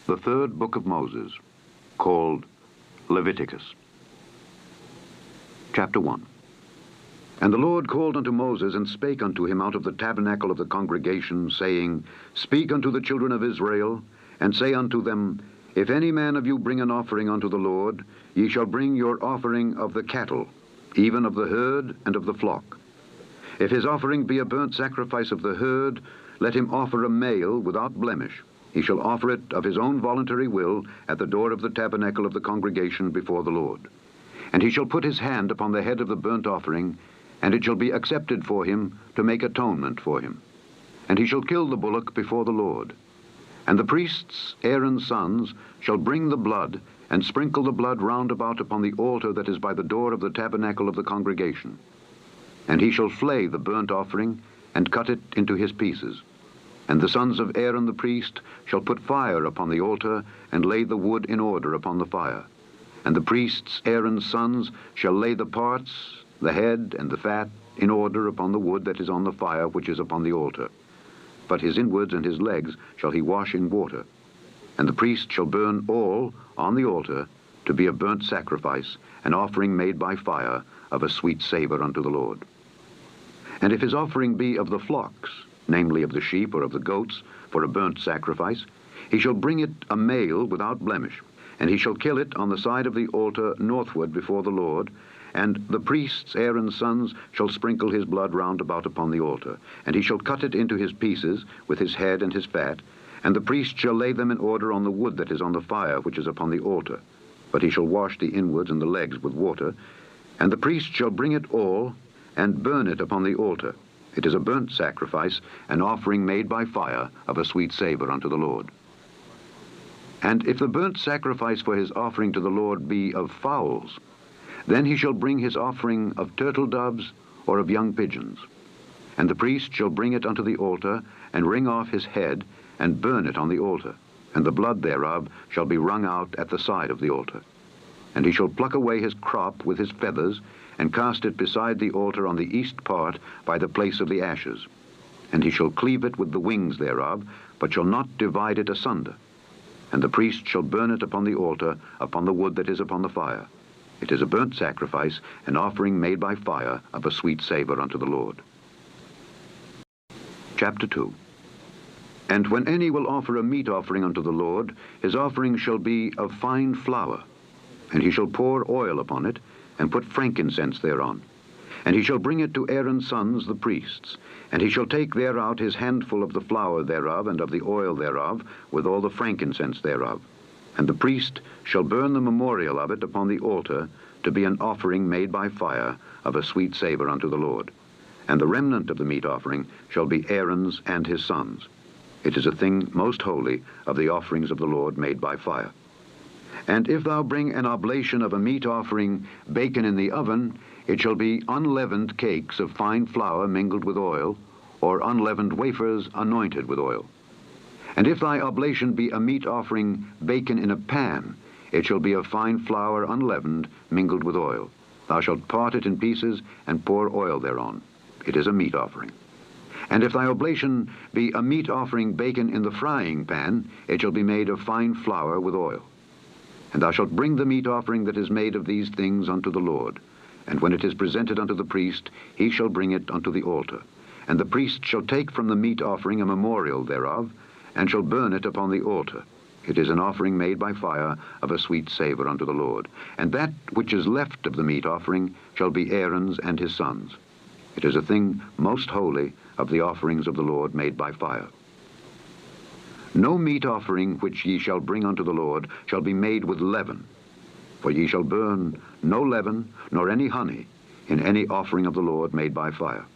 The third book of Moses, called Leviticus. Chapter 1. And the Lord called unto Moses, and spake unto him out of the tabernacle of the congregation, saying, Speak unto the children of Israel, and say unto them, If any man of you bring an offering unto the Lord, ye shall bring your offering of the cattle, even of the herd and of the flock. If his offering be a burnt sacrifice of the herd, let him offer a male without blemish. He shall offer it of his own voluntary will at the door of the tabernacle of the congregation before the Lord. And he shall put his hand upon the head of the burnt offering, and it shall be accepted for him to make atonement for him. And he shall kill the bullock before the Lord. And the priests, Aaron's sons, shall bring the blood, and sprinkle the blood round about upon the altar that is by the door of the tabernacle of the congregation. And he shall flay the burnt offering, and cut it into his pieces. And the sons of Aaron the priest shall put fire upon the altar, and lay the wood in order upon the fire. And the priests, Aaron's sons, shall lay the parts, the head, and the fat, in order upon the wood that is on the fire which is upon the altar. But his inwards and his legs shall he wash in water. And the priest shall burn all on the altar to be a burnt sacrifice, an offering made by fire, of a sweet savor unto the Lord. And if his offering be of the flocks, namely of the sheep or of the goats, for a burnt sacrifice, he shall bring it a male without blemish, and he shall kill it on the side of the altar northward before the Lord, and the priests, Aaron's sons, shall sprinkle his blood round about upon the altar, and he shall cut it into his pieces, with his head and his fat, and the priest shall lay them in order on the wood that is on the fire which is upon the altar. But he shall wash the inwards and the legs with water, and the priest shall bring it all, and burn it upon the altar. It is a burnt sacrifice, an offering made by fire, of a sweet savor unto the Lord. And if the burnt sacrifice for his offering to the Lord be of fowls, then he shall bring his offering of turtle doves or of young pigeons. And the priest shall bring it unto the altar, and wring off his head, and burn it on the altar, and the blood thereof shall be wrung out at the side of the altar. And he shall pluck away his crop with his feathers, and cast it beside the altar on the east part by the place of the ashes. And he shall cleave it with the wings thereof, but shall not divide it asunder. And the priest shall burn it upon the altar, upon the wood that is upon the fire. It is a burnt sacrifice, an offering made by fire, of a sweet savor unto the Lord. Chapter 2. And when any will offer a meat offering unto the Lord, his offering shall be of fine flour, and he shall pour oil upon it, and put frankincense thereon. And he shall bring it to Aaron's sons the priests, and he shall take thereout his handful of the flour thereof, and of the oil thereof, with all the frankincense thereof. And the priest shall burn the memorial of it upon the altar, to be an offering made by fire, of a sweet savor unto the Lord. And the remnant of the meat offering shall be Aaron's and his sons. It is a thing most holy of the offerings of the Lord made by fire. And if thou bring an oblation of a meat offering, baken in the oven, it shall be unleavened cakes of fine flour mingled with oil, or unleavened wafers anointed with oil. And if thy oblation be a meat offering baken in a pan, it shall be of fine flour unleavened, mingled with oil. Thou shalt part it in pieces, and pour oil thereon. It is a meat offering. And if thy oblation be a meat offering baken in the frying pan, it shall be made of fine flour with oil. And thou shalt bring the meat offering that is made of these things unto the Lord. And when it is presented unto the priest, he shall bring it unto the altar. And the priest shall take from the meat offering a memorial thereof, and shall burn it upon the altar. It is an offering made by fire, of a sweet savor unto the Lord. And that which is left of the meat offering shall be Aaron's and his sons. It is a thing most holy of the offerings of the Lord made by fire. No meat offering which ye shall bring unto the Lord shall be made with leaven, for ye shall burn no leaven nor any honey in any offering of the Lord made by fire.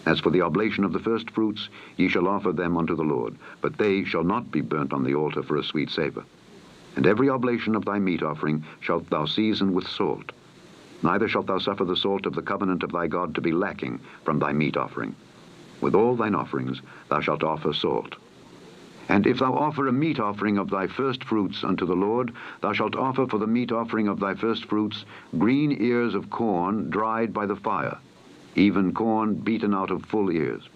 As for the oblation of the first fruits, ye shall offer them unto the Lord, but they shall not be burnt on the altar for a sweet savor. And every oblation of thy meat offering shalt thou season with salt. Neither shalt thou suffer the salt of the covenant of thy God to be lacking from thy meat offering. With all thine offerings thou shalt offer salt. And if thou offer a meat offering of thy first fruits unto the Lord, thou shalt offer for the meat offering of thy first fruits green ears of corn dried by the fire, even corn beaten out of full ears.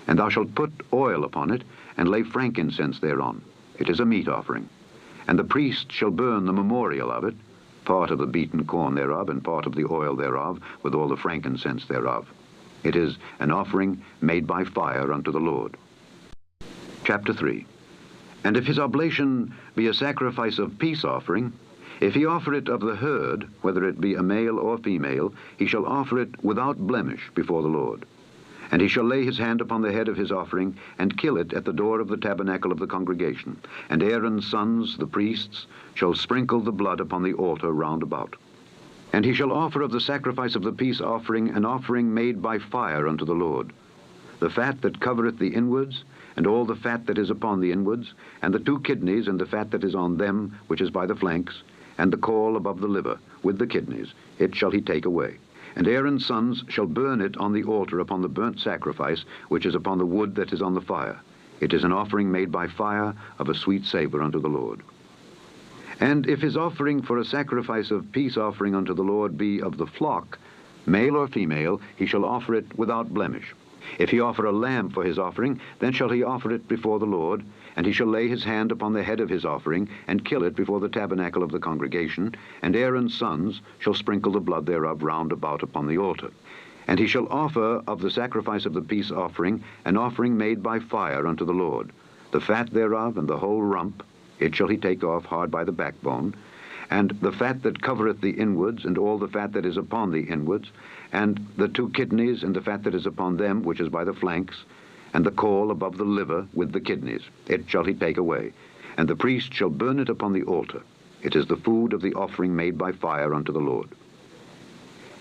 And thou shalt put oil upon it, and lay frankincense thereon. It is a meat offering. And the priest shall burn the memorial of it, part of the beaten corn thereof, and part of the oil thereof, with all the frankincense thereof. It is an offering made by fire unto the Lord. Chapter 3. And if his oblation be a sacrifice of peace offering, if he offer it of the herd, whether it be a male or female, he shall offer it without blemish before the Lord. And he shall lay his hand upon the head of his offering, and kill it at the door of the tabernacle of the congregation. And Aaron's sons, the priests, shall sprinkle the blood upon the altar round about. And he shall offer of the sacrifice of the peace offering an offering made by fire unto the Lord. The fat that covereth the inwards, and all the fat that is upon the inwards, and the 2 kidneys, and the fat that is on them, which is by the flanks, and the caul above the liver, with the kidneys, it shall he take away. And Aaron's sons shall burn it on the altar upon the burnt sacrifice, which is upon the wood that is on the fire. It is an offering made by fire of a sweet savor unto the Lord. And if his offering for a sacrifice of peace offering unto the Lord be of the flock, male or female, he shall offer it without blemish. If he offer a lamb for his offering, then shall he offer it before the Lord, and he shall lay his hand upon the head of his offering, and kill it before the tabernacle of the congregation, and Aaron's sons shall sprinkle the blood thereof round about upon the altar. And he shall offer of the sacrifice of the peace offering an offering made by fire unto the Lord. The fat thereof and the whole rump, it shall he take off hard by the backbone, and the fat that covereth the inwards, and all the fat that is upon the inwards, and the 2 kidneys, and the fat that is upon them, which is by the flanks, and the caul above the liver, with the kidneys, it shall he take away. And the priest shall burn it upon the altar. It is the food of the offering made by fire unto the Lord.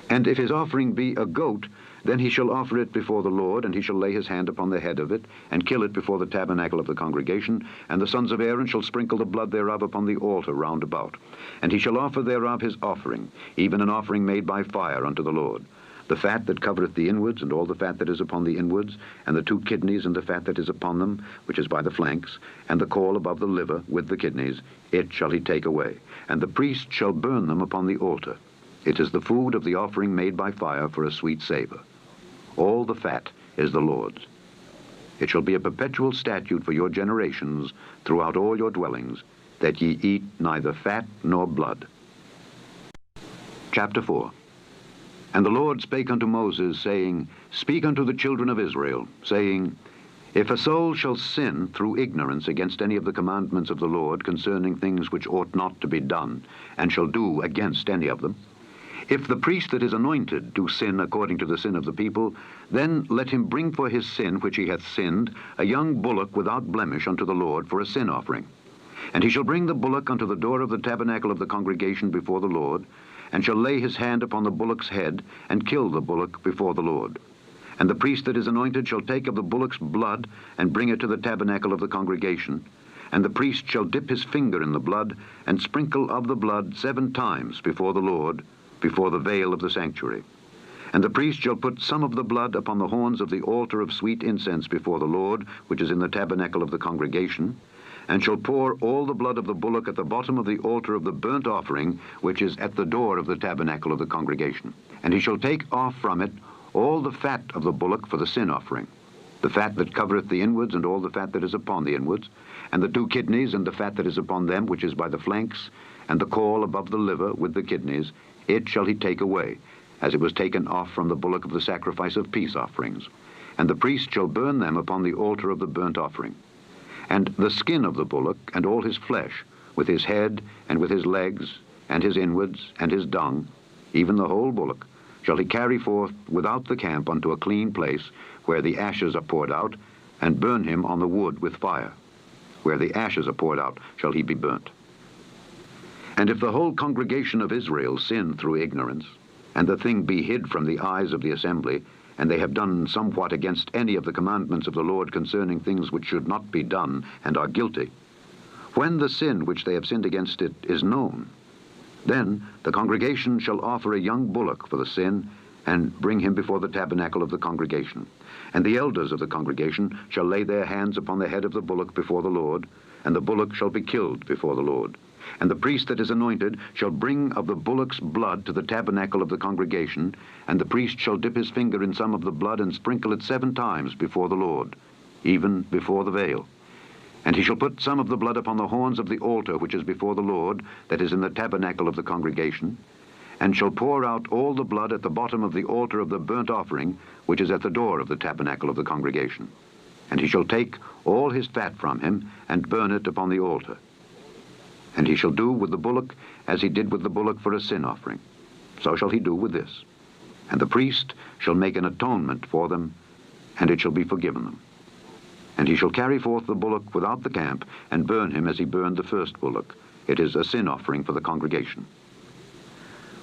And if his offering be a goat, then he shall offer it before the Lord, and he shall lay his hand upon the head of it, and kill it before the tabernacle of the congregation, and the sons of Aaron shall sprinkle the blood thereof upon the altar round about. And he shall offer thereof his offering, even an offering made by fire unto the Lord. The fat that covereth the inwards, and all the fat that is upon the inwards, and the 2 kidneys, and the fat that is upon them, which is by the flanks, and the caul above the liver, with the kidneys, it shall he take away. And the priest shall burn them upon the altar. It is the food of the offering made by fire for a sweet savor. All the fat is the Lord's. It shall be a perpetual statute for your generations throughout all your dwellings, that ye eat neither fat nor blood. Chapter 4. And the Lord spake unto Moses, saying, Speak unto the children of Israel, saying, If a soul shall sin through ignorance against any of the commandments of the Lord concerning things which ought not to be done, and shall do against any of them, if the priest that is anointed do sin according to the sin of the people, then let him bring for his sin which he hath sinned a young bullock without blemish unto the Lord for a sin offering. And he shall bring the bullock unto the door of the tabernacle of the congregation before the Lord, and shall lay his hand upon the bullock's head, and kill the bullock before the Lord. And the priest that is anointed shall take of the bullock's blood, and bring it to the tabernacle of the congregation. And the priest shall dip his finger in the blood, and sprinkle of the blood 7 times before the Lord, before the veil of the sanctuary. And the priest shall put some of the blood upon the horns of the altar of sweet incense before the Lord, which is in the tabernacle of the congregation, and shall pour all the blood of the bullock at the bottom of the altar of the burnt offering, which is at the door of the tabernacle of the congregation. And he shall take off from it all the fat of the bullock for the sin offering, the fat that covereth the inwards, and all the fat that is upon the inwards, and the 2 kidneys, and the fat that is upon them, which is by the flanks, and the caul above the liver, with the kidneys, it shall he take away, as it was taken off from the bullock of the sacrifice of peace offerings. And the priest shall burn them upon the altar of the burnt offering. And the skin of the bullock, and all his flesh, with his head, and with his legs, and his inwards, and his dung, even the whole bullock, shall he carry forth without the camp unto a clean place, where the ashes are poured out, and burn him on the wood with fire. Where the ashes are poured out shall he be burnt. And if the whole congregation of Israel sin through ignorance, and the thing be hid from the eyes of the assembly, and they have done somewhat against any of the commandments of the Lord concerning things which should not be done, and are guilty, when the sin which they have sinned against it is known, then the congregation shall offer a young bullock for the sin, and bring him before the tabernacle of the congregation. And the elders of the congregation shall lay their hands upon the head of the bullock before the Lord, and the bullock shall be killed before the Lord. And the priest that is anointed shall bring of the bullock's blood to the tabernacle of the congregation, and the priest shall dip his finger in some of the blood, and sprinkle it 7 times before the Lord, even before the veil. And he shall put some of the blood upon the horns of the altar which is before the Lord, that is in the tabernacle of the congregation, and shall pour out all the blood at the bottom of the altar of the burnt offering, which is at the door of the tabernacle of the congregation. And he shall take all his fat from him, and burn it upon the altar. And he shall do with the bullock as he did with the bullock for a sin offering. So shall he do with this. And the priest shall make an atonement for them, and it shall be forgiven them. And he shall carry forth the bullock without the camp, and burn him as he burned the first bullock. It is a sin offering for the congregation.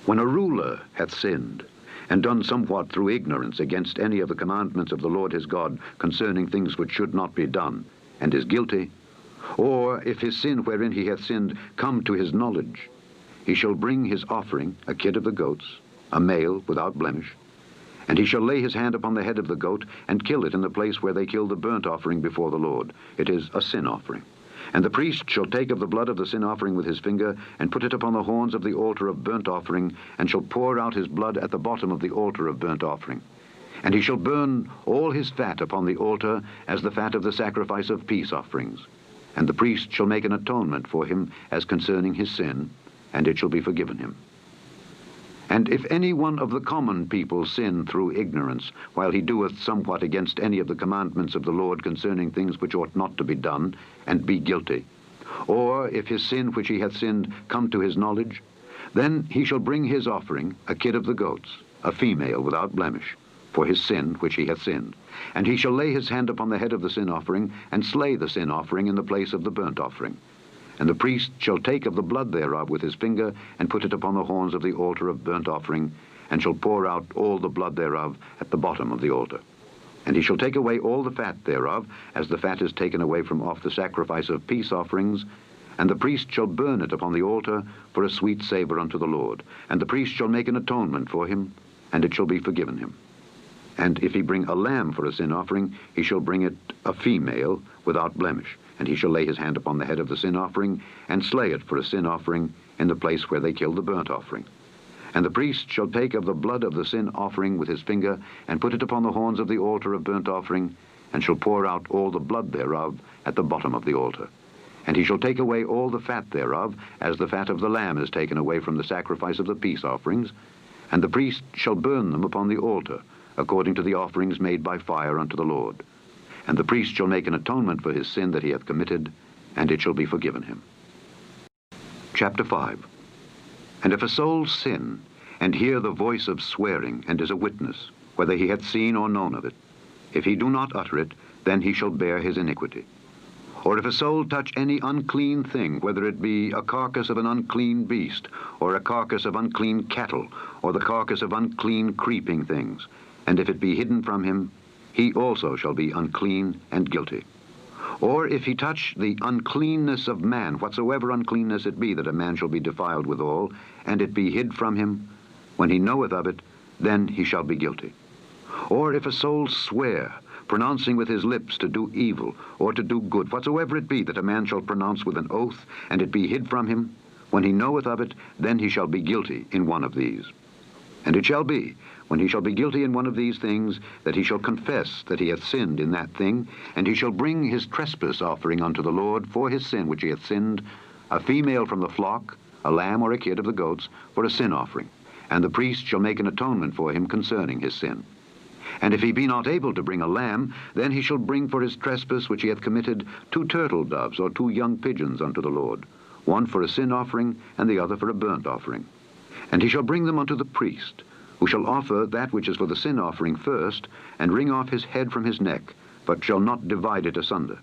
When a ruler hath sinned, and done somewhat through ignorance against any of the commandments of the Lord his God concerning things which should not be done, and is guilty, or if his sin wherein he hath sinned come to his knowledge, he shall bring his offering, a kid of the goats, a male without blemish, and he shall lay his hand upon the head of the goat, and kill it in the place where they kill the burnt offering before the Lord. It is a sin offering. And the priest shall take of the blood of the sin offering with his finger, and put it upon the horns of the altar of burnt offering, and shall pour out his blood at the bottom of the altar of burnt offering. And he shall burn all his fat upon the altar, as the fat of the sacrifice of peace offerings. And the priest shall make an atonement for him as concerning his sin, and it shall be forgiven him. And if any one of the common people sin through ignorance, while he doeth somewhat against any of the commandments of the Lord concerning things which ought not to be done, and be guilty, or if his sin which he hath sinned come to his knowledge, then he shall bring his offering, a kid of the goats, a female without blemish, for his sin which he hath sinned. And he shall lay his hand upon the head of the sin offering, and slay the sin offering in the place of the burnt offering. And the priest shall take of the blood thereof with his finger, and put it upon the horns of the altar of burnt offering, and shall pour out all the blood thereof at the bottom of the altar. And he shall take away all the fat thereof, as the fat is taken away from off the sacrifice of peace offerings, and the priest shall burn it upon the altar for a sweet savour unto the Lord. And the priest shall make an atonement for him, and it shall be forgiven him. And if he bring a lamb for a sin offering, he shall bring it a female without blemish. And he shall lay his hand upon the head of the sin offering, and slay it for a sin offering in the place where they kill the burnt offering. And the priest shall take of the blood of the sin offering with his finger, and put it upon the horns of the altar of burnt offering, and shall pour out all the blood thereof at the bottom of the altar. And he shall take away all the fat thereof, as the fat of the lamb is taken away from the sacrifice of the peace offerings, and the priest shall burn them upon the altar, according to the offerings made by fire unto the Lord. And the priest shall make an atonement for his sin that he hath committed, and it shall be forgiven him. Chapter 5. And if a soul sin, and hear the voice of swearing, and is a witness, whether he hath seen or known of it, if he do not utter it, then he shall bear his iniquity. Or if a soul touch any unclean thing, whether it be a carcass of an unclean beast, or a carcass of unclean cattle, or the carcass of unclean creeping things, and if it be hidden from him, he also shall be unclean and guilty. Or if he touch the uncleanness of man, whatsoever uncleanness it be, that a man shall be defiled withal, and it be hid from him, when he knoweth of it, then he shall be guilty. Or if a soul swear, pronouncing with his lips to do evil, or to do good, whatsoever it be, that a man shall pronounce with an oath, and it be hid from him, when he knoweth of it, then he shall be guilty in one of these. And it shall be, when he shall be guilty in one of these things, that he shall confess that he hath sinned in that thing, and he shall bring his trespass offering unto the Lord for his sin which he hath sinned, a female from the flock, a lamb or a kid of the goats, for a sin offering. And the priest shall make an atonement for him concerning his sin. And if he be not able to bring a lamb, then he shall bring for his trespass which he hath committed 2 turtle doves or 2 young pigeons unto the Lord, one for a sin offering, and the other for a burnt offering. And he shall bring them unto the priest, who shall offer that which is for the sin offering first, and wring off his head from his neck, but shall not divide it asunder.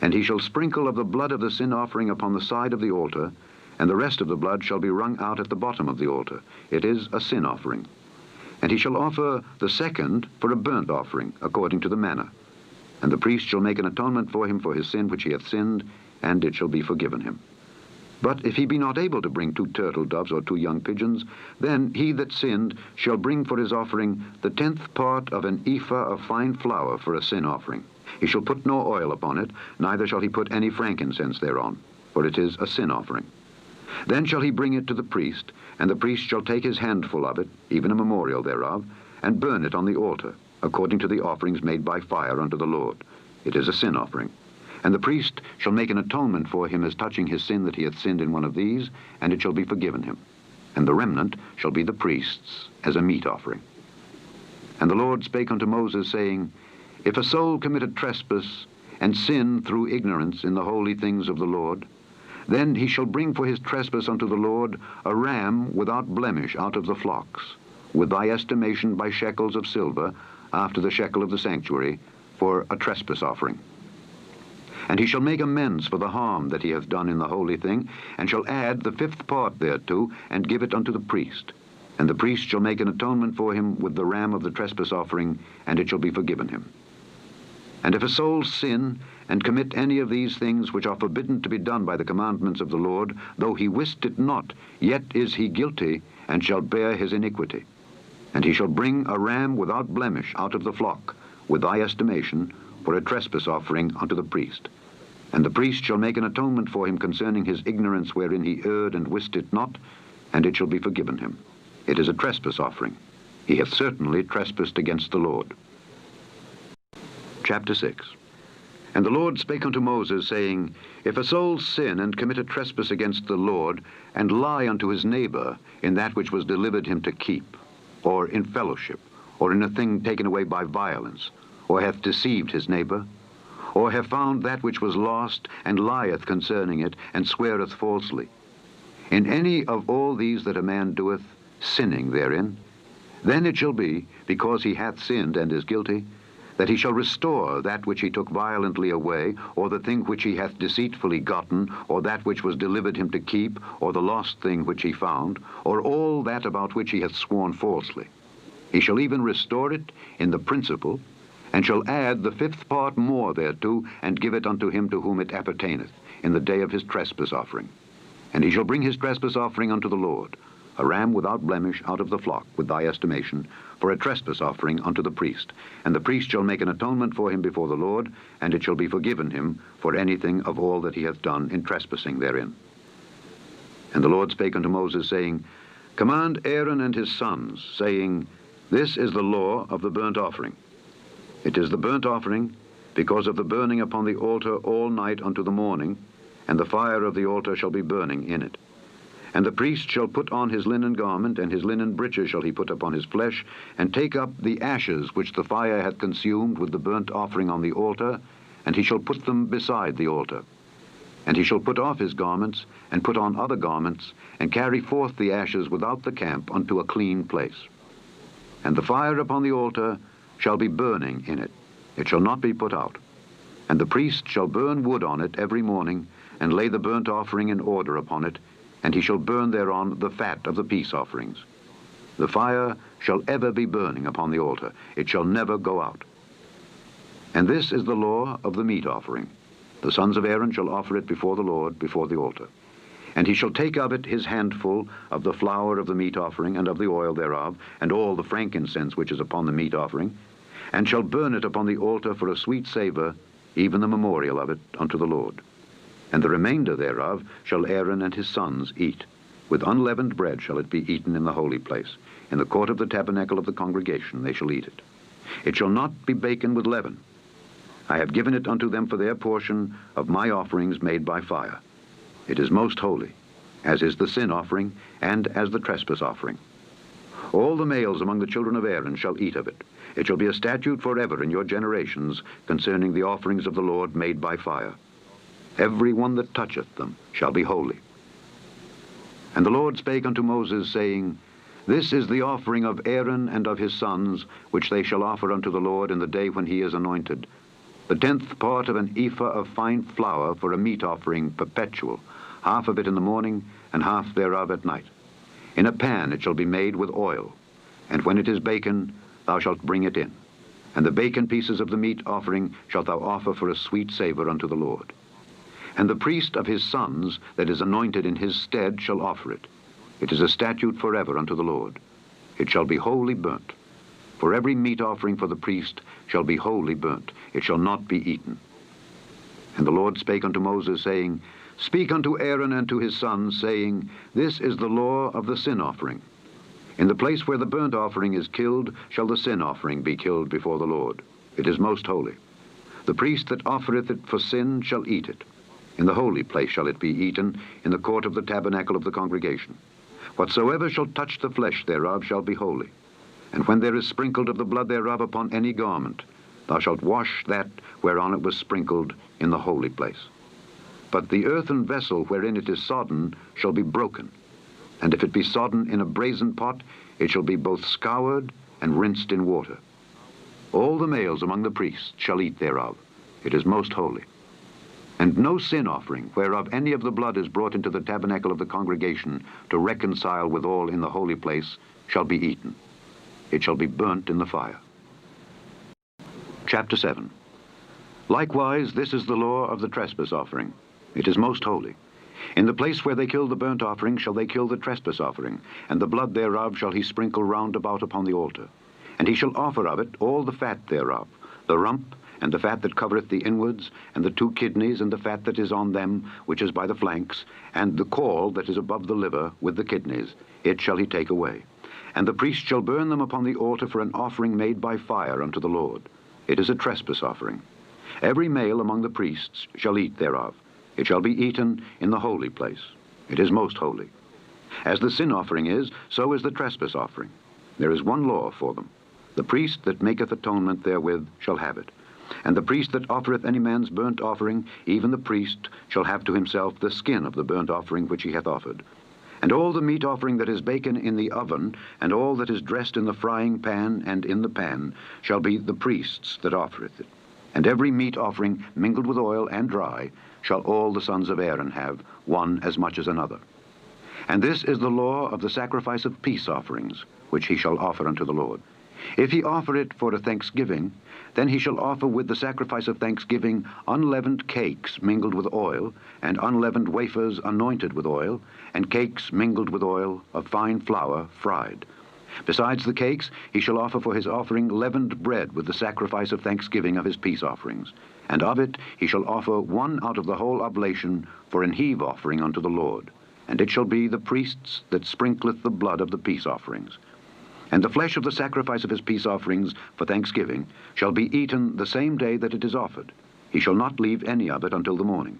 And he shall sprinkle of the blood of the sin offering upon the side of the altar, and the rest of the blood shall be wrung out at the bottom of the altar. It is a sin offering. And he shall offer the second for a burnt offering, according to the manner. And the priest shall make an atonement for him for his sin which he hath sinned, and it shall be forgiven him. But if he be not able to bring 2 turtle doves or 2 young pigeons, then he that sinned shall bring for his offering the 10th part of an ephah of fine flour for a sin offering. He shall put no oil upon it, neither shall he put any frankincense thereon, for it is a sin offering. Then shall he bring it to the priest, and the priest shall take his handful of it, even a memorial thereof, and burn it on the altar, according to the offerings made by fire unto the Lord. It is a sin offering. And the priest shall make an atonement for him as touching his sin that he hath sinned in one of these, and it shall be forgiven him. And the remnant shall be the priest's as a meat offering. And the Lord spake unto Moses, saying, If a soul commit a trespass, and sin through ignorance in the holy things of the Lord, then he shall bring for his trespass unto the Lord a ram without blemish out of the flocks, with thy estimation by shekels of silver, after the shekel of the sanctuary, for a trespass offering. And he shall make amends for the harm that he hath done in the holy thing, and shall add the 5th part thereto, and give it unto the priest. And the priest shall make an atonement for him with the ram of the trespass offering, and it shall be forgiven him. And if a soul sin, and commit any of these things which are forbidden to be done by the commandments of the Lord, though he wist it not, yet is he guilty, and shall bear his iniquity. And he shall bring a ram without blemish out of the flock, with thy estimation, for a trespass offering unto the priest. And the priest shall make an atonement for him concerning his ignorance wherein he erred and wist it not, and it shall be forgiven him. It is a trespass offering. He hath certainly trespassed against the Lord. Chapter 6. And the Lord spake unto Moses, saying, If a soul sin and commit a trespass against the Lord, and lie unto his neighbor in that which was delivered him to keep, or in fellowship, or in a thing taken away by violence, or hath deceived his neighbor, or have found that which was lost, and lieth concerning it, and sweareth falsely. In any of all these that a man doeth, sinning therein, then it shall be, because he hath sinned and is guilty, that he shall restore that which he took violently away, or the thing which he hath deceitfully gotten, or that which was delivered him to keep, or the lost thing which he found, or all that about which he hath sworn falsely. He shall even restore it in the principal, and shall add the 5th part more thereto, and give it unto him to whom it appertaineth, in the day of his trespass offering. And he shall bring his trespass offering unto the Lord, a ram without blemish out of the flock, with thy estimation, for a trespass offering unto the priest. And the priest shall make an atonement for him before the Lord, and it shall be forgiven him for anything of all that he hath done in trespassing therein. And the Lord spake unto Moses, saying, Command Aaron and his sons, saying, This is the law of the burnt offering. It is the burnt offering, because of the burning upon the altar all night unto the morning, and the fire of the altar shall be burning in it. And the priest shall put on his linen garment, and his linen breeches shall he put upon his flesh, and take up the ashes which the fire hath consumed with the burnt offering on the altar, and he shall put them beside the altar. And he shall put off his garments, and put on other garments, and carry forth the ashes without the camp unto a clean place. And the fire upon the altar shall be burning in it. It shall not be put out. And the priest shall burn wood on it every morning, and lay the burnt offering in order upon it, and he shall burn thereon the fat of the peace offerings. The fire shall ever be burning upon the altar. It shall never go out. And this is the law of the meat offering. The sons of Aaron shall offer it before the Lord, before the altar. And he shall take of it his handful of the flour of the meat offering, and of the oil thereof, and all the frankincense which is upon the meat offering, and shall burn it upon the altar for a sweet savor, even the memorial of it unto the Lord. And the remainder thereof shall Aaron and his sons eat. With unleavened bread shall it be eaten in the holy place. In the court of the tabernacle of the congregation they shall eat it. It shall not be baken with leaven. I have given it unto them for their portion of my offerings made by fire. It is most holy, as is the sin offering, and as the trespass offering. All the males among the children of Aaron shall eat of it. It shall be a statute forever in your generations concerning the offerings of the Lord made by fire. Every one that toucheth them shall be holy. And the Lord spake unto Moses, saying, This is the offering of Aaron and of his sons, which they shall offer unto the Lord in the day when he is anointed. The 10th part of an ephah of fine flour for a meat offering perpetual, half of it in the morning, and half thereof at night. In a pan it shall be made with oil, and when it is baken, thou shalt bring it in. And the baken pieces of the meat offering shalt thou offer for a sweet savor unto the Lord. And the priest of his sons that is anointed in his stead shall offer it. It is a statute forever unto the Lord. It shall be wholly burnt. For every meat offering for the priest shall be wholly burnt. It shall not be eaten. And the Lord spake unto Moses, saying, Speak unto Aaron and to his sons, saying, This is the law of the sin offering. In the place where the burnt offering is killed shall the sin offering be killed before the Lord. It is most holy. The priest that offereth it for sin shall eat it. In the holy place shall it be eaten, in the court of the tabernacle of the congregation. Whatsoever shall touch the flesh thereof shall be holy. And when there is sprinkled of the blood thereof upon any garment, thou shalt wash that whereon it was sprinkled in the holy place. But the earthen vessel wherein it is sodden shall be broken. And if it be sodden in a brazen pot, it shall be both scoured and rinsed in water. All the males among the priests shall eat thereof. It is most holy. And no sin offering, whereof any of the blood is brought into the tabernacle of the congregation to reconcile with all in the holy place, shall be eaten. It shall be burnt in the fire. Chapter 7. Likewise, this is the law of the trespass offering. It is most holy. In the place where they kill the burnt offering shall they kill the trespass offering, and the blood thereof shall he sprinkle round about upon the altar. And he shall offer of it all the fat thereof, the rump, and the fat that covereth the inwards, and the 2 kidneys, and the fat that is on them, which is by the flanks, and the caul that is above the liver, with the kidneys. It shall he take away. And the priest shall burn them upon the altar for an offering made by fire unto the Lord. It is a trespass offering. Every male among the priests shall eat thereof. It shall be eaten in the holy place. It is most holy. As the sin offering is, so is the trespass offering. There is one law for them. The priest that maketh atonement therewith shall have it. And the priest that offereth any man's burnt offering, even the priest, shall have to himself the skin of the burnt offering which he hath offered. And all the meat offering that is baken in the oven, and all that is dressed in the frying pan and in the pan, shall be the priest's that offereth it. And every meat offering mingled with oil and dry shall all the sons of Aaron have, one as much as another. And this is the law of the sacrifice of peace offerings, which he shall offer unto the Lord. If he offer it for a thanksgiving, then he shall offer with the sacrifice of thanksgiving unleavened cakes mingled with oil, and unleavened wafers anointed with oil, and cakes mingled with oil of fine flour fried. Besides the cakes, he shall offer for his offering leavened bread with the sacrifice of thanksgiving of his peace offerings. And of it he shall offer one out of the whole oblation for an heave offering unto the Lord. And it shall be the priest's that sprinkleth the blood of the peace offerings. And the flesh of the sacrifice of his peace offerings for thanksgiving shall be eaten the same day that it is offered. He shall not leave any of it until the morning.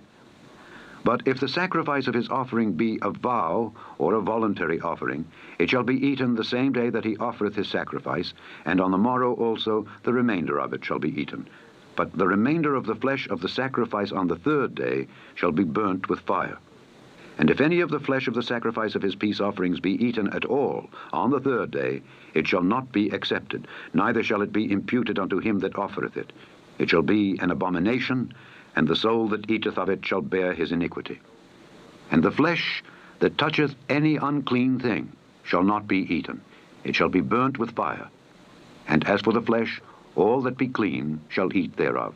But if the sacrifice of his offering be a vow or a voluntary offering, it shall be eaten the same day that he offereth his sacrifice, and on the morrow also the remainder of it shall be eaten. But the remainder of the flesh of the sacrifice on the 3rd day shall be burnt with fire. And if any of the flesh of the sacrifice of his peace offerings be eaten at all on the 3rd day, it shall not be accepted, neither shall it be imputed unto him that offereth it. It shall be an abomination, and the soul that eateth of it shall bear his iniquity. And the flesh that toucheth any unclean thing shall not be eaten. It shall be burnt with fire. And as for the flesh, all that be clean shall eat thereof.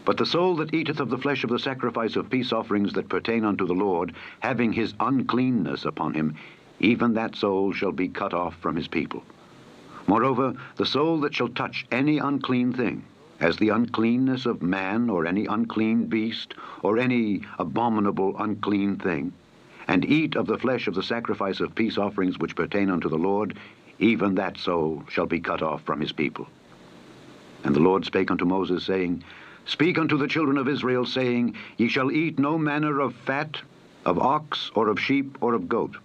But the soul that eateth of the flesh of the sacrifice of peace offerings that pertain unto the Lord, having his uncleanness upon him, even that soul shall be cut off from his people. Moreover, the soul that shall touch any unclean thing, as the uncleanness of man, or any unclean beast, or any abominable unclean thing, and eat of the flesh of the sacrifice of peace offerings which pertain unto the Lord, even that soul shall be cut off from his people. And the Lord spake unto Moses, saying, Speak unto the children of Israel, saying, Ye shall eat no manner of fat, of ox, or of sheep, or of goat.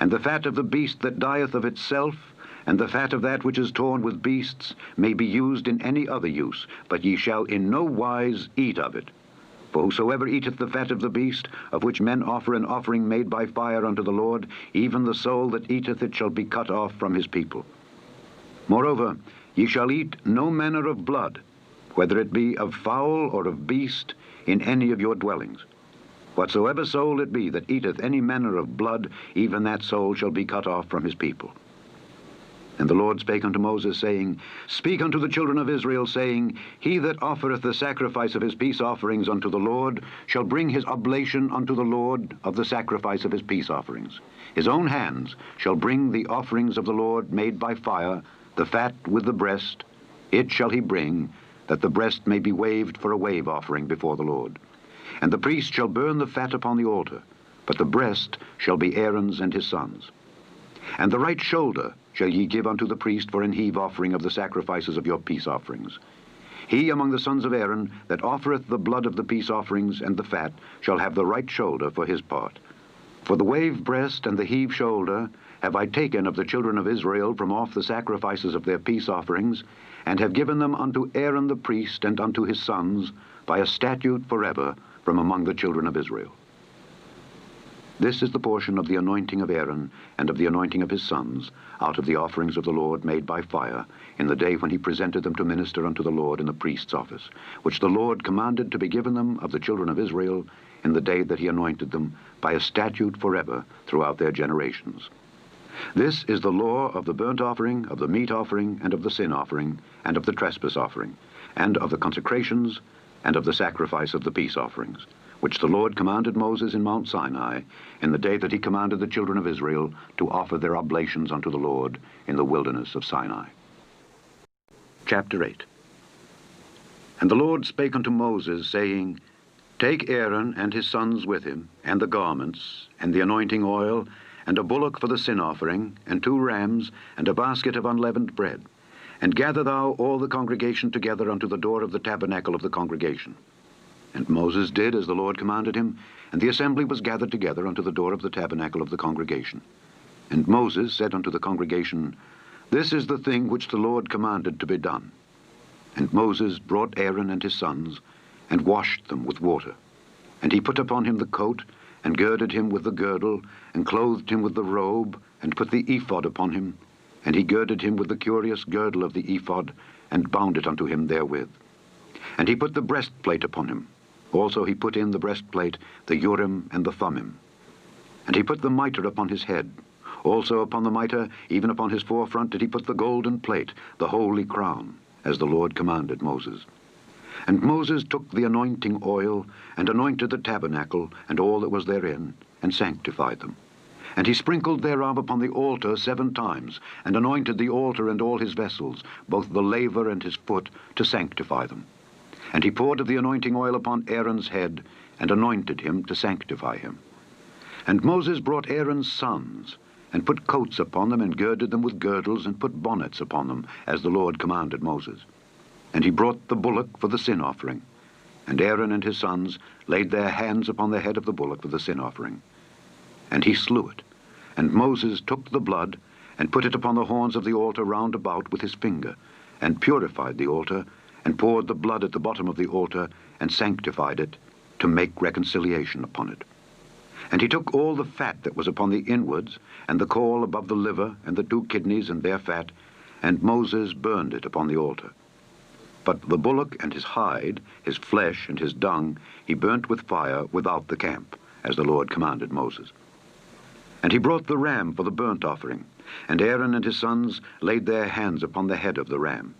And the fat of the beast that dieth of itself, and the fat of that which is torn with beasts, may be used in any other use, but ye shall in no wise eat of it. For whosoever eateth the fat of the beast, of which men offer an offering made by fire unto the Lord, even the soul that eateth it shall be cut off from his people. Moreover, ye shall eat no manner of blood, whether it be of fowl or of beast, in any of your dwellings. Whatsoever soul it be that eateth any manner of blood, even that soul shall be cut off from his people. And the Lord spake unto Moses, saying, Speak unto the children of Israel, saying, He that offereth the sacrifice of his peace offerings unto the Lord shall bring his oblation unto the Lord of the sacrifice of his peace offerings. His own hands shall bring the offerings of the Lord made by fire, the fat with the breast. It shall he bring, that the breast may be waved for a wave offering before the Lord. And the priest shall burn the fat upon the altar, but the breast shall be Aaron's and his sons'. And the right shoulder shall ye give unto the priest for an heave offering of the sacrifices of your peace offerings. He among the sons of Aaron that offereth the blood of the peace offerings and the fat shall have the right shoulder for his part. For the wave breast and the heave shoulder have I taken of the children of Israel from off the sacrifices of their peace offerings, and have given them unto Aaron the priest and unto his sons by a statute forever from among the children of Israel. This is the portion of the anointing of Aaron and of the anointing of his sons out of the offerings of the Lord made by fire in the day when he presented them to minister unto the Lord in the priest's office, which the Lord commanded to be given them of the children of Israel in the day that he anointed them by a statute forever throughout their generations. This is the law of the burnt offering, of the meat offering, and of the sin offering, and of the trespass offering, and of the consecrations, and of the sacrifice of the peace offerings, which the Lord commanded Moses in Mount Sinai in the day that he commanded the children of Israel to offer their oblations unto the Lord in the wilderness of Sinai. Chapter 8. And the Lord spake unto Moses, saying, Take Aaron and his sons with him, and the garments, and the anointing oil, and a bullock for the sin offering, and 2 rams, and a basket of unleavened bread, and gather thou all the congregation together unto the door of the tabernacle of the congregation. And Moses did as the Lord commanded him, and the assembly was gathered together unto the door of the tabernacle of the congregation. And Moses said unto the congregation, This is the thing which the Lord commanded to be done. And Moses brought Aaron and his sons, and washed them with water. And he put upon him the coat, and girded him with the girdle, and clothed him with the robe, and put the ephod upon him. And he girded him with the curious girdle of the ephod, and bound it unto him therewith. And he put the breastplate upon him. Also he put in the breastplate the Urim and the Thummim. And he put the mitre upon his head. Also upon the mitre, even upon his forefront, did he put the golden plate, the holy crown, as the Lord commanded Moses. And Moses took the anointing oil, and anointed the tabernacle, and all that was therein, and sanctified them. And he sprinkled thereof upon the altar 7 times, and anointed the altar and all his vessels, both the laver and his foot, to sanctify them. And he poured of the anointing oil upon Aaron's head, and anointed him to sanctify him. And Moses brought Aaron's sons, and put coats upon them, and girded them with girdles, and put bonnets upon them, as the Lord commanded Moses. And he brought the bullock for the sin offering. And Aaron and his sons laid their hands upon the head of the bullock for the sin offering. And he slew it. And Moses took the blood, and put it upon the horns of the altar round about with his finger, and purified the altar, and poured the blood at the bottom of the altar, and sanctified it, to make reconciliation upon it. And he took all the fat that was upon the inwards, and the caul above the liver, and the 2 kidneys and their fat, and Moses burned it upon the altar. But the bullock and his hide, his flesh and his dung, he burnt with fire without the camp, as the Lord commanded Moses. And he brought the ram for the burnt offering, and Aaron and his sons laid their hands upon the head of the ram.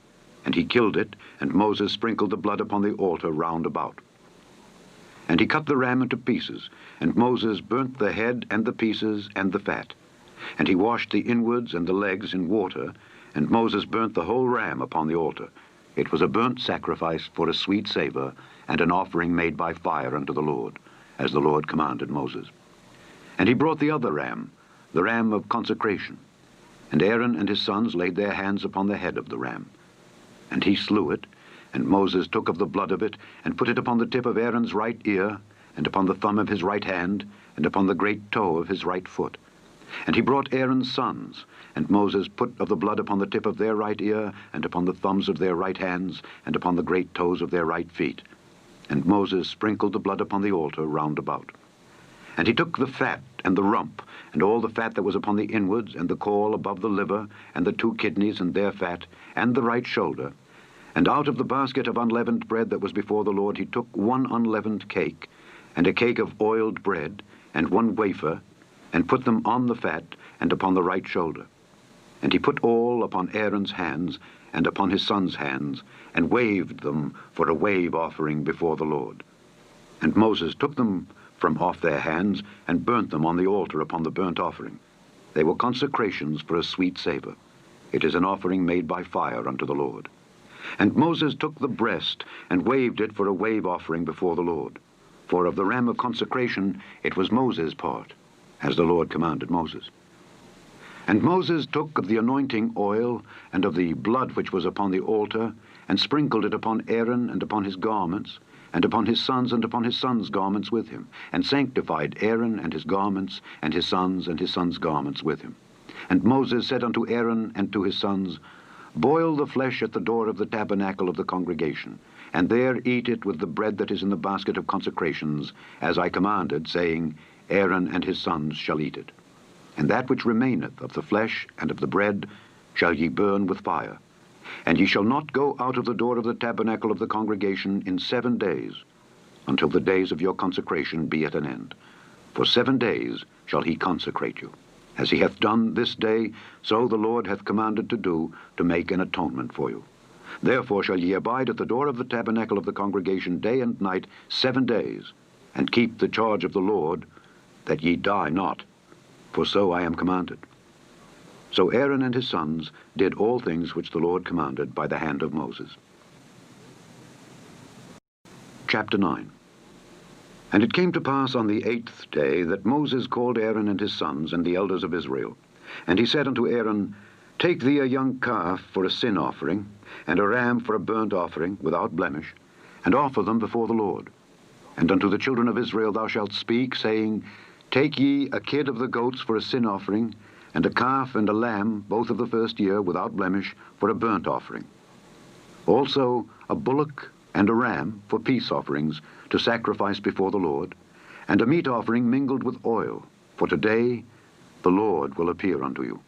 And he killed it, and Moses sprinkled the blood upon the altar round about. And he cut the ram into pieces, and Moses burnt the head and the pieces and the fat. And he washed the inwards and the legs in water, and Moses burnt the whole ram upon the altar. It was a burnt sacrifice for a sweet savor, and an offering made by fire unto the Lord, as the Lord commanded Moses. And he brought the other ram, the ram of consecration. And Aaron and his sons laid their hands upon the head of the ram. And he slew it, and Moses took of the blood of it, and put it upon the tip of Aaron's right ear, and upon the thumb of his right hand, and upon the great toe of his right foot. And he brought Aaron's sons, and Moses put of the blood upon the tip of their right ear, and upon the thumbs of their right hands, and upon the great toes of their right feet. And Moses sprinkled the blood upon the altar round about. And he took the fat and the rump, and all the fat that was upon the inwards, and the caul above the liver, and the 2 kidneys and their fat, and the right shoulder. And out of the basket of unleavened bread that was before the Lord he took 1 unleavened cake, and a cake of oiled bread, and 1 wafer, and put them on the fat, and upon the right shoulder. And he put all upon Aaron's hands, and upon his sons' hands, and waved them for a wave offering before the Lord. And Moses took them from off their hands, and burnt them on the altar upon the burnt offering. They were consecrations for a sweet savor. It is an offering made by fire unto the Lord. And Moses took the breast, and waved it for a wave offering before the Lord. For of the ram of consecration it was Moses' part, as the Lord commanded Moses. And Moses took of the anointing oil, and of the blood which was upon the altar, and sprinkled it upon Aaron and upon his garments, and upon his sons and upon his sons' garments with him, and sanctified Aaron and his garments, and his sons' garments with him. And Moses said unto Aaron and to his sons, Boil the flesh at the door of the tabernacle of the congregation, and there eat it with the bread that is in the basket of consecrations, as I commanded, saying, Aaron and his sons shall eat it. And that which remaineth of the flesh and of the bread shall ye burn with fire. And ye shall not go out of the door of the tabernacle of the congregation in 7 days, until the days of your consecration be at an end. For 7 days shall he consecrate you. As he hath done this day, so the Lord hath commanded to do, to make an atonement for you. Therefore shall ye abide at the door of the tabernacle of the congregation day and night 7 days, and keep the charge of the Lord, that ye die not, for so I am commanded. So Aaron and his sons did all things which the Lord commanded by the hand of Moses. Chapter 9. And it came to pass on the 8th day that Moses called Aaron and his sons and the elders of Israel. And he said unto Aaron, Take thee a young calf for a sin offering, and a ram for a burnt offering, without blemish, and offer them before the Lord. And unto the children of Israel thou shalt speak, saying, Take ye a kid of the goats for a sin offering, and a calf and a lamb, both of the first year, without blemish, for a burnt offering. Also a bullock and a ram for peace offerings, to sacrifice before the Lord, and a meat offering mingled with oil, for today the Lord will appear unto you.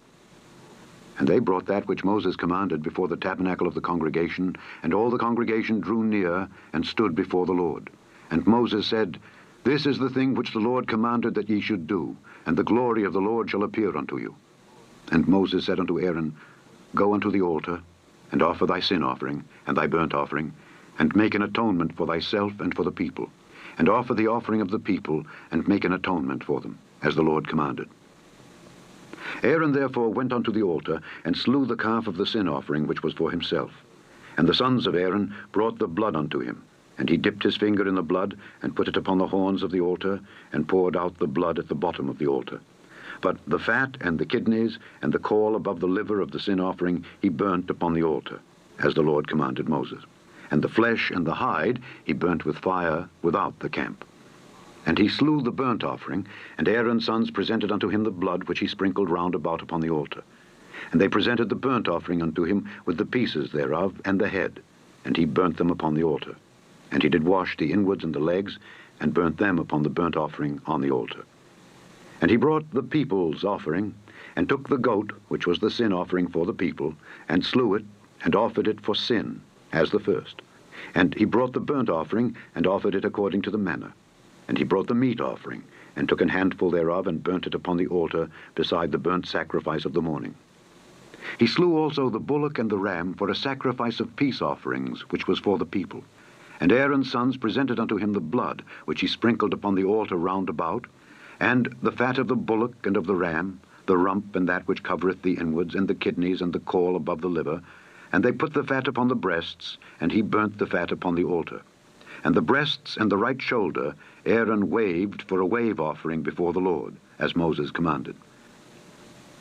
And they brought that which Moses commanded before the tabernacle of the congregation, and all the congregation drew near and stood before the Lord. And Moses said, This is the thing which the Lord commanded that ye should do, and the glory of the Lord shall appear unto you. And Moses said unto Aaron, Go unto the altar, and offer thy sin offering, and thy burnt offering, and make an atonement for thyself and for the people, and offer the offering of the people, and make an atonement for them, as the Lord commanded. Aaron therefore went unto the altar, and slew the calf of the sin offering which was for himself. And the sons of Aaron brought the blood unto him, and he dipped his finger in the blood, and put it upon the horns of the altar, and poured out the blood at the bottom of the altar. But the fat and the kidneys, and the caul above the liver of the sin offering, he burnt upon the altar, as the Lord commanded Moses. And the flesh and the hide he burnt with fire without the camp. And he slew the burnt offering, and Aaron's sons presented unto him the blood which he sprinkled round about upon the altar. And they presented the burnt offering unto him with the pieces thereof, and the head, and he burnt them upon the altar. And he did wash the inwards and the legs, and burnt them upon the burnt offering on the altar. And he brought the people's offering, and took the goat, which was the sin offering for the people, and slew it, and offered it for sin, as the first. And he brought the burnt offering, and offered it according to the manner. And he brought the meat offering, and took an handful thereof, and burnt it upon the altar, beside the burnt sacrifice of the morning. He slew also the bullock and the ram for a sacrifice of peace offerings, which was for the people. And Aaron's sons presented unto him the blood, which he sprinkled upon the altar round about, and the fat of the bullock and of the ram, the rump and that which covereth the inwards, and the kidneys and the caul above the liver. And they put the fat upon the breasts, and he burnt the fat upon the altar. And the breasts and the right shoulder Aaron waved for a wave offering before the Lord, as Moses commanded.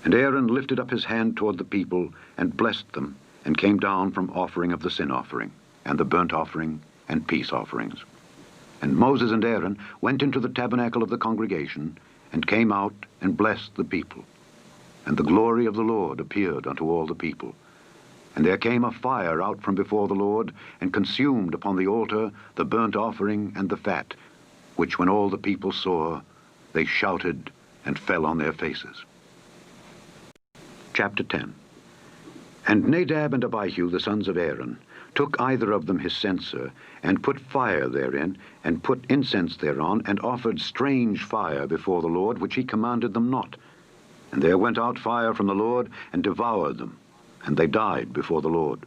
And Aaron lifted up his hand toward the people, and blessed them, and came down from offering of the sin offering, and the burnt offering, and peace offerings. And Moses and Aaron went into the tabernacle of the congregation, and came out and blessed the people. And the glory of the Lord appeared unto all the people. And there came a fire out from before the Lord, and consumed upon the altar the burnt offering and the fat, which when all the people saw, they shouted and fell on their faces. Chapter 10. And Nadab and Abihu, the sons of Aaron, took either of them his censer, and put fire therein, and put incense thereon, and offered strange fire before the Lord, which he commanded them not. And there went out fire from the Lord, and devoured them, and they died before the Lord.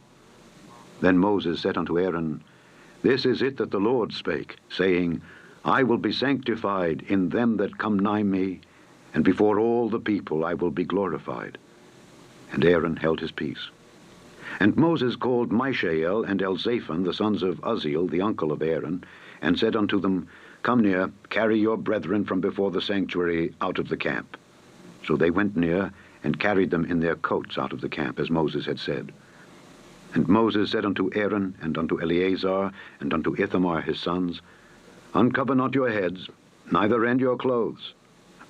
Then Moses said unto Aaron, This is it that the Lord spake, saying, I will be sanctified in them that come nigh me, and before all the people I will be glorified. And Aaron held his peace. And Moses called Mishael and Elzaphan, the sons of Uzziel, the uncle of Aaron, and said unto them, Come near, carry your brethren from before the sanctuary out of the camp. So they went near, and carried them in their coats out of the camp, as Moses had said. And Moses said unto Aaron, and unto Eleazar, and unto Ithamar his sons, Uncover not your heads, neither rend your clothes,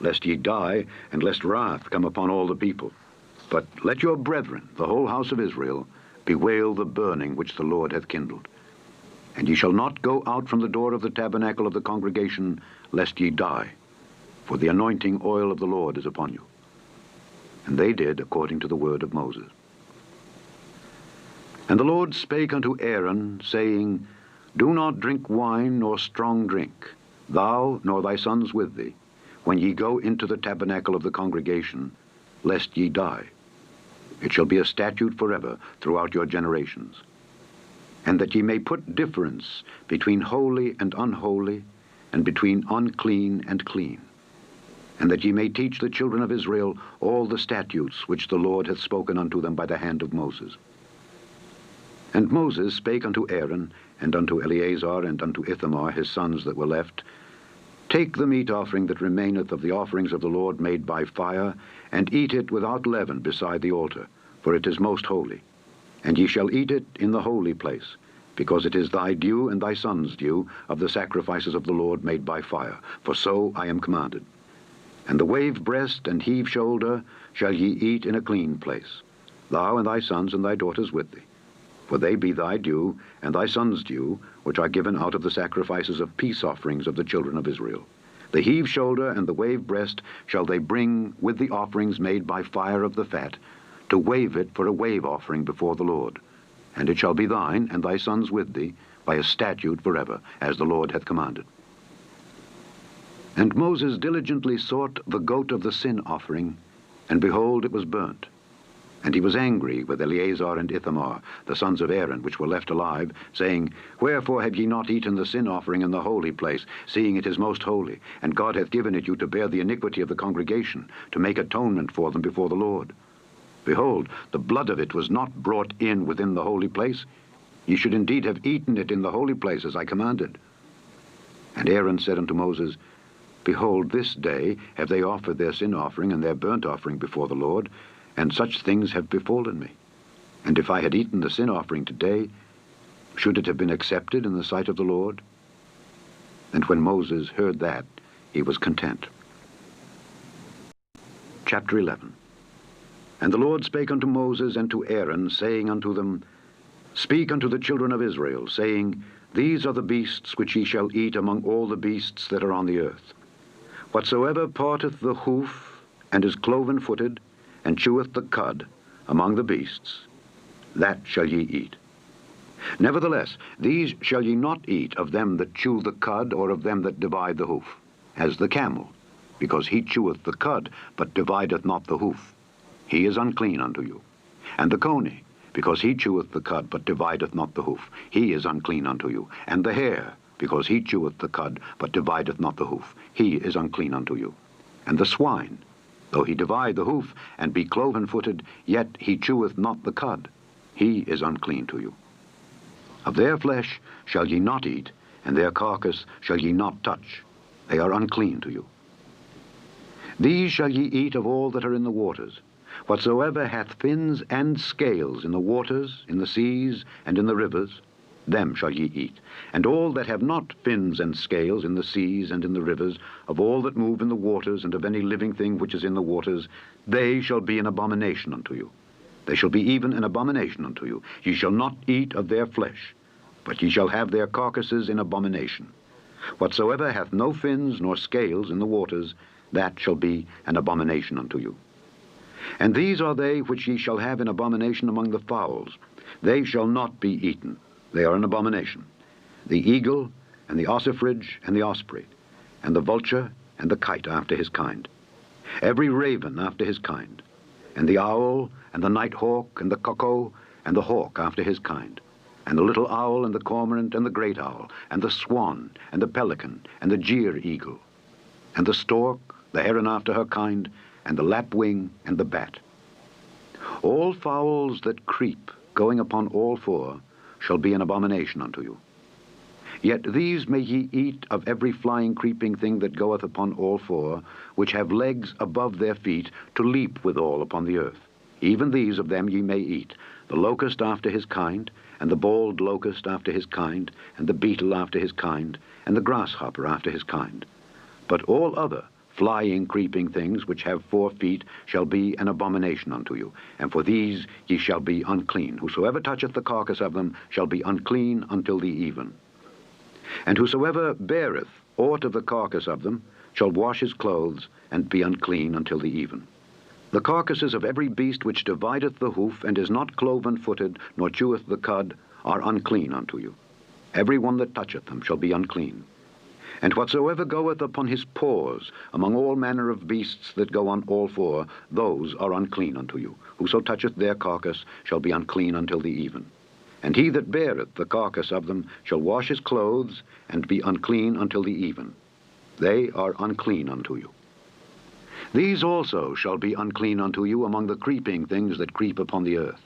lest ye die, and lest wrath come upon all the people. But let your brethren, the whole house of Israel, bewail the burning which the Lord hath kindled. And ye shall not go out from the door of the tabernacle of the congregation, lest ye die, for the anointing oil of the Lord is upon you. And they did according to the word of Moses. And the Lord spake unto Aaron, saying, Do not drink wine nor strong drink, thou nor thy sons with thee, when ye go into the tabernacle of the congregation, lest ye die. It shall be a statute forever throughout your generations. And that ye may put difference between holy and unholy, and between unclean and clean. And that ye may teach the children of Israel all the statutes which the Lord hath spoken unto them by the hand of Moses. And Moses spake unto Aaron, and unto Eleazar, and unto Ithamar his sons that were left, Take the meat offering that remaineth of the offerings of the Lord made by fire, and eat it without leaven beside the altar, for it is most holy. And ye shall eat it in the holy place, because it is thy due and thy son's due of the sacrifices of the Lord made by fire, for so I am commanded. And the wave breast and heave shoulder shall ye eat in a clean place, thou and thy sons and thy daughters with thee. For they be thy due, and thy son's due, which are given out of the sacrifices of peace offerings of the children of Israel. The heave shoulder and the wave breast shall they bring with the offerings made by fire of the fat, to wave it for a wave offering before the Lord. And it shall be thine and thy sons with thee, by a statute forever, as the Lord hath commanded. And Moses diligently sought the goat of the sin offering, and behold, it was burnt. And he was angry with Eleazar and Ithamar, the sons of Aaron, which were left alive, saying, Wherefore have ye not eaten the sin offering in the holy place, seeing it is most holy? And God hath given it you to bear the iniquity of the congregation, to make atonement for them before the Lord. Behold, the blood of it was not brought in within the holy place. Ye should indeed have eaten it in the holy place, as I commanded. And Aaron said unto Moses, Behold, this day have they offered their sin offering and their burnt offering before the Lord, and such things have befallen me. And if I had eaten the sin offering today, should it have been accepted in the sight of the Lord? And when Moses heard that, he was content. Chapter 11. And the Lord spake unto Moses and to Aaron, saying unto them, Speak unto the children of Israel, saying, These are the beasts which ye shall eat among all the beasts that are on the earth. Whatsoever parteth the hoof, and is cloven-footed, and cheweth the cud among the beasts, that shall ye eat. Nevertheless, these shall ye not eat of them that chew the cud, or of them that divide the hoof, as the camel, because he cheweth the cud, but divideth not the hoof. He is unclean unto you. And the coney, because he cheweth the cud, but divideth not the hoof. He is unclean unto you. And the hare, because he cheweth the cud, but divideth not the hoof. He is unclean unto you. And the swine, though he divide the hoof, and be cloven-footed, yet he cheweth not the cud. He is unclean to you. Of their flesh shall ye not eat, and their carcass shall ye not touch. They are unclean to you. These shall ye eat of all that are in the waters. Whatsoever hath fins and scales in the waters, in the seas, and in the rivers, them shall ye eat. And all that have not fins and scales in the seas and in the rivers, of all that move in the waters, and of any living thing which is in the waters, they shall be an abomination unto you. They shall be even an abomination unto you. Ye shall not eat of their flesh, but ye shall have their carcasses in abomination. Whatsoever hath no fins nor scales in the waters, that shall be an abomination unto you. And these are they which ye shall have in abomination among the fowls. They shall not be eaten. They are an abomination. The eagle, and the ossifrage, and the osprey, and the vulture, and the kite after his kind, every raven after his kind, and the owl, and the night hawk, and the cuckoo, and the hawk after his kind, and the little owl, and the cormorant, and the great owl, and the swan, and the pelican, and the jeer eagle, and the stork, the heron after her kind, and the lapwing, and the bat. All fowls that creep, going upon all four, shall be an abomination unto you. Yet these may ye eat of every flying creeping thing that goeth upon all four, which have legs above their feet, to leap withal upon the earth, even these of them ye may eat, the locust after his kind, and the bald locust after his kind, and the beetle after his kind, and the grasshopper after his kind. But all other flying, creeping things which have 4 feet shall be an abomination unto you, and for these ye shall be unclean. Whosoever toucheth the carcass of them shall be unclean until the even. And whosoever beareth aught of the carcass of them shall wash his clothes, and be unclean until the even. The carcasses of every beast which divideth the hoof, and is not cloven-footed, nor cheweth the cud, are unclean unto you. Every one that toucheth them shall be unclean. And whatsoever goeth upon his paws, among all manner of beasts that go on all 4, those are unclean unto you. Whoso toucheth their carcass shall be unclean until the even. And he that beareth the carcass of them shall wash his clothes, and be unclean until the even. They are unclean unto you. These also shall be unclean unto you among the creeping things that creep upon the earth,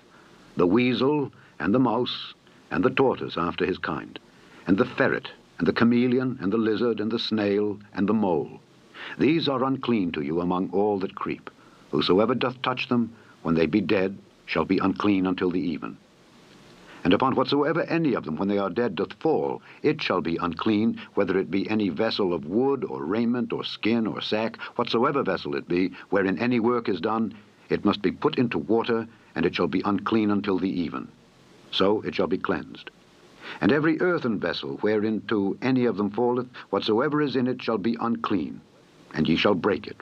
the weasel, and the mouse, and the tortoise after his kind, and the ferret, and the chameleon, and the lizard, and the snail, and the mole. These are unclean to you among all that creep. Whosoever doth touch them, when they be dead, shall be unclean until the even. And upon whatsoever any of them, when they are dead, doth fall, it shall be unclean, whether it be any vessel of wood, or raiment, or skin, or sack, whatsoever vessel it be, wherein any work is done, it must be put into water, and it shall be unclean until the even. So it shall be cleansed. And every earthen vessel, whereinto any of them falleth, whatsoever is in it shall be unclean, and ye shall break it.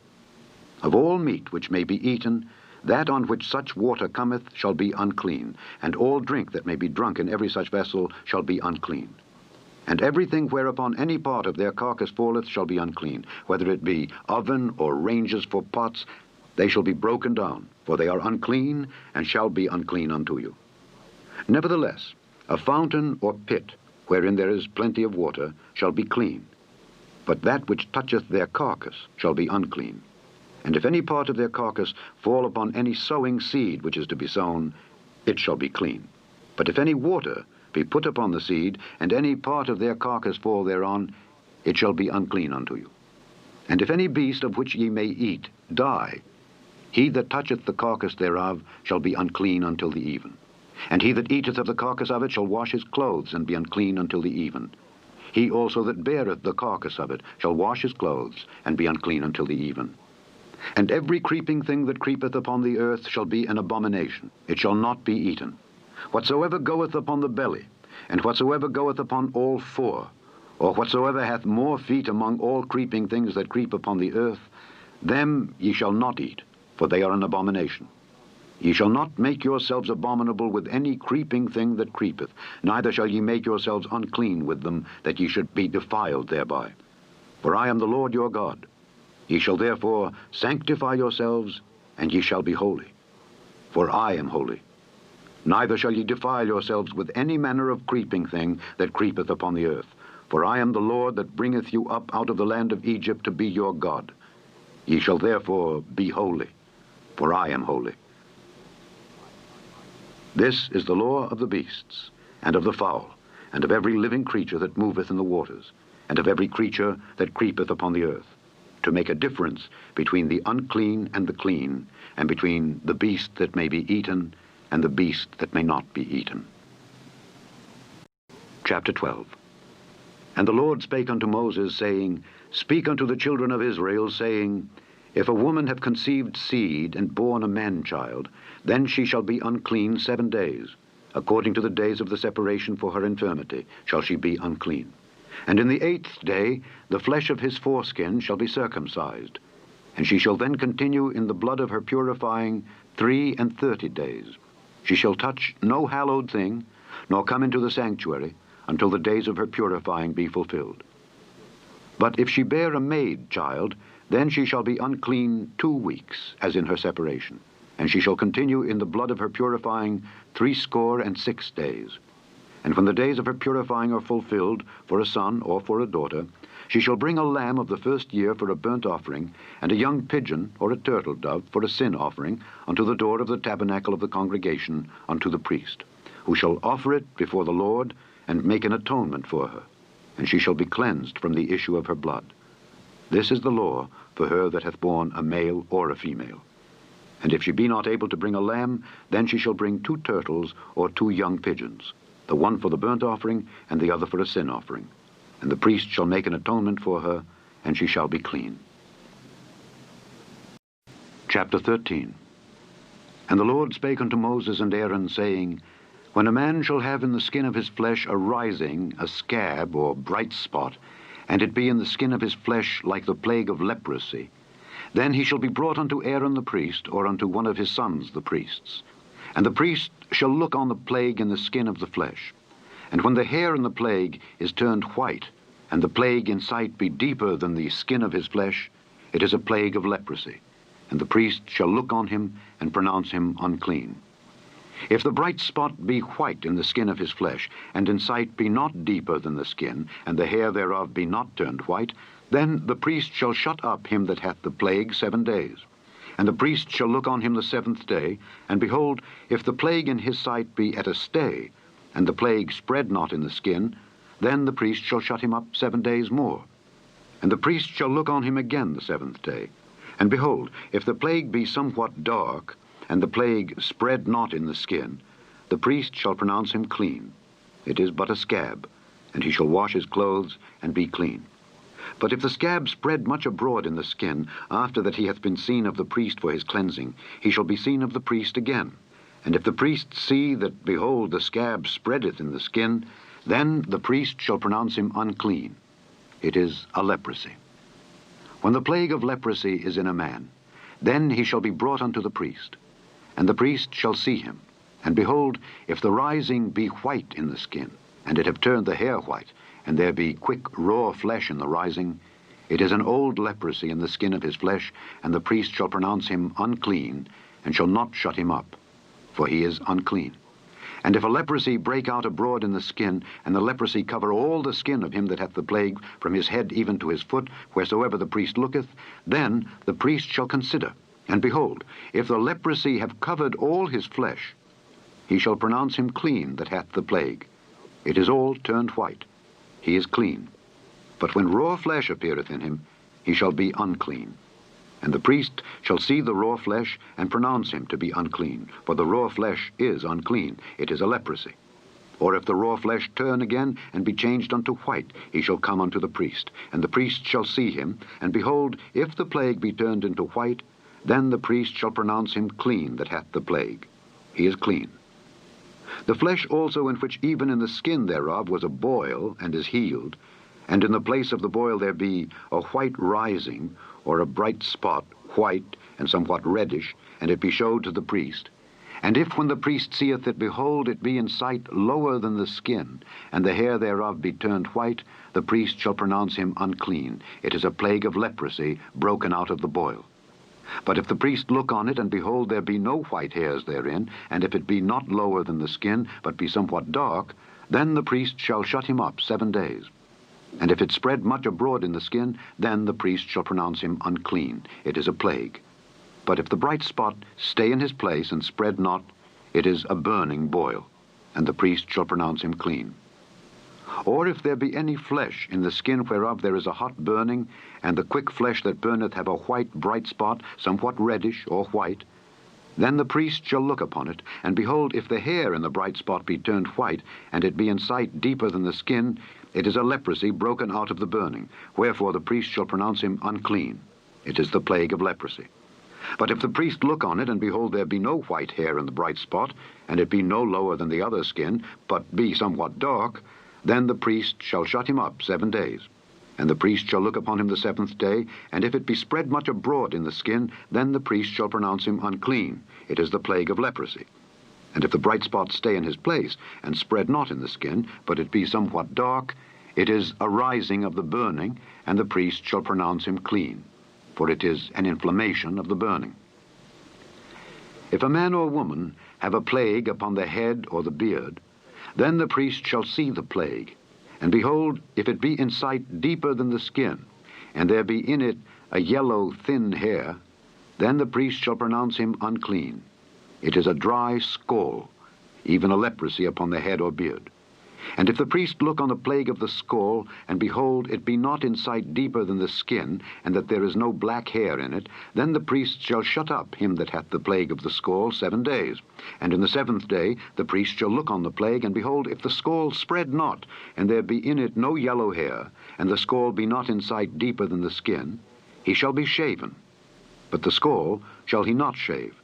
Of all meat which may be eaten, that on which such water cometh shall be unclean, and all drink that may be drunk in every such vessel shall be unclean. And everything whereupon any part of their carcass falleth shall be unclean, whether it be oven or ranges for pots, they shall be broken down, for they are unclean, and shall be unclean unto you. Nevertheless, a fountain or pit, wherein there is plenty of water, shall be clean, but that which toucheth their carcass shall be unclean. And if any part of their carcass fall upon any sowing seed which is to be sown, it shall be clean. But if any water be put upon the seed, and any part of their carcass fall thereon, it shall be unclean unto you. And if any beast of which ye may eat die, he that toucheth the carcass thereof shall be unclean until the even. And he that eateth of the carcass of it shall wash his clothes, and be unclean until the even. He also that beareth the carcass of it shall wash his clothes, and be unclean until the even. And every creeping thing that creepeth upon the earth shall be an abomination. It shall not be eaten. Whatsoever goeth upon the belly, and whatsoever goeth upon all 4, or whatsoever hath more feet among all creeping things that creep upon the earth, them ye shall not eat, for they are an abomination. Ye shall not make yourselves abominable with any creeping thing that creepeth, neither shall ye make yourselves unclean with them, that ye should be defiled thereby. For I am the Lord your God. Ye shall therefore sanctify yourselves, and ye shall be holy. For I am holy. Neither shall ye defile yourselves with any manner of creeping thing that creepeth upon the earth. For I am the Lord that bringeth you up out of the land of Egypt to be your God. Ye shall therefore be holy, for I am holy. This is the law of the beasts, and of the fowl, and of every living creature that moveth in the waters, and of every creature that creepeth upon the earth, to make a difference between the unclean and the clean, and between the beast that may be eaten and the beast that may not be eaten. Chapter 12. And the Lord spake unto Moses, saying, Speak unto the children of Israel, saying, If a woman have conceived seed, and born a man-child, then she shall be unclean 7 days. According to the days of the separation for her infirmity shall she be unclean. And in the 8th day the flesh of his foreskin shall be circumcised, and she shall then continue in the blood of her purifying 33 days. She shall touch no hallowed thing, nor come into the sanctuary, until the days of her purifying be fulfilled. But if she bear a maid child, then she shall be unclean 2 weeks, as in her separation, and she shall continue in the blood of her purifying 66 days. And when the days of her purifying are fulfilled, for a son or for a daughter, she shall bring a lamb of the first year for a burnt offering, and a young pigeon or a turtle dove for a sin offering, unto the door of the tabernacle of the congregation, unto the priest, who shall offer it before the Lord, and make an atonement for her, and she shall be cleansed from the issue of her blood. This is the law for her that hath borne a male or a female. And if she be not able to bring a lamb, then she shall bring 2 turtles or 2 young pigeons, the one for the burnt offering and the other for a sin offering. And the priest shall make an atonement for her, and she shall be clean. Chapter 13. And the Lord spake unto Moses and Aaron, saying, When a man shall have in the skin of his flesh a rising, a scab, or bright spot, and it be in the skin of his flesh like the plague of leprosy, then he shall be brought unto Aaron the priest, or unto one of his sons the priests. And the priest shall look on the plague in the skin of the flesh. And when the hair in the plague is turned white, and the plague in sight be deeper than the skin of his flesh, it is a plague of leprosy. And the priest shall look on him, and pronounce him unclean. If the bright spot be white in the skin of his flesh, and in sight be not deeper than the skin, and the hair thereof be not turned white, then the priest shall shut up him that hath the plague 7 days. And the priest shall look on him the 7th day, and behold, if the plague in his sight be at a stay, and the plague spread not in the skin, then the priest shall shut him up 7 days more. And the priest shall look on him again the 7th day. And behold, if the plague be somewhat dark, and the plague spread not in the skin, the priest shall pronounce him clean. It is but a scab, and he shall wash his clothes, and be clean. But if the scab spread much abroad in the skin, after that he hath been seen of the priest for his cleansing, he shall be seen of the priest again. And if the priest see that, behold, the scab spreadeth in the skin, then the priest shall pronounce him unclean. It is a leprosy. When the plague of leprosy is in a man, then he shall be brought unto the priest. And the priest shall see him. And behold, if the rising be white in the skin, and it have turned the hair white, and there be quick raw flesh in the rising, it is an old leprosy in the skin of his flesh, and the priest shall pronounce him unclean, and shall not shut him up, for he is unclean. And if a leprosy break out abroad in the skin, and the leprosy cover all the skin of him that hath the plague, from his head even to his foot, wheresoever the priest looketh, then the priest shall consider. And behold, if the leprosy have covered all his flesh, he shall pronounce him clean that hath the plague. It is all turned white. He is clean. But when raw flesh appeareth in him, he shall be unclean. And the priest shall see the raw flesh, and pronounce him to be unclean. For the raw flesh is unclean. It is a leprosy. Or if the raw flesh turn again, and be changed unto white, he shall come unto the priest. And the priest shall see him. And behold, if the plague be turned into white, then the priest shall pronounce him clean that hath the plague. He is clean. The flesh also in which even in the skin thereof was a boil, and is healed, and in the place of the boil there be a white rising, or a bright spot, white and somewhat reddish, and it be showed to the priest. And if when the priest seeth it, behold, it be in sight lower than the skin, and the hair thereof be turned white, the priest shall pronounce him unclean. It is a plague of leprosy broken out of the boil. But if the priest look on it, and behold, there be no white hairs therein, and if it be not lower than the skin, but be somewhat dark, then the priest shall shut him up 7 days. And if it spread much abroad in the skin, then the priest shall pronounce him unclean. It is a plague. But if the bright spot stay in his place, and spread not, it is a burning boil, and the priest shall pronounce him clean. Or if there be any flesh in the skin whereof there is a hot burning, and the quick flesh that burneth have a white bright spot, somewhat reddish or white, then the priest shall look upon it, and behold, if the hair in the bright spot be turned white, and it be in sight deeper than the skin, it is a leprosy broken out of the burning. Wherefore the priest shall pronounce him unclean. It is the plague of leprosy. But if the priest look on it, and behold, there be no white hair in the bright spot, and it be no lower than the other skin, but be somewhat dark, then the priest shall shut him up 7 days. And the priest shall look upon him the 7th day, and if it be spread much abroad in the skin, then the priest shall pronounce him unclean. It is the plague of leprosy. And if the bright spot stay in his place, and spread not in the skin, but it be somewhat dark, it is a rising of the burning, and the priest shall pronounce him clean, for it is an inflammation of the burning. If a man or woman have a plague upon the head or the beard, then the priest shall see the plague. And behold, if it be in sight deeper than the skin, and there be in it a yellow thin hair, then the priest shall pronounce him unclean. It is a dry scall, even a leprosy upon the head or beard. And if the priest look on the plague of the scall, and behold, it be not in sight deeper than the skin, and that there is no black hair in it, then the priest shall shut up him that hath the plague of the scall 7 days. And in the 7th day the priest shall look on the plague, and behold, if the scall spread not, and there be in it no yellow hair, and the scall be not in sight deeper than the skin, he shall be shaven. But the scall shall he not shave.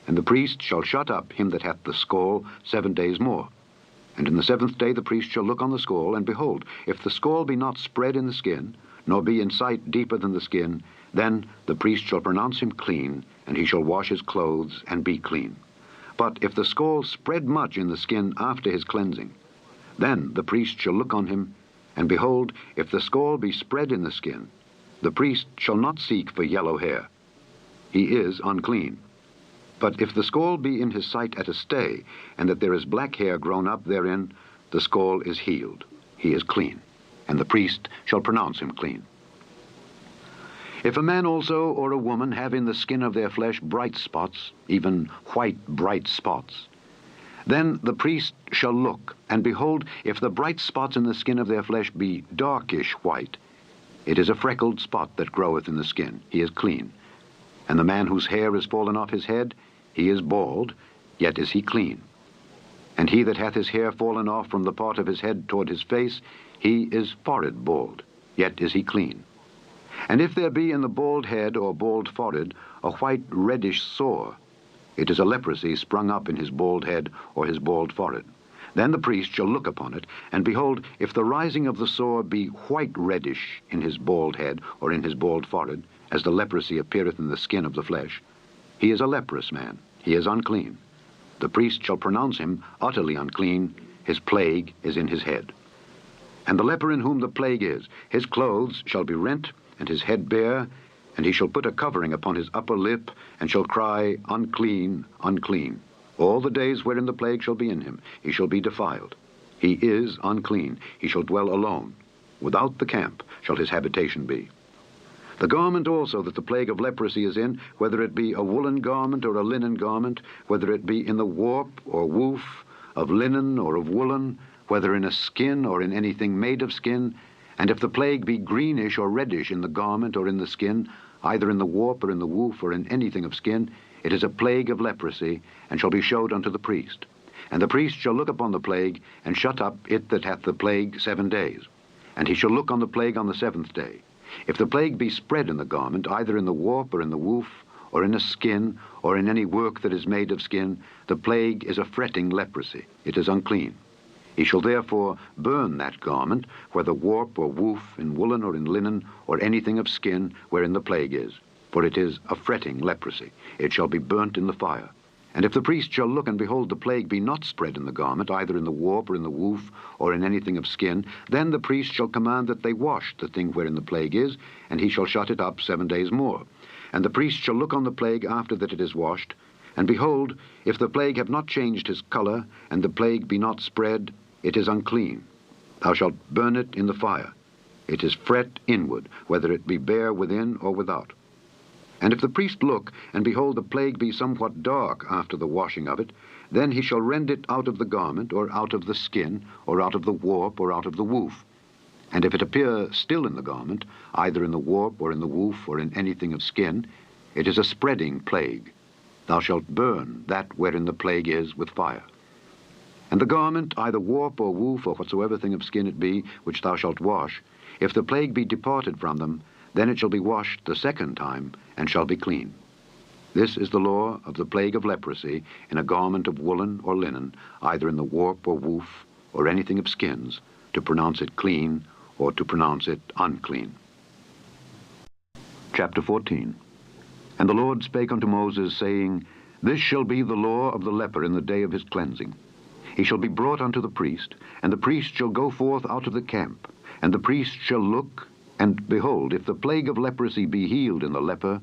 And the priest shall shut up him that hath the scall 7 days more. And in the 7th day the priest shall look on the scall, and behold, if the scall be not spread in the skin, nor be in sight deeper than the skin, then the priest shall pronounce him clean, and he shall wash his clothes, and be clean. But if the scall spread much in the skin after his cleansing, then the priest shall look on him, and behold, if the scall be spread in the skin, the priest shall not seek for yellow hair. He is unclean. But if the scall be in his sight at a stay, and that there is black hair grown up therein, the scall is healed. He is clean, and the priest shall pronounce him clean. If a man also or a woman have in the skin of their flesh bright spots, even white bright spots, then the priest shall look, and behold, if the bright spots in the skin of their flesh be darkish white, it is a freckled spot that groweth in the skin. He is clean. And the man whose hair is fallen off his head, he is bald, yet is he clean. And he that hath his hair fallen off from the part of his head toward his face, he is forehead bald, yet is he clean. And if there be in the bald head or bald forehead a white reddish sore, it is a leprosy sprung up in his bald head or his bald forehead. Then the priest shall look upon it, and behold, if the rising of the sore be white reddish in his bald head or in his bald forehead, as the leprosy appeareth in the skin of the flesh, he is a leprous man, he is unclean. The priest shall pronounce him utterly unclean, his plague is in his head. And the leper in whom the plague is, his clothes shall be rent, and his head bare, and he shall put a covering upon his upper lip, and shall cry, Unclean, unclean. All the days wherein the plague shall be in him, he shall be defiled. He is unclean, he shall dwell alone. Without the camp shall his habitation be. The garment also that the plague of leprosy is in, whether it be a woolen garment or a linen garment, whether it be in the warp or woof, of linen or of woolen, whether in a skin or in anything made of skin, and if the plague be greenish or reddish in the garment or in the skin, either in the warp or in the woof or in anything of skin, it is a plague of leprosy, and shall be showed unto the priest. And the priest shall look upon the plague, and shut up it that hath the plague 7 days. And he shall look on the plague on the 7th day. If the plague be spread in the garment, either in the warp or in the woof, or in a skin, or in any work that is made of skin, the plague is a fretting leprosy. It is unclean. He shall therefore burn that garment, whether warp or woof, in woolen or in linen, or anything of skin, wherein the plague is. For it is a fretting leprosy. It shall be burnt in the fire. And if the priest shall look, and behold, the plague be not spread in the garment, either in the warp or in the woof, or in anything of skin, then the priest shall command that they wash the thing wherein the plague is, and he shall shut it up 7 days more. And the priest shall look on the plague after that it is washed, and behold, if the plague have not changed his color, and the plague be not spread, it is unclean. Thou shalt burn it in the fire. It is fret inward, whether it be bare within or without. And if the priest look, and behold, the plague be somewhat dark after the washing of it, then he shall rend it out of the garment, or out of the skin, or out of the warp, or out of the woof. And if it appear still in the garment, either in the warp, or in the woof, or in anything of skin, it is a spreading plague. Thou shalt burn that wherein the plague is with fire. And the garment, either warp or woof, or whatsoever thing of skin it be, which thou shalt wash, if the plague be departed from them, then it shall be washed the 2nd time, and shall be clean. This is the law of the plague of leprosy in a garment of woolen or linen, either in the warp or woof, or anything of skins, to pronounce it clean, or to pronounce it unclean. Chapter 14. And the Lord spake unto Moses, saying, This shall be the law of the leper in the day of his cleansing. He shall be brought unto the priest, and the priest shall go forth out of the camp, and the priest shall look, and behold, if the plague of leprosy be healed in the leper,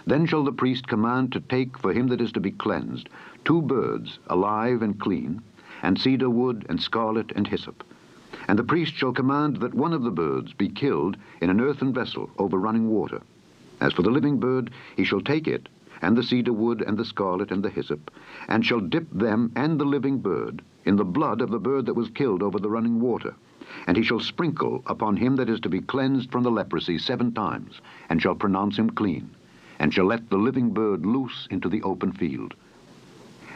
then shall the priest command to take for him that is to be cleansed 2 birds, alive and clean, and cedar wood, and scarlet, and hyssop. And the priest shall command that one of the birds be killed in an earthen vessel over running water. As for the living bird, he shall take it, and the cedar wood, and the scarlet, and the hyssop, and shall dip them and the living bird in the blood of the bird that was killed over the running water. And he shall sprinkle upon him that is to be cleansed from the leprosy 7 times, and shall pronounce him clean, and shall let the living bird loose into the open field.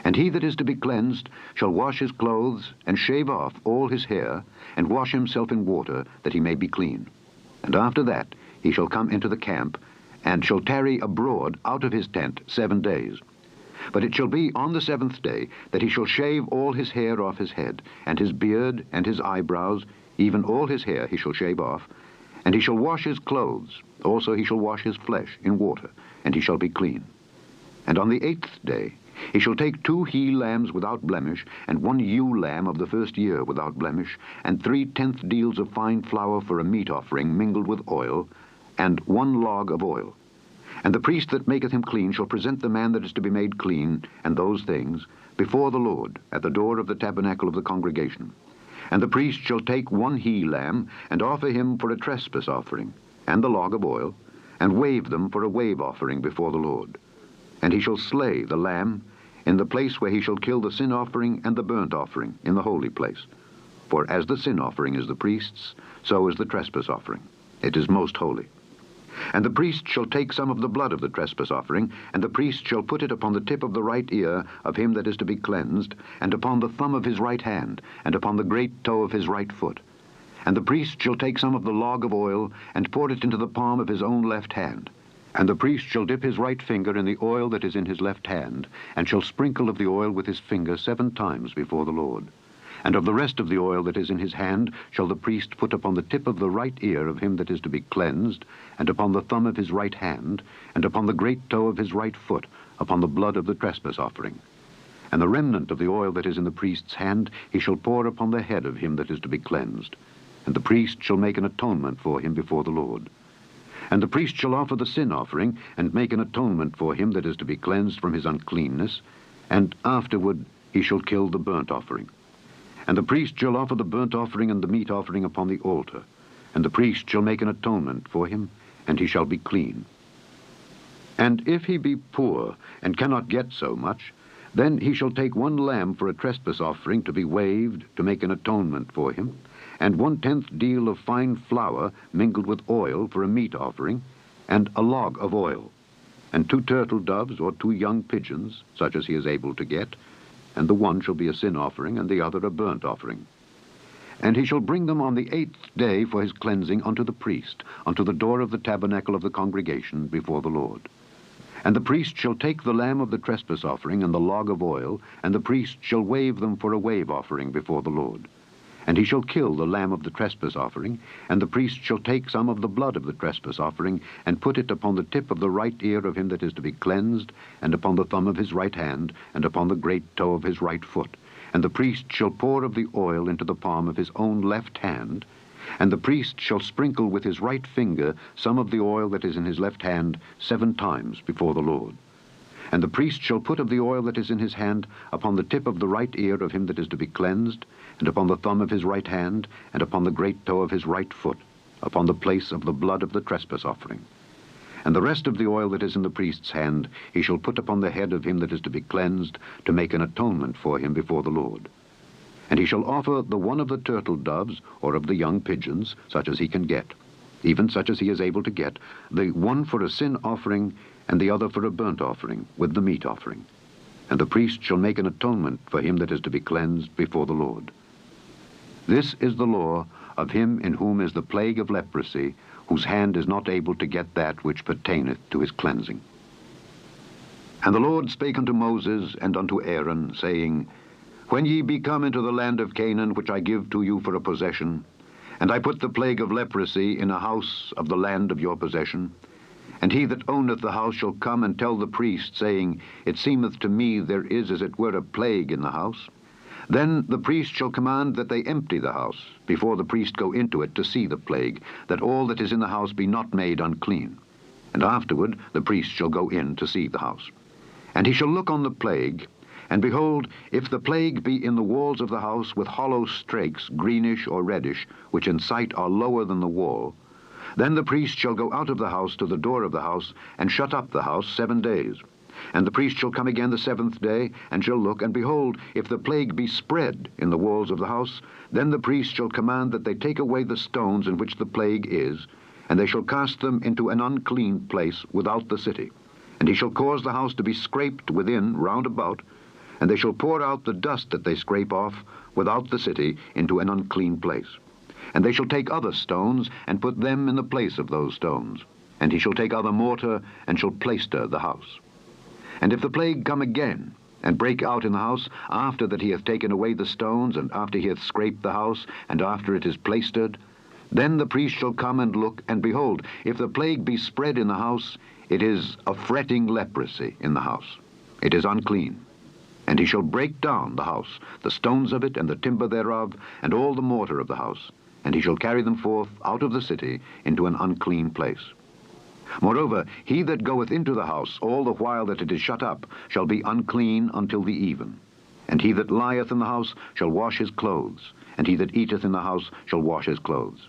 And he that is to be cleansed shall wash his clothes, and shave off all his hair, and wash himself in water, that he may be clean. And after that he shall come into the camp, and shall tarry abroad out of his tent 7 days. But it shall be on the 7th day that he shall shave all his hair off his head, and his beard, and his eyebrows, even all his hair he shall shave off. And he shall wash his clothes, also he shall wash his flesh in water, and he shall be clean. And on the 8th day he shall take 2 he-lambs without blemish, and 1 ewe-lamb of the first year without blemish, and 3/10 deals of fine flour for a meat offering mingled with oil, and 1 log of oil. And the priest that maketh him clean shall present the man that is to be made clean, and those things, before the Lord, at the door of the tabernacle of the congregation. And the priest shall take 1 he-lamb, and offer him for a trespass offering, and the log of oil, and wave them for a wave offering before the Lord. And he shall slay the lamb in the place where he shall kill the sin offering and the burnt offering in the holy place. For as the sin offering is the priest's, so is the trespass offering. It is most holy. And the priest shall take some of the blood of the trespass offering, and the priest shall put it upon the tip of the right ear of him that is to be cleansed, and upon the thumb of his right hand, and upon the great toe of his right foot. And the priest shall take some of the log of oil, and pour it into the palm of his own left hand. And the priest shall dip his right finger in the oil that is in his left hand, and shall sprinkle of the oil with his finger 7 times before the Lord. And of the rest of the oil that is in his hand shall the priest put upon the tip of the right ear of him that is to be cleansed, and upon the thumb of his right hand, and upon the great toe of his right foot, upon the blood of the trespass offering. And the remnant of the oil that is in the priest's hand he shall pour upon the head of him that is to be cleansed. And the priest shall make an atonement for him before the Lord. And the priest shall offer the sin offering, and make an atonement for him that is to be cleansed from his uncleanness, and afterward he shall kill the burnt offering. And the priest shall offer the burnt offering and the meat offering upon the altar, and the priest shall make an atonement for him, and he shall be clean. And if he be poor, and cannot get so much, then he shall take 1 lamb for a trespass offering to be waved, to make an atonement for him, and 1/10 deal of fine flour mingled with oil for a meat offering, and a log of oil, and 2 turtle doves or 2 young pigeons, such as he is able to get, and the one shall be a sin offering, and the other a burnt offering. And he shall bring them on the 8th day for his cleansing unto the priest, unto the door of the tabernacle of the congregation before the Lord. And the priest shall take the lamb of the trespass offering and the log of oil, and the priest shall wave them for a wave offering before the Lord. And he shall kill the lamb of the trespass offering, and the priest shall take some of the blood of the trespass offering, and put it upon the tip of the right ear of him that is to be cleansed, and upon the thumb of his right hand, and upon the great toe of his right foot. And the priest shall pour of the oil into the palm of his own left hand, and the priest shall sprinkle with his right finger some of the oil that is in his left hand 7 times before the Lord. And the priest shall put of the oil that is in his hand upon the tip of the right ear of him that is to be cleansed, and upon the thumb of his right hand, and upon the great toe of his right foot, upon the place of the blood of the trespass offering. And the rest of the oil that is in the priest's hand he shall put upon the head of him that is to be cleansed, to make an atonement for him before the Lord. And he shall offer the one of the turtle doves, or of the young pigeons, such as he can get, even such as he is able to get, the one for a sin offering, and the other for a burnt offering, with the meat offering. And the priest shall make an atonement for him that is to be cleansed before the Lord. This is the law of him in whom is the plague of leprosy, whose hand is not able to get that which pertaineth to his cleansing. And the Lord spake unto Moses and unto Aaron, saying, When ye be come into the land of Canaan, which I give to you for a possession, and I put the plague of leprosy in a house of the land of your possession, and he that owneth the house shall come and tell the priest, saying, It seemeth to me there is as it were a plague in the house, then the priest shall command that they empty the house, before the priest go into it to see the plague, that all that is in the house be not made unclean. And afterward the priest shall go in to see the house. And he shall look on the plague, and behold, if the plague be in the walls of the house with hollow strakes, greenish or reddish, which in sight are lower than the wall, then the priest shall go out of the house to the door of the house, and shut up the house 7 days. And the priest shall come again the 7th day, and shall look, and behold, if the plague be spread in the walls of the house, then the priest shall command that they take away the stones in which the plague is, and they shall cast them into an unclean place without the city. And he shall cause the house to be scraped within round about, and they shall pour out the dust that they scrape off without the city into an unclean place. And they shall take other stones, and put them in the place of those stones. And he shall take other mortar, and shall plaister the house. And if the plague come again, and break out in the house, after that he hath taken away the stones, and after he hath scraped the house, and after it is plaistered, then the priest shall come and look, and behold, if the plague be spread in the house, it is a fretting leprosy in the house. It is unclean. And he shall break down the house, the stones of it, and the timber thereof, and all the mortar of the house, and he shall carry them forth out of the city into an unclean place. Moreover, he that goeth into the house all the while that it is shut up shall be unclean until the even. And he that lieth in the house shall wash his clothes, and he that eateth in the house shall wash his clothes.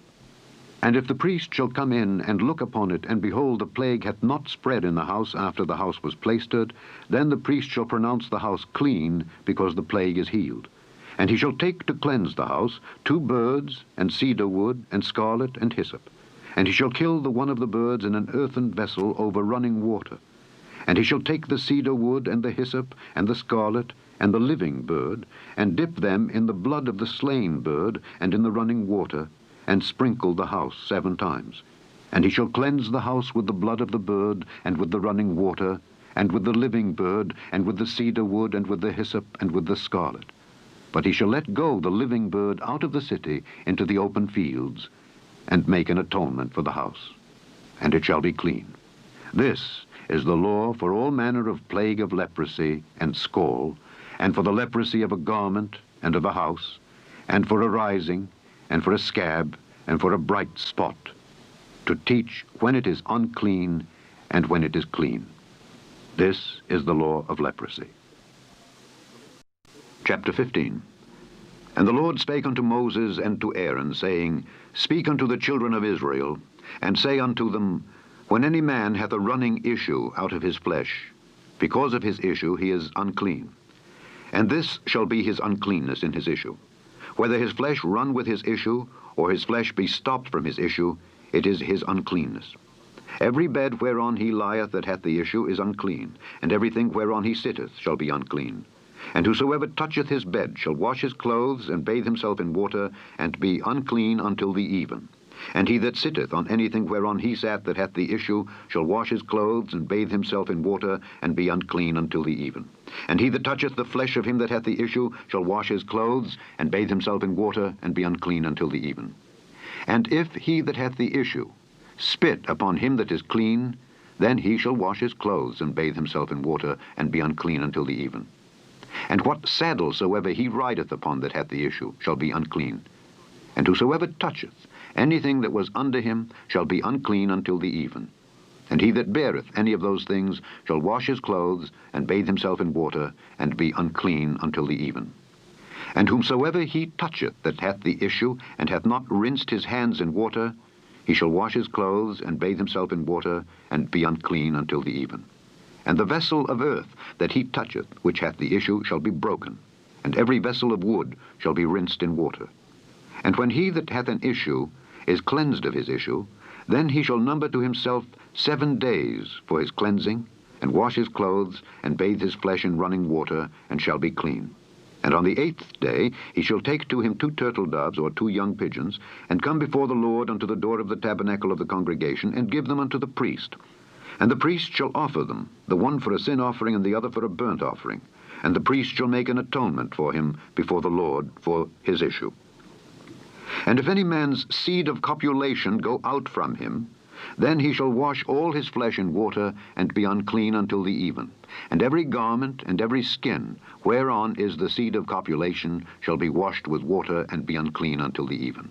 And if the priest shall come in and look upon it, and behold, the plague hath not spread in the house after the house was plaistered, then the priest shall pronounce the house clean, because the plague is healed. And he shall take to cleanse the house 2 birds, and cedar wood, and scarlet, and hyssop. And he shall kill the one of the birds in an earthen vessel over running water. And he shall take the cedar wood, and the hyssop, and the scarlet, and the living bird, and dip them in the blood of the slain bird, and in the running water, and sprinkle the house 7 times. And he shall cleanse the house with the blood of the bird, and with the running water, and with the living bird, and with the cedar wood, and with the hyssop, and with the scarlet. But he shall let go the living bird out of the city into the open fields, and make an atonement for the house, and it shall be clean. This is the law for all manner of plague of leprosy and scall, and for the leprosy of a garment and of a house, and for a rising, and for a scab, and for a bright spot, to teach when it is unclean and when it is clean. This is the law of leprosy. Chapter 15. And the Lord spake unto Moses and to Aaron, saying, Speak unto the children of Israel, and say unto them, When any man hath a running issue out of his flesh, because of his issue he is unclean. And this shall be his uncleanness in his issue. Whether his flesh run with his issue, or his flesh be stopped from his issue, it is his uncleanness. Every bed whereon he lieth that hath the issue is unclean, and everything whereon he sitteth shall be unclean. And whosoever toucheth his bed shall wash his clothes, and bathe himself in water, and be unclean until the even. And he that sitteth on anything whereon he sat that hath the issue shall wash his clothes, and bathe himself in water, and be unclean until the even. And he that toucheth the flesh of him that hath the issue shall wash his clothes, and bathe himself in water, and be unclean until the even. And if he that hath the issue spit upon him that is clean, then he shall wash his clothes, and bathe himself in water, and be unclean until the even. And what saddle soever he rideth upon that hath the issue shall be unclean. And whosoever toucheth anything that was under him shall be unclean until the even. And he that beareth any of those things shall wash his clothes, and bathe himself in water, and be unclean until the even. And whomsoever he toucheth that hath the issue, and hath not rinsed his hands in water, he shall wash his clothes, and bathe himself in water, and be unclean until the even. And the vessel of earth that he toucheth, which hath the issue, shall be broken, and every vessel of wood shall be rinsed in water. And when he that hath an issue is cleansed of his issue, then he shall number to himself 7 days for his cleansing, and wash his clothes, and bathe his flesh in running water, and shall be clean. And on the 8th day he shall take to him 2 turtle doves, or 2 young pigeons, and come before the Lord unto the door of the tabernacle of the congregation, and give them unto the priest. And the priest shall offer them, the one for a sin offering, and the other for a burnt offering. And the priest shall make an atonement for him before the Lord for his issue. And if any man's seed of copulation go out from him, then he shall wash all his flesh in water, and be unclean until the even. And every garment and every skin whereon is the seed of copulation shall be washed with water, and be unclean until the even.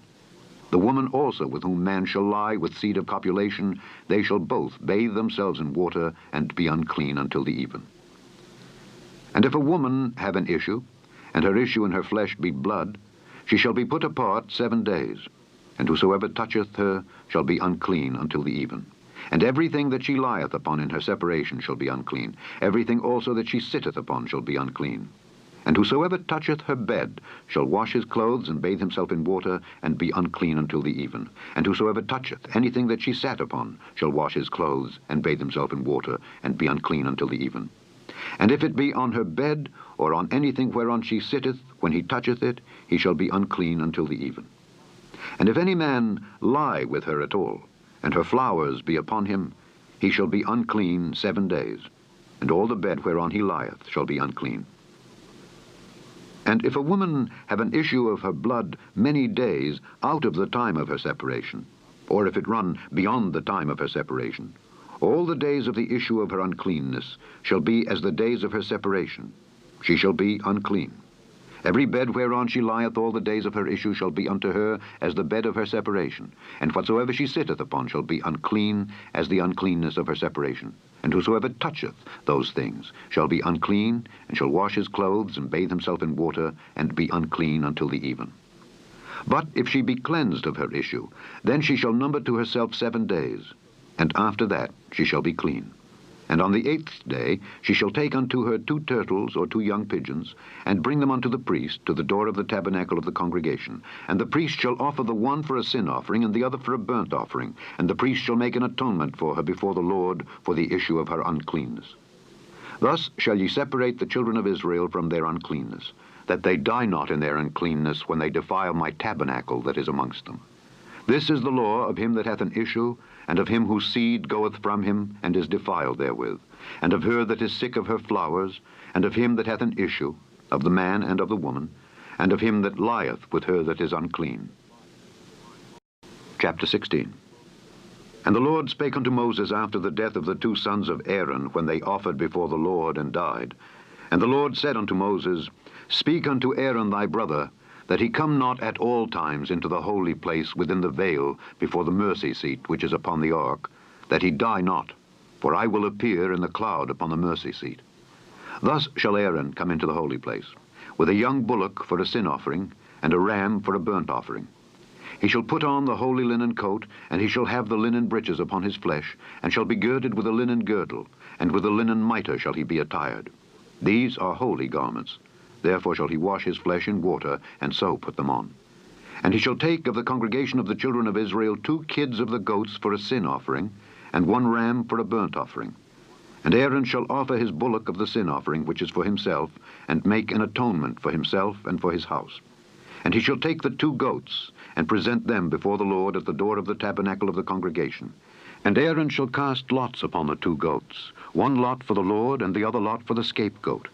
The woman also with whom man shall lie with seed of copulation, they shall both bathe themselves in water, and be unclean until the even. And if a woman have an issue, and her issue in her flesh be blood, she shall be put apart 7 days, and whosoever toucheth her shall be unclean until the even. And everything that she lieth upon in her separation shall be unclean. Everything also that she sitteth upon shall be unclean. And whosoever toucheth her bed shall wash his clothes and bathe himself in water, and be unclean until the even. And whosoever toucheth anything that she sat upon shall wash his clothes and bathe himself in water, and be unclean until the even. And if it be on her bed, or on anything whereon she sitteth, when he toucheth it, he shall be unclean until the even. And if any man lie with her at all, and her flowers be upon him, he shall be unclean 7 days, and all the bed whereon he lieth shall be unclean. And if a woman have an issue of her blood many days out of the time of her separation, or if it run beyond the time of her separation, all the days of the issue of her uncleanness shall be as the days of her separation. She shall be unclean. Every bed whereon she lieth all the days of her issue shall be unto her as the bed of her separation, and whatsoever she sitteth upon shall be unclean as the uncleanness of her separation. And whosoever toucheth those things shall be unclean, and shall wash his clothes, and bathe himself in water, and be unclean until the even. But if she be cleansed of her issue, then she shall number to herself 7 days, and after that she shall be clean. And on the 8th day she shall take unto her 2 turtles or 2 young pigeons, and bring them unto the priest to the door of the tabernacle of the congregation. And the priest shall offer the one for a sin offering, and the other for a burnt offering. And the priest shall make an atonement for her before the Lord for the issue of her uncleanness. Thus shall ye separate the children of Israel from their uncleanness, that they die not in their uncleanness when they defile my tabernacle that is amongst them. This is the law of him that hath an issue, and of him whose seed goeth from him, and is defiled therewith, and of her that is sick of her flowers, and of him that hath an issue, of the man and of the woman, and of him that lieth with her that is unclean. Chapter 16. And the Lord spake unto Moses after the death of the 2 sons of Aaron, when they offered before the Lord and died. And the Lord said unto Moses, Speak unto Aaron thy brother, that he come not at all times into the holy place within the veil before the mercy seat which is upon the ark, that he die not, for I will appear in the cloud upon the mercy seat. Thus shall Aaron come into the holy place, with a young bullock for a sin offering, and a ram for a burnt offering. He shall put on the holy linen coat, and he shall have the linen breeches upon his flesh, and shall be girded with a linen girdle, and with a linen mitre shall he be attired. These are holy garments. Therefore shall he wash his flesh in water, and so put them on. And he shall take of the congregation of the children of Israel 2 kids of the goats for a sin offering, and 1 ram for a burnt offering. And Aaron shall offer his bullock of the sin offering, which is for himself, and make an atonement for himself and for his house. And he shall take the 2 goats, and present them before the Lord at the door of the tabernacle of the congregation. And Aaron shall cast lots upon the 2 goats, 1 lot for the Lord, and the other lot for the scapegoat.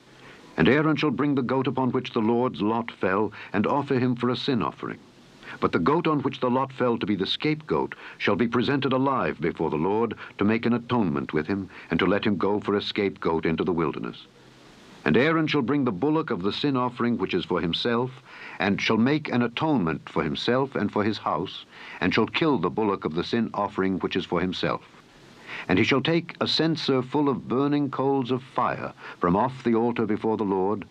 And Aaron shall bring the goat upon which the Lord's lot fell, and offer him for a sin offering. But the goat on which the lot fell to be the scapegoat shall be presented alive before the Lord, to make an atonement with him, and to let him go for a scapegoat into the wilderness. And Aaron shall bring the bullock of the sin offering which is for himself, and shall make an atonement for himself and for his house, and shall kill the bullock of the sin offering which is for himself. And he shall take a censer full of burning coals of fire from off the altar before the Lord,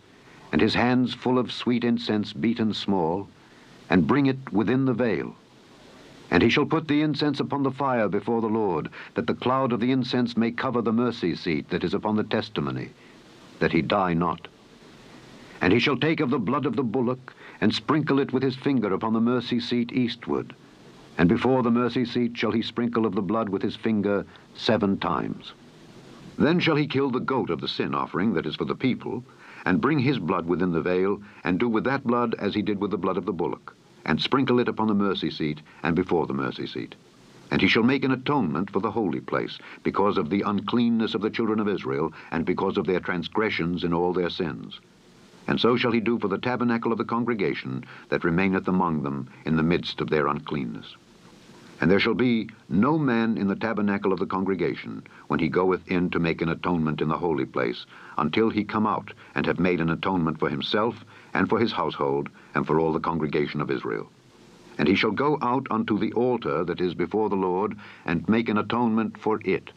and his hands full of sweet incense beaten small, and bring it within the veil. And he shall put the incense upon the fire before the Lord, that the cloud of the incense may cover the mercy seat that is upon the testimony, that he die not. And he shall take of the blood of the bullock, and sprinkle it with his finger upon the mercy seat eastward. And before the mercy seat shall he sprinkle of the blood with his finger 7 times. Then shall he kill the goat of the sin offering that is for the people, and bring his blood within the veil, and do with that blood as he did with the blood of the bullock, and sprinkle it upon the mercy seat and before the mercy seat. And he shall make an atonement for the holy place, because of the uncleanness of the children of Israel, and because of their transgressions in all their sins. And so shall he do for the tabernacle of the congregation that remaineth among them in the midst of their uncleanness. And there shall be no man in the tabernacle of the congregation, when he goeth in to make an atonement in the holy place, until he come out, and have made an atonement for himself, and for his household, and for all the congregation of Israel. And he shall go out unto the altar that is before the Lord, and make an atonement for it,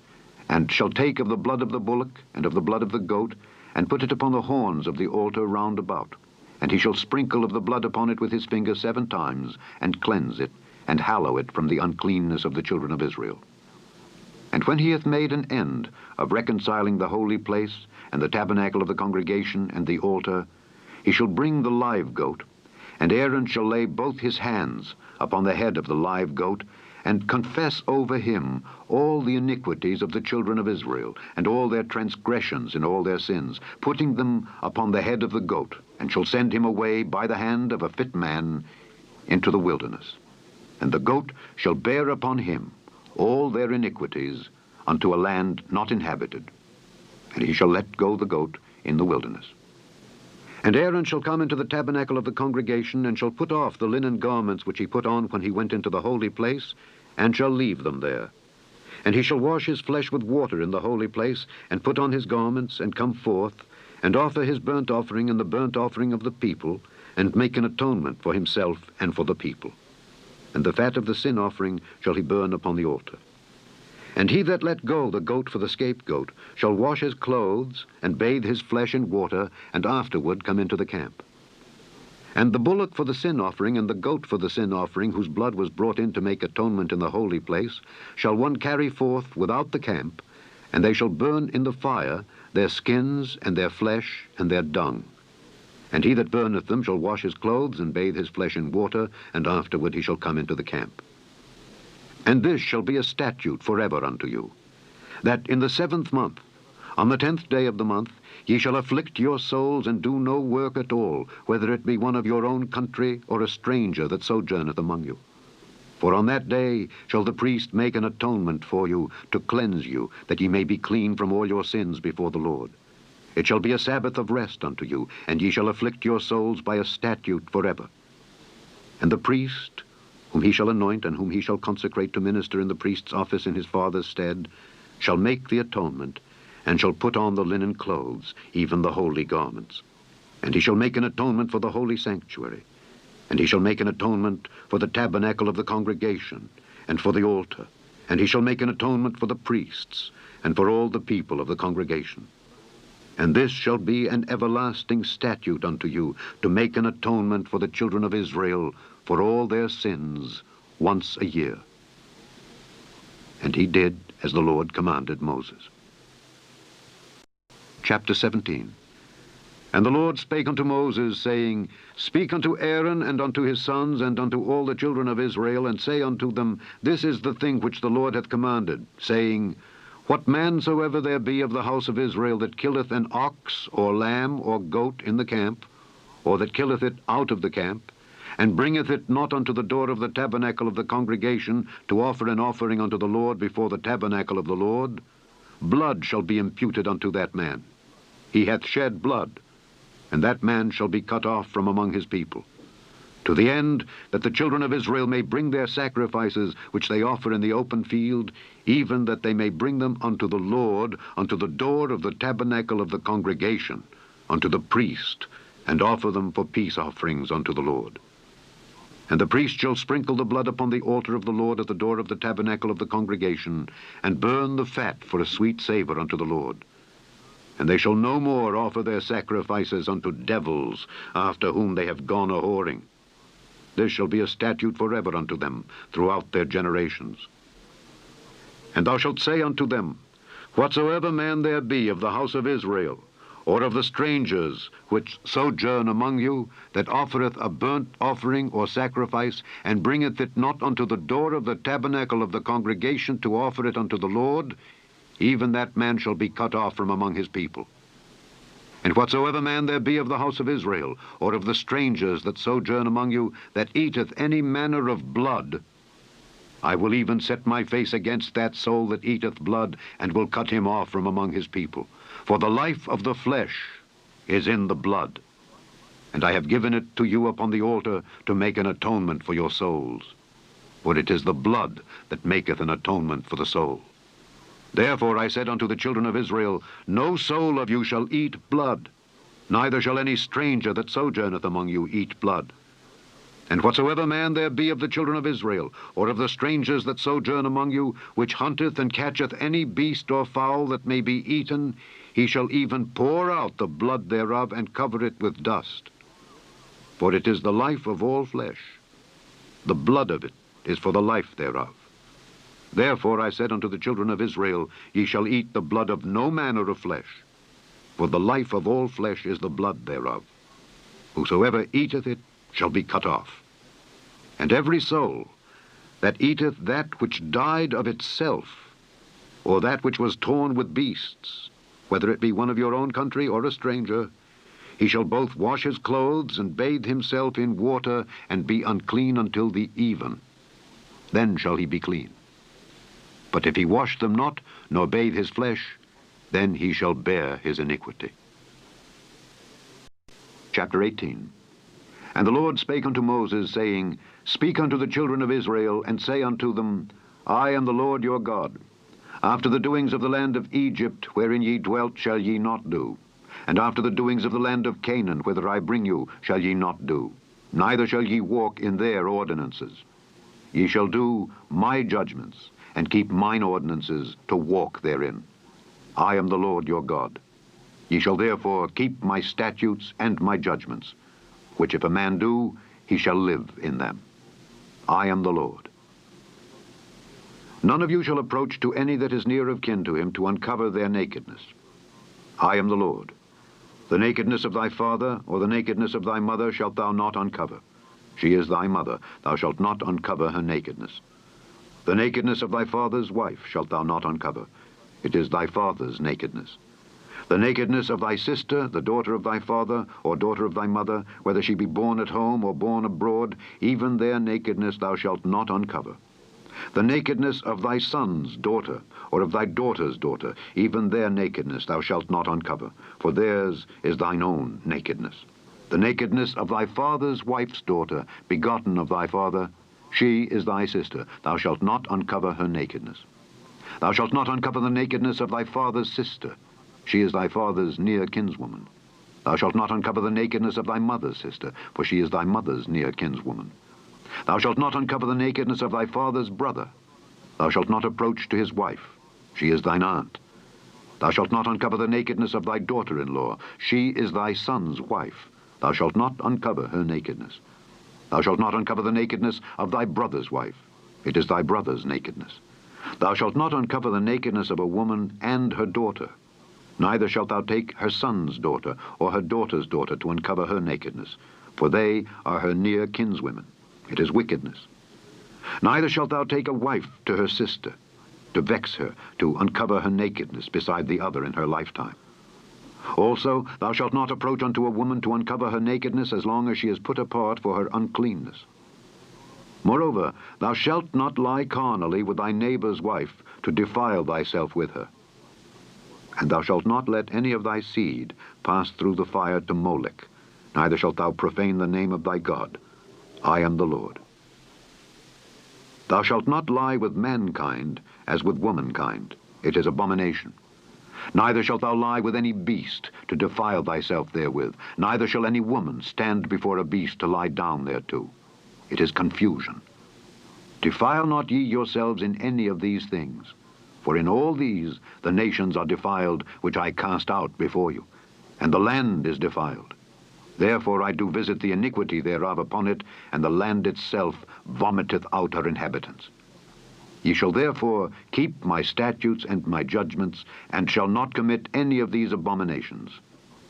and shall take of the blood of the bullock, and of the blood of the goat, and put it upon the horns of the altar round about. And he shall sprinkle of the blood upon it with his finger 7 times, and cleanse it, and hallow it from the uncleanness of the children of Israel. And when he hath made an end of reconciling the holy place, and the tabernacle of the congregation, and the altar, he shall bring the live goat, and Aaron shall lay both his hands upon the head of the live goat, and confess over him all the iniquities of the children of Israel, and all their transgressions and all their sins, putting them upon the head of the goat, and shall send him away by the hand of a fit man into the wilderness. And the goat shall bear upon him all their iniquities unto a land not inhabited, and he shall let go the goat in the wilderness. And Aaron shall come into the tabernacle of the congregation, and shall put off the linen garments which he put on when he went into the holy place, and shall leave them there. And he shall wash his flesh with water in the holy place, and put on his garments, and come forth, and offer his burnt offering and the burnt offering of the people, and make an atonement for himself and for the people. And the fat of the sin offering shall he burn upon the altar. And he that let go the goat for the scapegoat shall wash his clothes, and bathe his flesh in water, and afterward come into the camp. And the bullock for the sin offering, and the goat for the sin offering, whose blood was brought in to make atonement in the holy place, shall one carry forth without the camp, and they shall burn in the fire their skins, and their flesh, and their dung. And he that burneth them shall wash his clothes, and bathe his flesh in water, and afterward he shall come into the camp. And this shall be a statute forever unto you, that in the 7th month, on the 10th day of the month, ye shall afflict your souls, and do no work at all, whether it be one of your own country, or a stranger that sojourneth among you. For on that day shall the priest make an atonement for you, to cleanse you, that ye may be clean from all your sins before the Lord. It shall be a Sabbath of rest unto you, and ye shall afflict your souls by a statute forever. And the priest, whom he shall anoint, and whom he shall consecrate to minister in the priest's office in his father's stead, shall make the atonement, and shall put on the linen clothes, even the holy garments. And he shall make an atonement for the holy sanctuary, and he shall make an atonement for the tabernacle of the congregation, and for the altar, and he shall make an atonement for the priests, and for all the people of the congregation. And this shall be an everlasting statute unto you, to make an atonement for the children of Israel for all their sins once a year. And he did as the Lord commanded Moses. Chapter 17. And the Lord spake unto Moses, saying, Speak unto Aaron and unto his sons and unto all the children of Israel, and say unto them, This is the thing which the Lord hath commanded, saying, What man soever there be of the house of Israel that killeth an ox or lamb or goat in the camp, or that killeth it out of the camp, and bringeth it not unto the door of the tabernacle of the congregation to offer an offering unto the Lord before the tabernacle of the Lord, blood shall be imputed unto that man. He hath shed blood, and that man shall be cut off from among his people, to the end that the children of Israel may bring their sacrifices which they offer in the open field, even that they may bring them unto the Lord, unto the door of the tabernacle of the congregation, unto the priest, and offer them for peace offerings unto the Lord. And the priest shall sprinkle the blood upon the altar of the Lord at the door of the tabernacle of the congregation, and burn the fat for a sweet savor unto the Lord. And they shall no more offer their sacrifices unto devils, after whom they have gone a-whoring. This shall be a statute forever unto them throughout their generations. And thou shalt say unto them, Whatsoever man there be of the house of Israel, or of the strangers which sojourn among you, that offereth a burnt offering or sacrifice, and bringeth it not unto the door of the tabernacle of the congregation to offer it unto the Lord, even that man shall be cut off from among his people. And whatsoever man there be of the house of Israel, or of the strangers that sojourn among you, that eateth any manner of blood, I will even set my face against that soul that eateth blood, and will cut him off from among his people. For the life of the flesh is in the blood, and I have given it to you upon the altar to make an atonement for your souls. For it is the blood that maketh an atonement for the soul. Therefore I said unto the children of Israel, No soul of you shall eat blood, neither shall any stranger that sojourneth among you eat blood. And whatsoever man there be of the children of Israel, or of the strangers that sojourn among you, which hunteth and catcheth any beast or fowl that may be eaten, he shall even pour out the blood thereof, and cover it with dust. For it is the life of all flesh. The blood of it is for the life thereof. Therefore I said unto the children of Israel, Ye shall eat the blood of no manner of flesh, for the life of all flesh is the blood thereof. Whosoever eateth it shall be cut off. And every soul that eateth that which died of itself, or that which was torn with beasts, whether it be one of your own country or a stranger, he shall both wash his clothes and bathe himself in water, and be unclean until the even. Then shall he be clean. But if he wash them not, nor bathe his flesh, then he shall bear his iniquity. Chapter 18. And the Lord spake unto Moses, saying, Speak unto the children of Israel, and say unto them, I am the Lord your God. After the doings of the land of Egypt, wherein ye dwelt, shall ye not do. And after the doings of the land of Canaan, whither I bring you, shall ye not do. Neither shall ye walk in their ordinances. Ye shall do my judgments, and keep mine ordinances, to walk therein. I am the Lord your God. Ye shall therefore keep my statutes and my judgments, which if a man do, he shall live in them. I am the Lord. None of you shall approach to any that is near of kin to him to uncover their nakedness. I am the Lord. The nakedness of thy father or the nakedness of thy mother shalt thou not uncover. She is thy mother. Thou shalt not uncover her nakedness. The nakedness of thy father's wife shalt thou not uncover. It is thy father's nakedness. The nakedness of thy sister, the daughter of thy father, or daughter of thy mother, whether she be born at home or born abroad, even their nakedness thou shalt not uncover. The nakedness of thy son's daughter, or of thy daughter's daughter, even their nakedness thou shalt not uncover, for theirs is thine own nakedness. The nakedness of thy father's wife's daughter, begotten of thy father, she is thy sister. Thou shalt not uncover her nakedness. Thou shalt not uncover the nakedness of thy father's sister. She is thy father's near kinswoman. Thou shalt not uncover the nakedness of thy mother's sister, for she is thy mother's near kinswoman. Thou shalt not uncover the nakedness of thy father's brother. Thou shalt not approach to his wife. She is thine aunt. Thou shalt not uncover the nakedness of thy daughter-in-law. She is thy son's wife. Thou shalt not uncover her nakedness. Thou shalt not uncover the nakedness of thy brother's wife. It is thy brother's nakedness. Thou shalt not uncover the nakedness of a woman and her daughter. Neither shalt thou take her son's daughter or her daughter's daughter to uncover her nakedness, for they are her near kinswomen. It is wickedness. Neither shalt thou take a wife to her sister, to vex her, to uncover her nakedness beside the other in her lifetime. Also, thou shalt not approach unto a woman to uncover her nakedness as long as she is put apart for her uncleanness. Moreover, thou shalt not lie carnally with thy neighbor's wife, to defile thyself with her. And thou shalt not let any of thy seed pass through the fire to Molech, neither shalt thou profane the name of thy God. I am the Lord. Thou shalt not lie with mankind as with womankind. It is abomination. Neither shalt thou lie with any beast to defile thyself therewith. Neither shall any woman stand before a beast to lie down thereto. It is confusion. Defile not ye yourselves in any of these things. For in all these the nations are defiled, which I cast out before you, and the land is defiled. Therefore I do visit the iniquity thereof upon it, and the land itself vomiteth out her inhabitants. Ye shall therefore keep my statutes and my judgments, and shall not commit any of these abominations,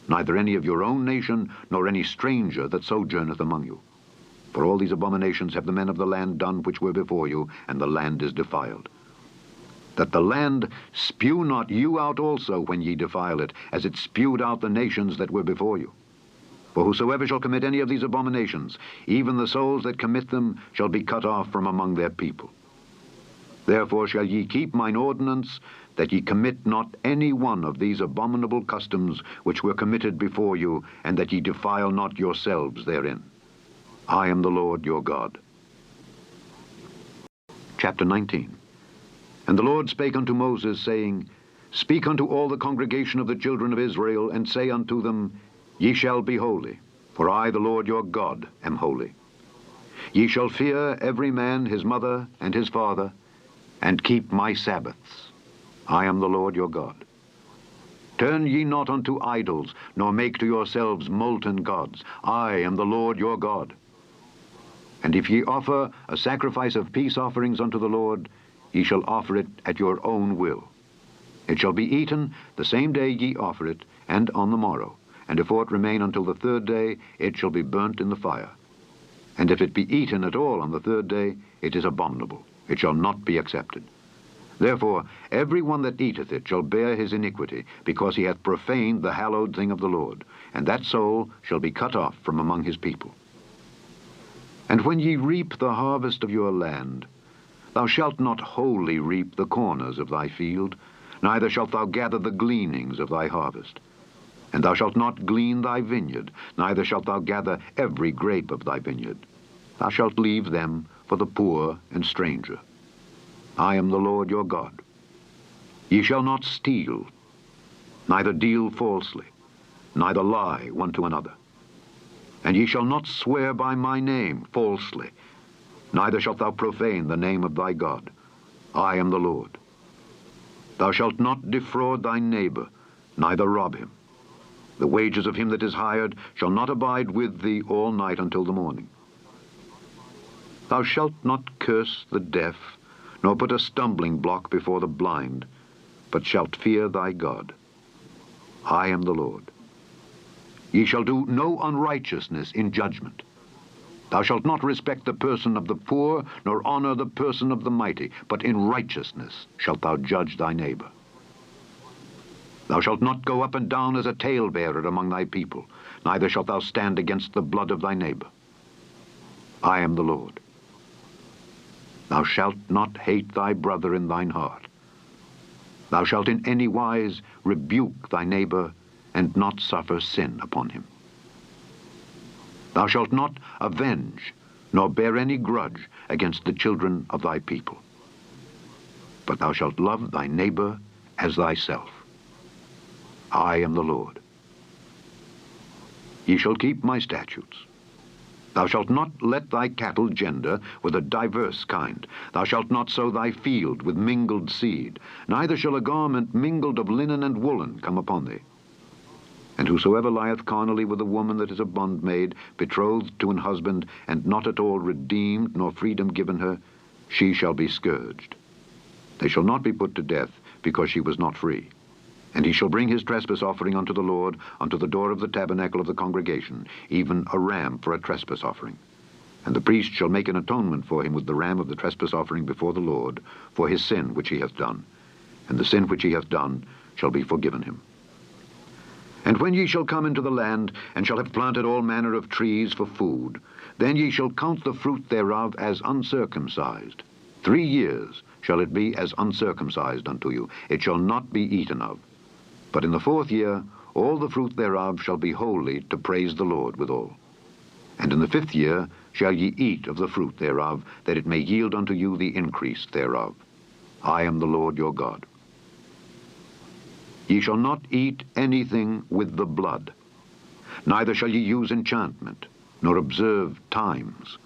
neither any of your own nation, nor any stranger that sojourneth among you. For all these abominations have the men of the land done which were before you, and the land is defiled. That the land spew not you out also when ye defile it, as it spewed out the nations that were before you. For whosoever shall commit any of these abominations, even the souls that commit them shall be cut off from among their people. Therefore shall ye keep mine ordinance, that ye commit not any one of these abominable customs which were committed before you, and that ye defile not yourselves therein. I am the Lord your God. Chapter 19. And the Lord spake unto Moses, saying, Speak unto all the congregation of the children of Israel, and say unto them, Ye shall be holy, for I, the Lord your God, am holy. Ye shall fear every man his mother and his father, and keep my Sabbaths. I am the Lord your God. Turn ye not unto idols, nor make to yourselves molten gods. I am the Lord your God. And if ye offer a sacrifice of peace offerings unto the Lord, ye shall offer it at your own will. It shall be eaten the same day ye offer it, and on the morrow. And if aught remain until the third day, it shall be burnt in the fire. And if it be eaten at all on the third day, it is abominable. It shall not be accepted. Therefore every one that eateth it shall bear his iniquity, because he hath profaned the hallowed thing of the Lord, and that soul shall be cut off from among his people. And when ye reap the harvest of your land, thou shalt not wholly reap the corners of thy field, neither shalt thou gather the gleanings of thy harvest. And thou shalt not glean thy vineyard, neither shalt thou gather every grape of thy vineyard. Thou shalt leave them for the poor and stranger. I am the Lord your God. Ye shall not steal, neither deal falsely, neither lie one to another. And ye shall not swear by my name falsely, neither shalt thou profane the name of thy God. I am the Lord. Thou shalt not defraud thy neighbor, neither rob him. The wages of him that is hired shall not abide with thee all night until the morning. Thou shalt not curse the deaf, nor put a stumbling block before the blind, but shalt fear thy God. I am the Lord. Ye shall do no unrighteousness in judgment. Thou shalt not respect the person of the poor, nor honor the person of the mighty, but in righteousness shalt thou judge thy neighbor. Thou shalt not go up and down as a talebearer among thy people, neither shalt thou stand against the blood of thy neighbor. I am the Lord. Thou shalt not hate thy brother in thine heart. Thou shalt in any wise rebuke thy neighbor, and not suffer sin upon him. Thou shalt not avenge, nor bear any grudge against the children of thy people. But thou shalt love thy neighbor as thyself. I am the Lord. Ye shall keep my statutes. Thou shalt not let thy cattle gender with a diverse kind. Thou shalt not sow thy field with mingled seed, neither shall a garment mingled of linen and woolen come upon thee. And whosoever lieth carnally with a woman that is a bondmaid, betrothed to an husband, and not at all redeemed, nor freedom given her, she shall be scourged. They shall not be put to death, because she was not free. And he shall bring his trespass offering unto the Lord, unto the door of the tabernacle of the congregation, even a ram for a trespass offering. And the priest shall make an atonement for him with the ram of the trespass offering before the Lord, for his sin which he hath done. And the sin which he hath done shall be forgiven him. And when ye shall come into the land, and shall have planted all manner of trees for food, then ye shall count the fruit thereof as uncircumcised. 3 years shall it be as uncircumcised unto you. It shall not be eaten of. But in the 4th year all the fruit thereof shall be holy to praise the Lord withal. And in the 5th year shall ye eat of the fruit thereof, that it may yield unto you the increase thereof. I am the Lord your God. Ye shall not eat anything with the blood, neither shall ye use enchantment, nor observe times.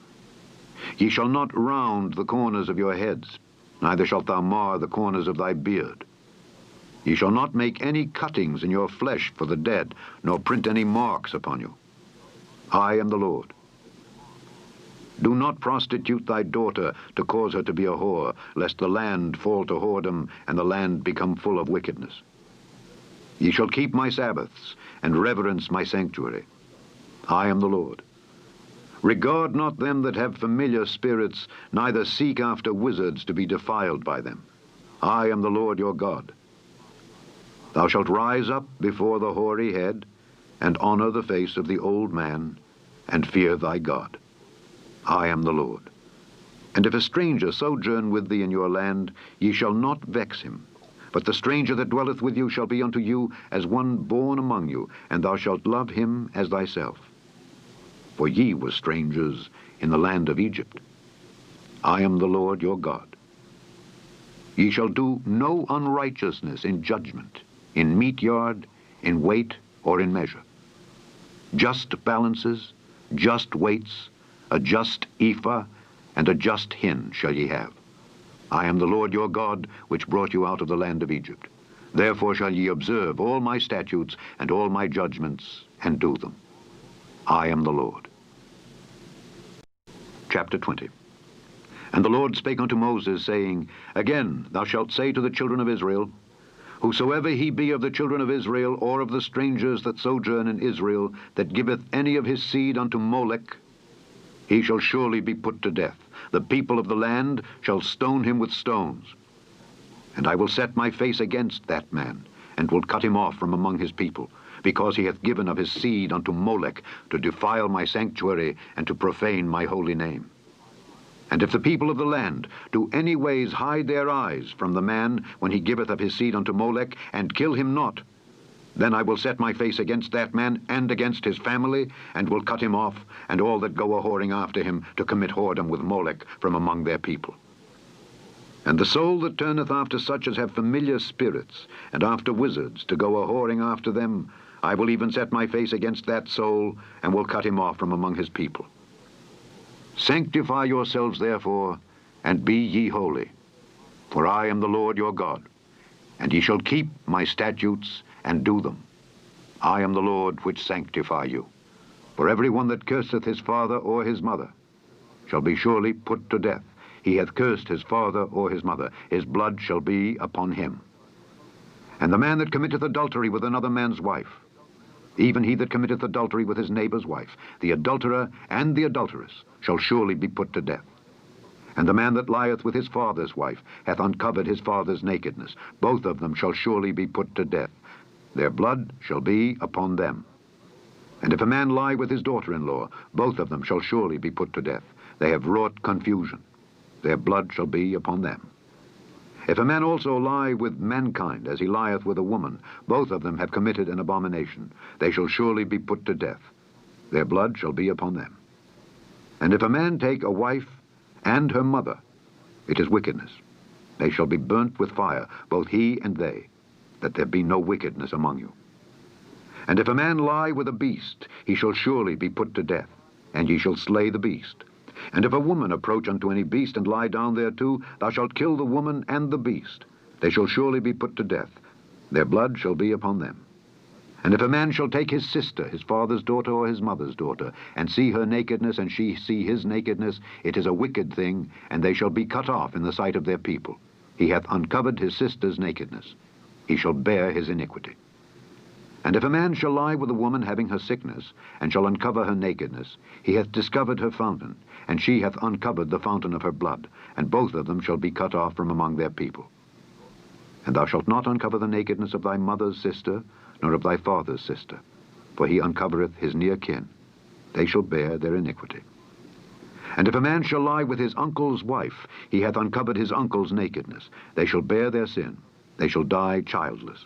Ye shall not round the corners of your heads, neither shalt thou mar the corners of thy beard. Ye shall not make any cuttings in your flesh for the dead, nor print any marks upon you. I am the Lord. Do not prostitute thy daughter to cause her to be a whore, lest the land fall to whoredom, and the land become full of wickedness. Ye shall keep my Sabbaths, and reverence my sanctuary. I am the Lord. Regard not them that have familiar spirits, neither seek after wizards to be defiled by them. I am the Lord your God. Thou shalt rise up before the hoary head, and honor the face of the old man, and fear thy God. I am the Lord. And if a stranger sojourn with thee in your land, ye shall not vex him. But the stranger that dwelleth with you shall be unto you as one born among you, and thou shalt love him as thyself. For ye were strangers in the land of Egypt. I am the Lord your God. Ye shall do no unrighteousness in judgment, in meat yard, in weight, or in measure. Just balances, just weights, a just ephah, and a just hin shall ye have. I am the Lord your God, which brought you out of the land of Egypt. Therefore shall ye observe all my statutes and all my judgments, and do them. I am the Lord. Chapter 20. And the Lord spake unto Moses, saying, Again thou shalt say to the children of Israel, Whosoever he be of the children of Israel, or of the strangers that sojourn in Israel, that giveth any of his seed unto Molech, he shall surely be put to death. The people of the land shall stone him with stones. And I will set my face against that man, and will cut him off from among his people, because he hath given of his seed unto Molech, to defile my sanctuary, and to profane my holy name. And if the people of the land do any ways hide their eyes from the man when he giveth of his seed unto Molech, and kill him not, then I will set my face against that man and against his family, and will cut him off, and all that go a-whoring after him to commit whoredom with Molech from among their people. And the soul that turneth after such as have familiar spirits, and after wizards, to go a-whoring after them, I will even set my face against that soul, and will cut him off from among his people. Sanctify yourselves therefore, and be ye holy, for I am the Lord your God, and ye shall keep my statutes and do them. I am the Lord which sanctify you. For every one that curseth his father or his mother shall be surely put to death. He hath cursed his father or his mother. His blood shall be upon him. And the man that committeth adultery with another man's wife, even he that committeth adultery with his neighbor's wife, the adulterer and the adulteress, shall surely be put to death. And the man that lieth with his father's wife hath uncovered his father's nakedness. Both of them shall surely be put to death. Their blood shall be upon them. And if a man lie with his daughter-in-law, both of them shall surely be put to death. They have wrought confusion. Their blood shall be upon them. If a man also lie with mankind, as he lieth with a woman, both of them have committed an abomination. They shall surely be put to death. Their blood shall be upon them. And if a man take a wife and her mother, it is wickedness. They shall be burnt with fire, both he and they, that there be no wickedness among you. And if a man lie with a beast, he shall surely be put to death, and ye shall slay the beast. And if a woman approach unto any beast and lie down thereto, thou shalt kill the woman and the beast. They shall surely be put to death. Their blood shall be upon them. And if a man shall take his sister, his father's daughter or his mother's daughter, and see her nakedness, and she see his nakedness, it is a wicked thing, and they shall be cut off in the sight of their people. He hath uncovered his sister's nakedness. He shall bear his iniquity. And if a man shall lie with a woman having her sickness, and shall uncover her nakedness, he hath discovered her fountain, and she hath uncovered the fountain of her blood, and both of them shall be cut off from among their people. And thou shalt not uncover the nakedness of thy mother's sister, nor of thy father's sister, for he uncovereth his near kin. They shall bear their iniquity. And if a man shall lie with his uncle's wife, he hath uncovered his uncle's nakedness. They shall bear their sin. They shall die childless.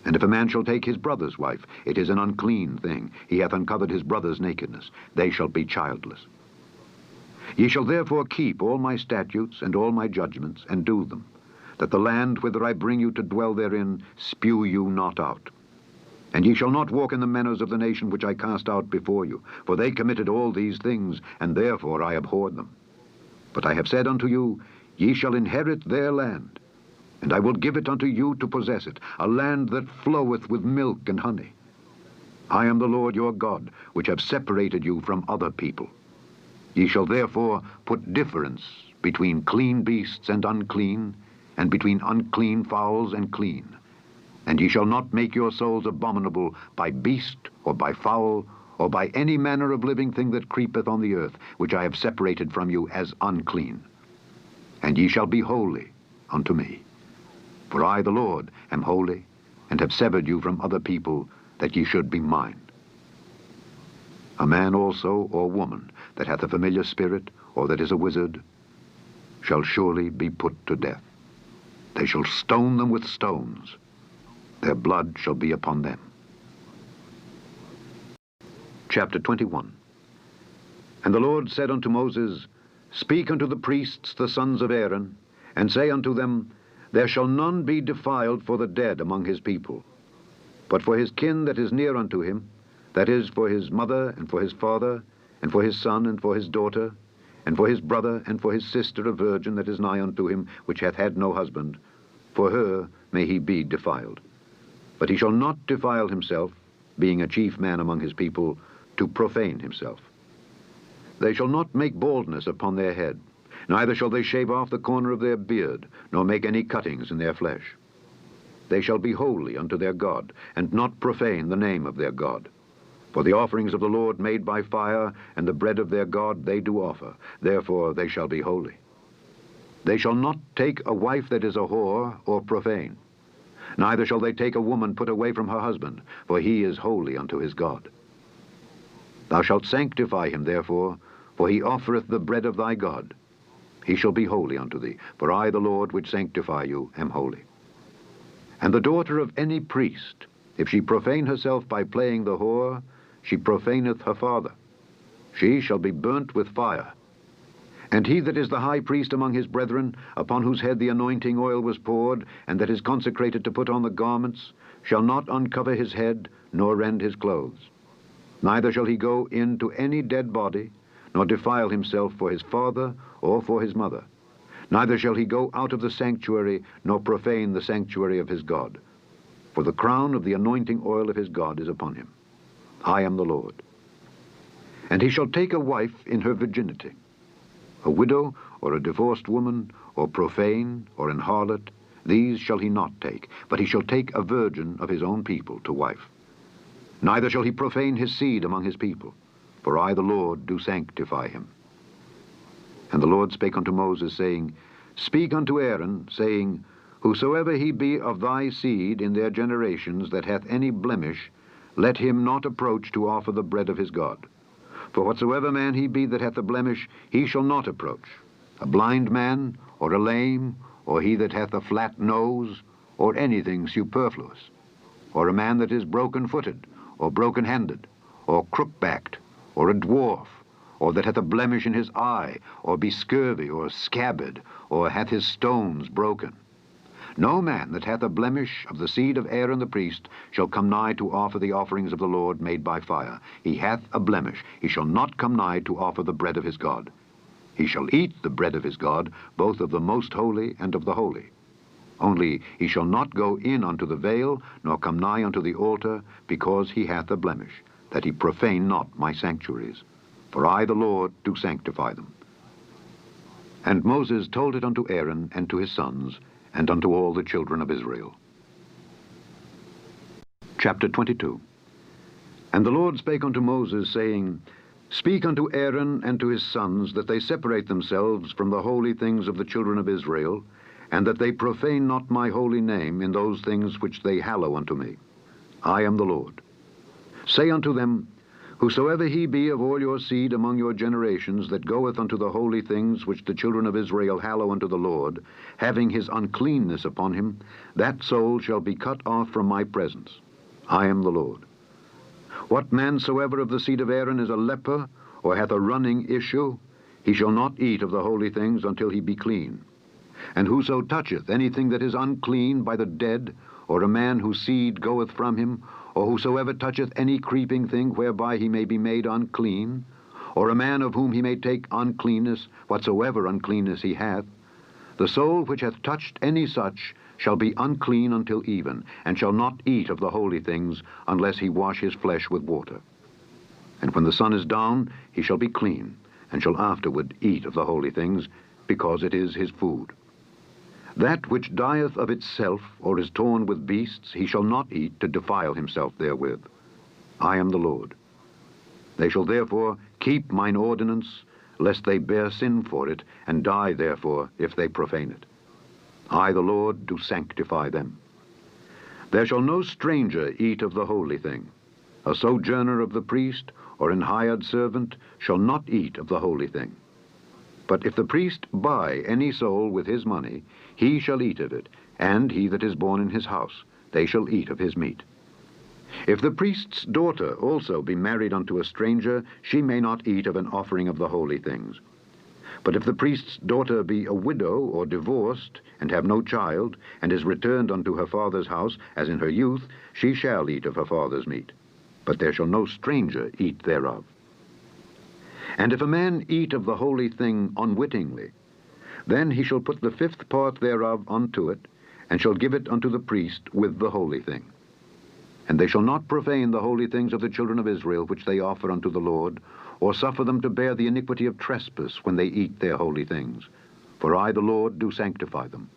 And if a man shall take his brother's wife, it is an unclean thing. He hath uncovered his brother's nakedness. They shall be childless. Ye shall therefore keep all my statutes and all my judgments, and do them, that the land whither I bring you to dwell therein spew you not out. And ye shall not walk in the manners of the nation which I cast out before you, for they committed all these things, and therefore I abhorred them. But I have said unto you, ye shall inherit their land, and I will give it unto you to possess it, a land that floweth with milk and honey. I am the Lord your God, which have separated you from other people. Ye shall therefore put difference between clean beasts and unclean, and between unclean fowls and clean. And ye shall not make your souls abominable by beast, or by fowl, or by any manner of living thing that creepeth on the earth, which I have separated from you as unclean. And ye shall be holy unto me. For I, the Lord, am holy, and have severed you from other people, that ye should be mine. A man also, or woman, that hath a familiar spirit, or that is a wizard, shall surely be put to death. They shall stone them with stones. Their blood shall be upon them. Chapter 21. And the Lord said unto Moses, Speak unto the priests, the sons of Aaron, and say unto them, There shall none be defiled for the dead among his people, but for his kin that is near unto him, that is, for his mother, and for his father, and for his son, and for his daughter, and for his brother, and for his sister, a virgin that is nigh unto him, which hath had no husband, for her may he be defiled. But he shall not defile himself, being a chief man among his people, to profane himself. They shall not make baldness upon their head, Neither shall they shave off the corner of their beard, nor make any cuttings in their flesh. They shall be holy unto their God, and not profane the name of their God. For the offerings of the Lord made by fire, and the bread of their God they do offer. Therefore they shall be holy. They shall not take a wife that is a whore or profane. Neither shall they take a woman put away from her husband, for he is holy unto his God. Thou shalt sanctify him therefore, for he offereth the bread of thy God. He shall be holy unto thee, for I, the Lord, which sanctify you, am holy. And the daughter of any priest, if she profane herself by playing the whore, she profaneth her father. She shall be burnt with fire. And he that is the high priest among his brethren, upon whose head the anointing oil was poured, and that is consecrated to put on the garments, shall not uncover his head, nor rend his clothes. Neither shall he go in to any dead body, nor defile himself for his father or for his mother. Neither shall he go out of the sanctuary, nor profane the sanctuary of his God. For the crown of the anointing oil of his God is upon him. I am the Lord. And he shall take a wife in her virginity. A widow, or a divorced woman, or profane, or an harlot, these shall he not take, but he shall take a virgin of his own people to wife. Neither shall he profane his seed among his people, for I, the Lord, do sanctify him. And the Lord spake unto Moses, saying, Speak unto Aaron, saying, Whosoever he be of thy seed in their generations that hath any blemish, let him not approach to offer the bread of his God. For whatsoever man he be that hath a blemish, he shall not approach. A blind man, or a lame, or he that hath a flat nose, or anything superfluous, or a man that is broken-footed, or broken-handed, or crook-backed, or a dwarf, or that hath a blemish in his eye, or be scurvy, or scabbard, or hath his stones broken. No man that hath a blemish of the seed of Aaron the priest shall come nigh to offer the offerings of the Lord made by fire. He hath a blemish. He shall not come nigh to offer the bread of his God. He shall eat the bread of his God, both of the most holy and of the holy. Only he shall not go in unto the veil, nor come nigh unto the altar, because he hath a blemish, that he profane not my sanctuaries. For I, the Lord, do sanctify them. And Moses told it unto Aaron and to his sons, and unto all the children of Israel. Chapter 22. And the Lord spake unto Moses, saying, Speak unto Aaron and to his sons, that they separate themselves from the holy things of the children of Israel, and that they profane not my holy name in those things which they hallow unto me. I am the Lord. Say unto them, Whosoever he be of all your seed among your generations that goeth unto the holy things which the children of Israel hallow unto the Lord, having his uncleanness upon him, that soul shall be cut off from my presence. I am the Lord. What man soever of the seed of Aaron is a leper, or hath a running issue, he shall not eat of the holy things until he be clean. And whoso toucheth anything that is unclean by the dead, or a man whose seed goeth from him, or whosoever toucheth any creeping thing whereby he may be made unclean, or a man of whom he may take uncleanness, whatsoever uncleanness he hath, the soul which hath touched any such shall be unclean until even, and shall not eat of the holy things, unless he wash his flesh with water. And when the sun is down, he shall be clean, and shall afterward eat of the holy things, because it is his food. That which dieth of itself, or is torn with beasts, he shall not eat to defile himself therewith. I am the Lord. They shall therefore keep mine ordinance, lest they bear sin for it, and die therefore if they profane it. I, the Lord, do sanctify them. There shall no stranger eat of the holy thing. A sojourner of the priest, or an hired servant, shall not eat of the holy thing. But if the priest buy any soul with his money, he shall eat of it, and he that is born in his house, they shall eat of his meat. If the priest's daughter also be married unto a stranger, she may not eat of an offering of the holy things. But if the priest's daughter be a widow or divorced, and have no child, and is returned unto her father's house, as in her youth, she shall eat of her father's meat. But there shall no stranger eat thereof. And if a man eat of the holy thing unwittingly, then he shall put the fifth part thereof unto it, and shall give it unto the priest with the holy thing. And they shall not profane the holy things of the children of Israel, which they offer unto the Lord, or suffer them to bear the iniquity of trespass when they eat their holy things. for I the Lord do sanctify them.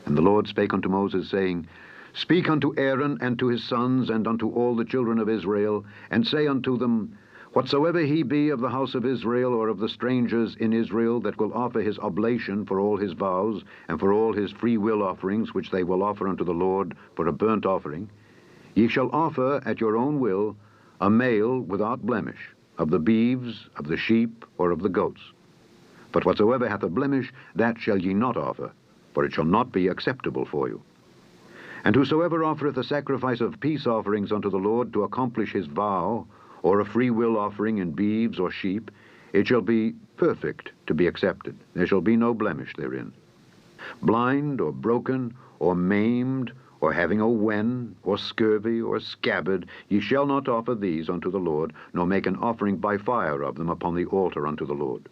And the Lord spake unto Moses, saying, Speak unto Aaron and to his sons, and unto all the children of Israel, and say unto them, Whatsoever he be of the house of Israel, or of the strangers in Israel, that will offer his oblation for all his vows, and for all his free will offerings, which they will offer unto the Lord for a burnt offering, ye shall offer at your own will a male without blemish, of the beeves, of the sheep, or of the goats. But whatsoever hath a blemish, that shall ye not offer, for it shall not be acceptable for you. And whosoever offereth a sacrifice of peace offerings unto the Lord to accomplish his vow, or a free will offering in beeves or sheep, it shall be perfect to be accepted. There shall be no blemish therein. Blind, or broken, or maimed, or having a wen, or scurvy, or scabbard, ye shall not offer these unto the Lord, nor make an offering by fire of them upon the altar unto the Lord.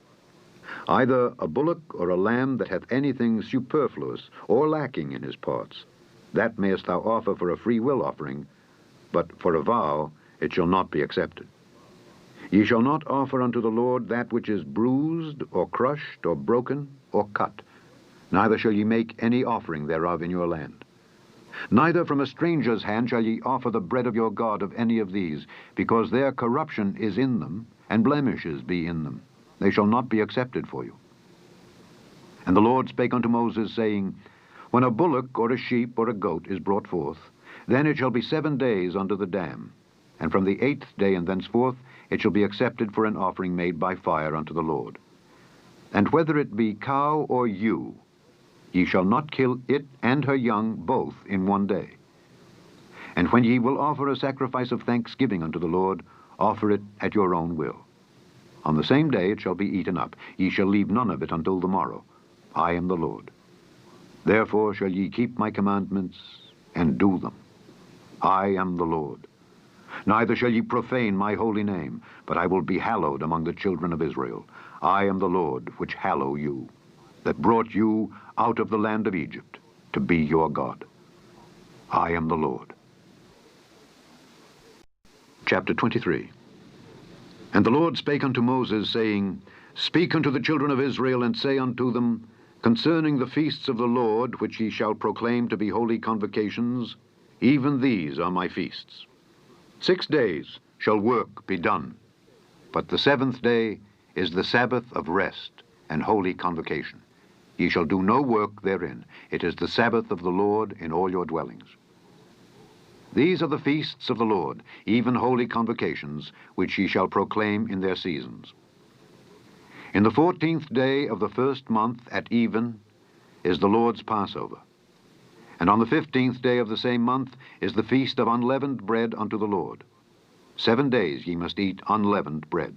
Either a bullock or a lamb that hath anything superfluous or lacking in his parts, that mayest thou offer for a free will offering, but for a vow it shall not be accepted. Ye shall not offer unto the Lord that which is bruised, or crushed, or broken, or cut. Neither shall ye make any offering thereof in your land. Neither from a stranger's hand shall ye offer the bread of your God of any of these, because their corruption is in them, and blemishes be in them. They shall not be accepted for you. And the Lord spake unto Moses, saying, When a bullock, or a sheep, or a goat is brought forth, then it shall be 7 days under the dam, and from the 8th day and thenceforth it shall be accepted for an offering made by fire unto the Lord. And whether it be cow or ewe, ye shall not kill it and her young both in 1 day. And when ye will offer a sacrifice of thanksgiving unto the Lord, offer it at your own will. On the same day it shall be eaten up. Ye shall leave none of it until the morrow. I am the Lord. Therefore shall ye keep my commandments, and do them. I am the Lord. Neither shall ye profane my holy name, but I will be hallowed among the children of Israel. I am the Lord, which hallow you, that brought you out of the land of Egypt, to be your God. I am the Lord. Chapter 23. And the Lord spake unto Moses, saying, Speak unto the children of Israel, and say unto them, Concerning the feasts of the Lord, which ye shall proclaim to be holy convocations, even these are my feasts. 6 days shall work be done, but the 7th day is the Sabbath of rest and holy convocation. Ye shall do no work therein. It is the Sabbath of the Lord in all your dwellings. These are the feasts of the Lord, even holy convocations, which ye shall proclaim in their seasons. In the 14th day of the 1st month at even is the Lord's Passover. And on the 15th day of the same month is the feast of unleavened bread unto the Lord. 7 days ye must eat unleavened bread.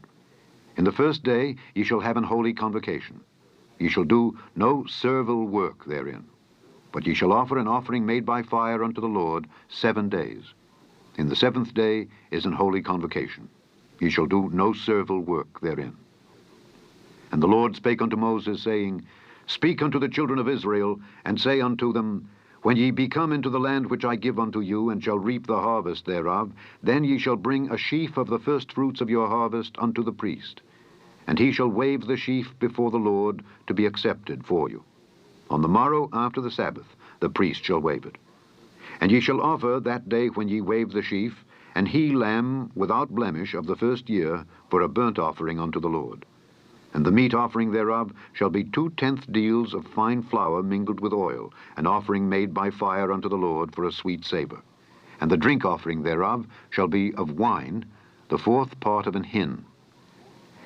In the 1st day ye shall have an holy convocation. Ye shall do no servile work therein, but ye shall offer an offering made by fire unto the Lord 7 days. In the 7th day is an holy convocation. Ye shall do no servile work therein. And the Lord spake unto Moses, saying, Speak unto the children of Israel, and say unto them, When ye be come into the land which I give unto you, and shall reap the harvest thereof, then ye shall bring a sheaf of the firstfruits of your harvest unto the priest. And he shall wave the sheaf before the Lord to be accepted for you. On the morrow after the Sabbath the priest shall wave it. And ye shall offer that day when ye wave the sheaf an he-lamb without blemish of the 1st year for a burnt offering unto the Lord. And the meat offering thereof shall be 2/10 deals of fine flour mingled with oil, an offering made by fire unto the Lord for a sweet savor. And the drink offering thereof shall be of wine, the 4th part of an hin.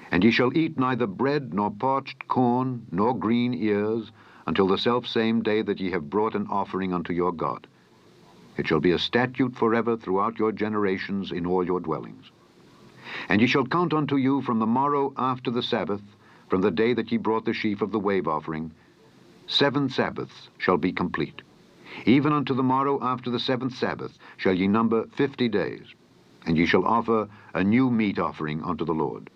And ye shall eat neither bread, nor parched corn, nor green ears, until the selfsame day that ye have brought an offering unto your God. It shall be a statute forever throughout your generations in all your dwellings. And ye shall count unto you from the morrow after the Sabbath, from the day that ye brought the sheaf of the wave offering, 7 Sabbaths shall be complete. Even unto the morrow after the 7th Sabbath shall ye number 50 days, and ye shall offer a new meat offering unto the Lord.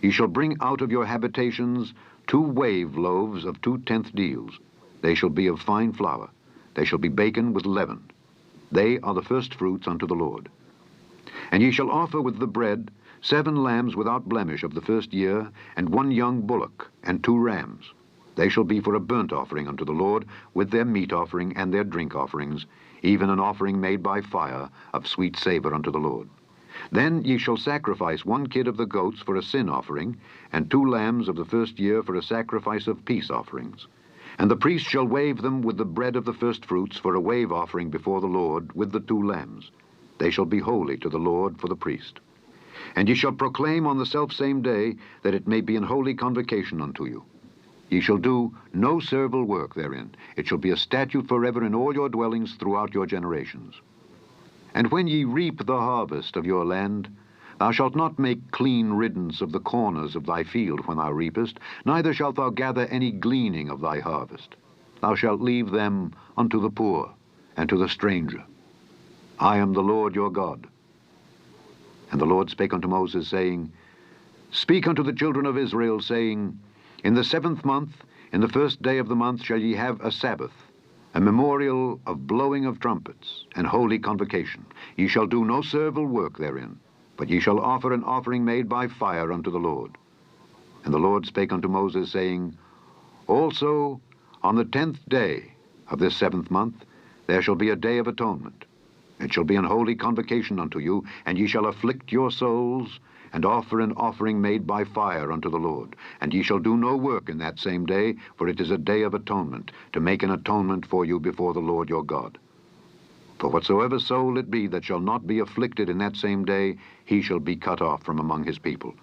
Ye shall bring out of your habitations 2 wave loaves of 2/10 deals. They shall be of fine flour. They shall be baken with leaven. They are the firstfruits unto the Lord. And ye shall offer with the bread 7 lambs without blemish of the 1st year, and 1 young bullock, and 2 rams. They shall be for a burnt offering unto the Lord, with their meat offering and their drink offerings, even an offering made by fire of sweet savour unto the Lord. Then ye shall sacrifice 1 kid of the goats for a sin offering, and 2 lambs of the first year for a sacrifice of peace offerings. And the priest shall wave them with the bread of the firstfruits for a wave offering before the Lord, with the 2 lambs. They shall be holy to the Lord for the priest. And ye shall proclaim on the selfsame day, that it may be an holy convocation unto you. Ye shall do no servile work therein. It shall be a statute forever in all your dwellings throughout your generations. And when ye reap the harvest of your land, thou shalt not make clean riddance of the corners of thy field when thou reapest, neither shalt thou gather any gleaning of thy harvest. Thou shalt leave them unto the poor and to the stranger. I am the Lord your God. And the Lord spake unto Moses, saying, Speak unto the children of Israel, saying, In the 7th month, in the 1st day of the month, shall ye have a Sabbath, a memorial of blowing of trumpets, and holy convocation. Ye shall do no servile work therein, but ye shall offer an offering made by fire unto the Lord. And the Lord spake unto Moses, saying, Also on the 10th day of this 7th month there shall be a day of atonement. It shall be an holy convocation unto you, and ye shall afflict your souls, and offer an offering made by fire unto the Lord. And ye shall do no work in that same day, for it is a day of atonement, to make an atonement for you before the Lord your God. For whatsoever soul it be that shall not be afflicted in that same day, he shall be cut off from among his people.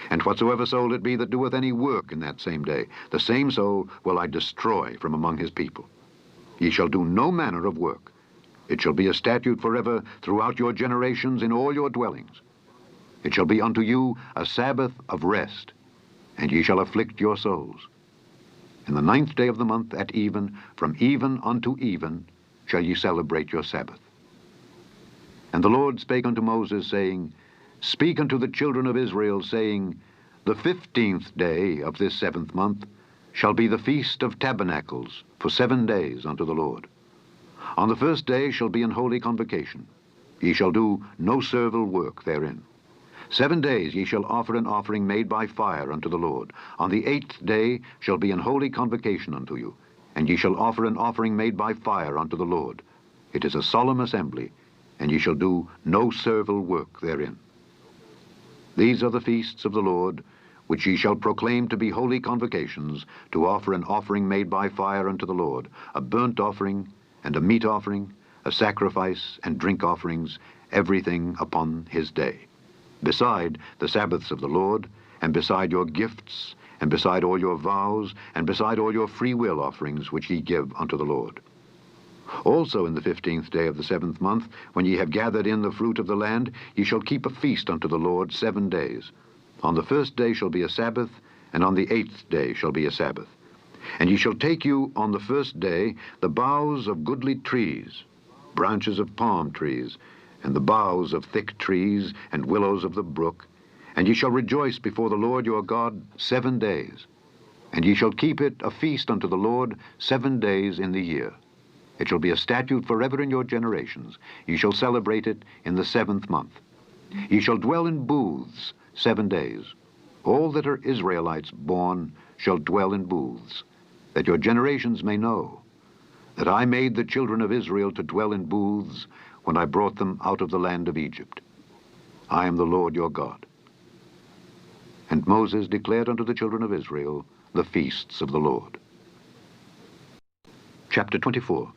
And whatsoever soul it be that doeth any work in that same day, the same soul will I destroy from among his people. Ye shall do no manner of work. It shall be a statute forever throughout your generations in all your dwellings. It shall be unto you a Sabbath of rest, and ye shall afflict your souls. In the 9th day of the month at even, from even unto even, shall ye celebrate your Sabbath. And the Lord spake unto Moses, saying, Speak unto the children of Israel, saying, The 15th day of this 7th month shall be the feast of tabernacles for 7 days unto the Lord. On the 1st day shall be an holy convocation. Ye shall do no servile work therein. 7 days ye shall offer an offering made by fire unto the Lord. On the 8th day shall be an holy convocation unto you, and ye shall offer an offering made by fire unto the Lord. It is a solemn assembly, and ye shall do no servile work therein. These are the feasts of the Lord, which ye shall proclaim to be holy convocations, to offer an offering made by fire unto the Lord, a burnt offering, and a meat offering, a sacrifice, and drink offerings, everything upon his day. Beside the Sabbaths of the Lord, and beside your gifts, and beside all your vows, and beside all your free will offerings which ye give unto the Lord. Also in the 15th day of the 7th month, when ye have gathered in the fruit of the land, ye shall keep a feast unto the Lord 7 days. On the 1st day shall be a Sabbath, and on the 8th day shall be a Sabbath. And ye shall take you on the 1st day the boughs of goodly trees, branches of palm trees, and the boughs of thick trees, and willows of the brook, and ye shall rejoice before the Lord your God 7 days. And ye shall keep it a feast unto the Lord 7 days in the year. It shall be a statute forever in your generations. Ye shall celebrate it in the 7th month. Ye shall dwell in booths 7 days. All that are Israelites born shall dwell in booths, that your generations may know that I made the children of Israel to dwell in booths when I brought them out of the land of Egypt. I am the Lord your God. And Moses declared unto the children of Israel the feasts of the Lord. Chapter 24.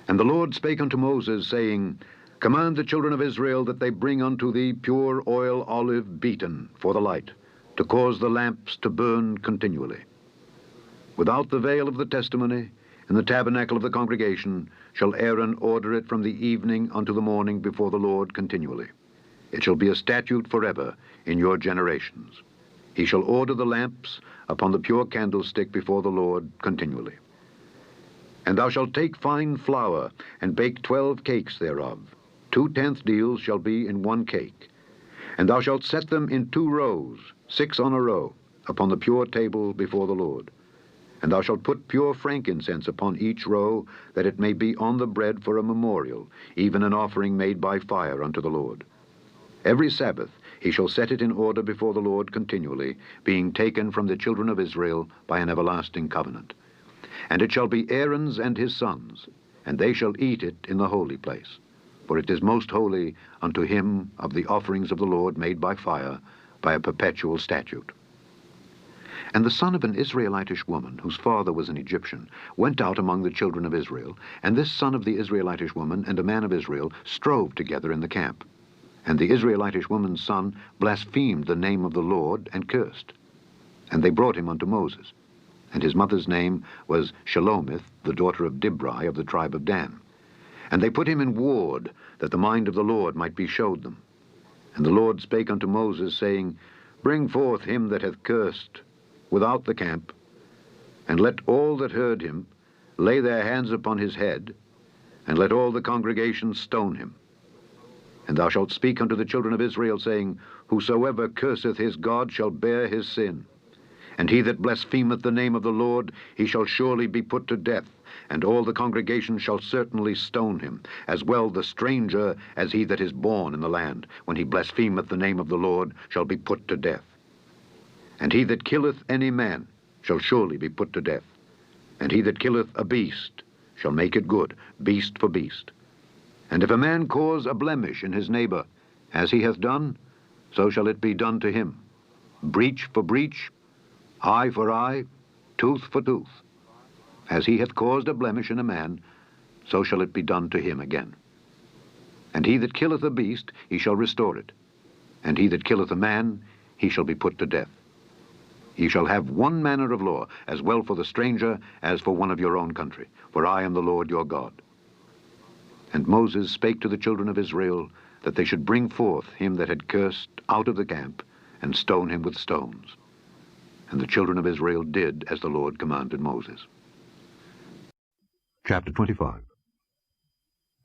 And the Lord spake unto Moses, saying, Command the children of Israel that they bring unto thee pure oil olive beaten for the light, to cause the lamps to burn continually. Without the veil of the testimony, in the tabernacle of the congregation, shall Aaron order it from the evening unto the morning before the Lord continually. It shall be a statute forever in your generations. He shall order the lamps upon the pure candlestick before the Lord continually. And thou shalt take fine flour, and bake 12 cakes thereof. 2 tenth deals shall be in 1 cake. And thou shalt set them in 2 rows, 6 on a row, upon the pure table before the Lord. And thou shalt put pure frankincense upon each row, that it may be on the bread for a memorial, even an offering made by fire unto the Lord. Every Sabbath he shall set it in order before the Lord continually, being taken from the children of Israel by an everlasting covenant. And it shall be Aaron's and his sons, and they shall eat it in the holy place. For it is most holy unto him of the offerings of the Lord made by fire, by a perpetual statute. And the son of an Israelitish woman, whose father was an Egyptian, went out among the children of Israel, and this son of the Israelitish woman and a man of Israel strove together in the camp. And the Israelitish woman's son blasphemed the name of the Lord, and cursed. And they brought him unto Moses. And his mother's name was Shelomith, the daughter of Dibri of the tribe of Dan. And they put him in ward, that the mind of the Lord might be showed them. And the Lord spake unto Moses, saying, Bring forth him that hath cursed without the camp, and let all that heard him lay their hands upon his head, and let all the congregation stone him. And thou shalt speak unto the children of Israel, saying, Whosoever curseth his God shall bear his sin. And he that blasphemeth the name of the Lord, he shall surely be put to death, and all the congregation shall certainly stone him, as well the stranger as he that is born in the land, when he blasphemeth the name of the Lord, shall be put to death. And he that killeth any man shall surely be put to death. And he that killeth a beast shall make it good, beast for beast. And if a man cause a blemish in his neighbor, as he hath done, so shall it be done to him. Breach for breach, eye for eye, tooth for tooth. As he hath caused a blemish in a man, so shall it be done to him again. And he that killeth a beast, he shall restore it. And he that killeth a man, he shall be put to death. Ye shall have one manner of law, as well for the stranger as for one of your own country, for I am the Lord your God. And Moses spake to the children of Israel, that they should bring forth him that had cursed out of the camp, and stone him with stones. And the children of Israel did as the Lord commanded Moses. Chapter 25.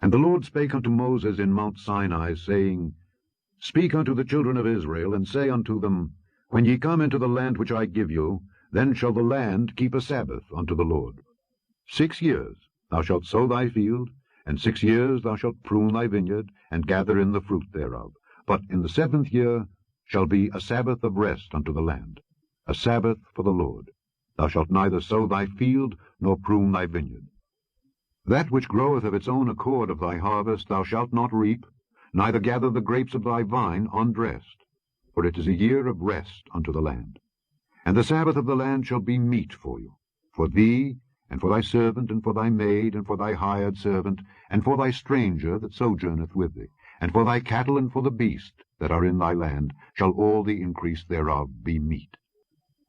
And the Lord spake unto Moses in Mount Sinai, saying, Speak unto the children of Israel, and say unto them, When ye come into the land which I give you, then shall the land keep a Sabbath unto the Lord. 6 years thou shalt sow thy field, and 6 years thou shalt prune thy vineyard, and gather in the fruit thereof. But in the 7th year shall be a Sabbath of rest unto the land, a Sabbath for the Lord. Thou shalt neither sow thy field, nor prune thy vineyard. That which groweth of its own accord of thy harvest thou shalt not reap, neither gather the grapes of thy vine undressed. For it is a year of rest unto the land. And the Sabbath of the land shall be meat for you, for thee, and for thy servant, and for thy maid, and for thy hired servant, and for thy stranger that sojourneth with thee, and for thy cattle, and for the beast that are in thy land, shall all the increase thereof be meat.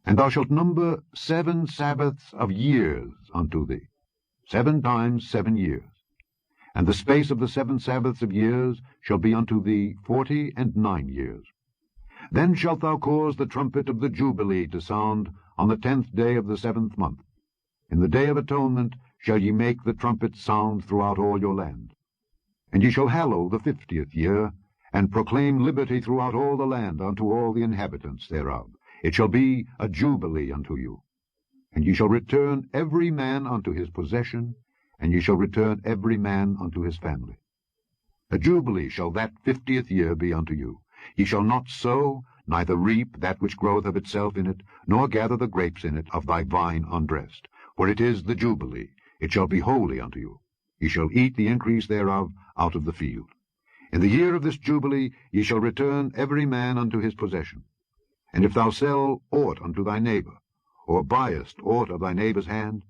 And thou shalt number 7 Sabbaths of years unto thee, 7 times 7 years. And the space of the 7 Sabbaths of years shall be unto thee 49 years. Then shalt thou cause the trumpet of the Jubilee to sound on the 10th day of the 7th month. In the day of atonement shall ye make the trumpet sound throughout all your land. And ye shall hallow the 50th year, and proclaim liberty throughout all the land unto all the inhabitants thereof. It shall be a Jubilee unto you. And ye shall return every man unto his possession, and ye shall return every man unto his family. A Jubilee shall that 50th year be unto you. Ye shall not sow, neither reap that which groweth of itself in it, nor gather the grapes in it of thy vine undressed. For it is the Jubilee, it shall be holy unto you. Ye shall eat the increase thereof out of the field. In the year of this Jubilee ye shall return every man unto his possession. And if thou sell aught unto thy neighbor, or buyest aught of thy neighbor's hand,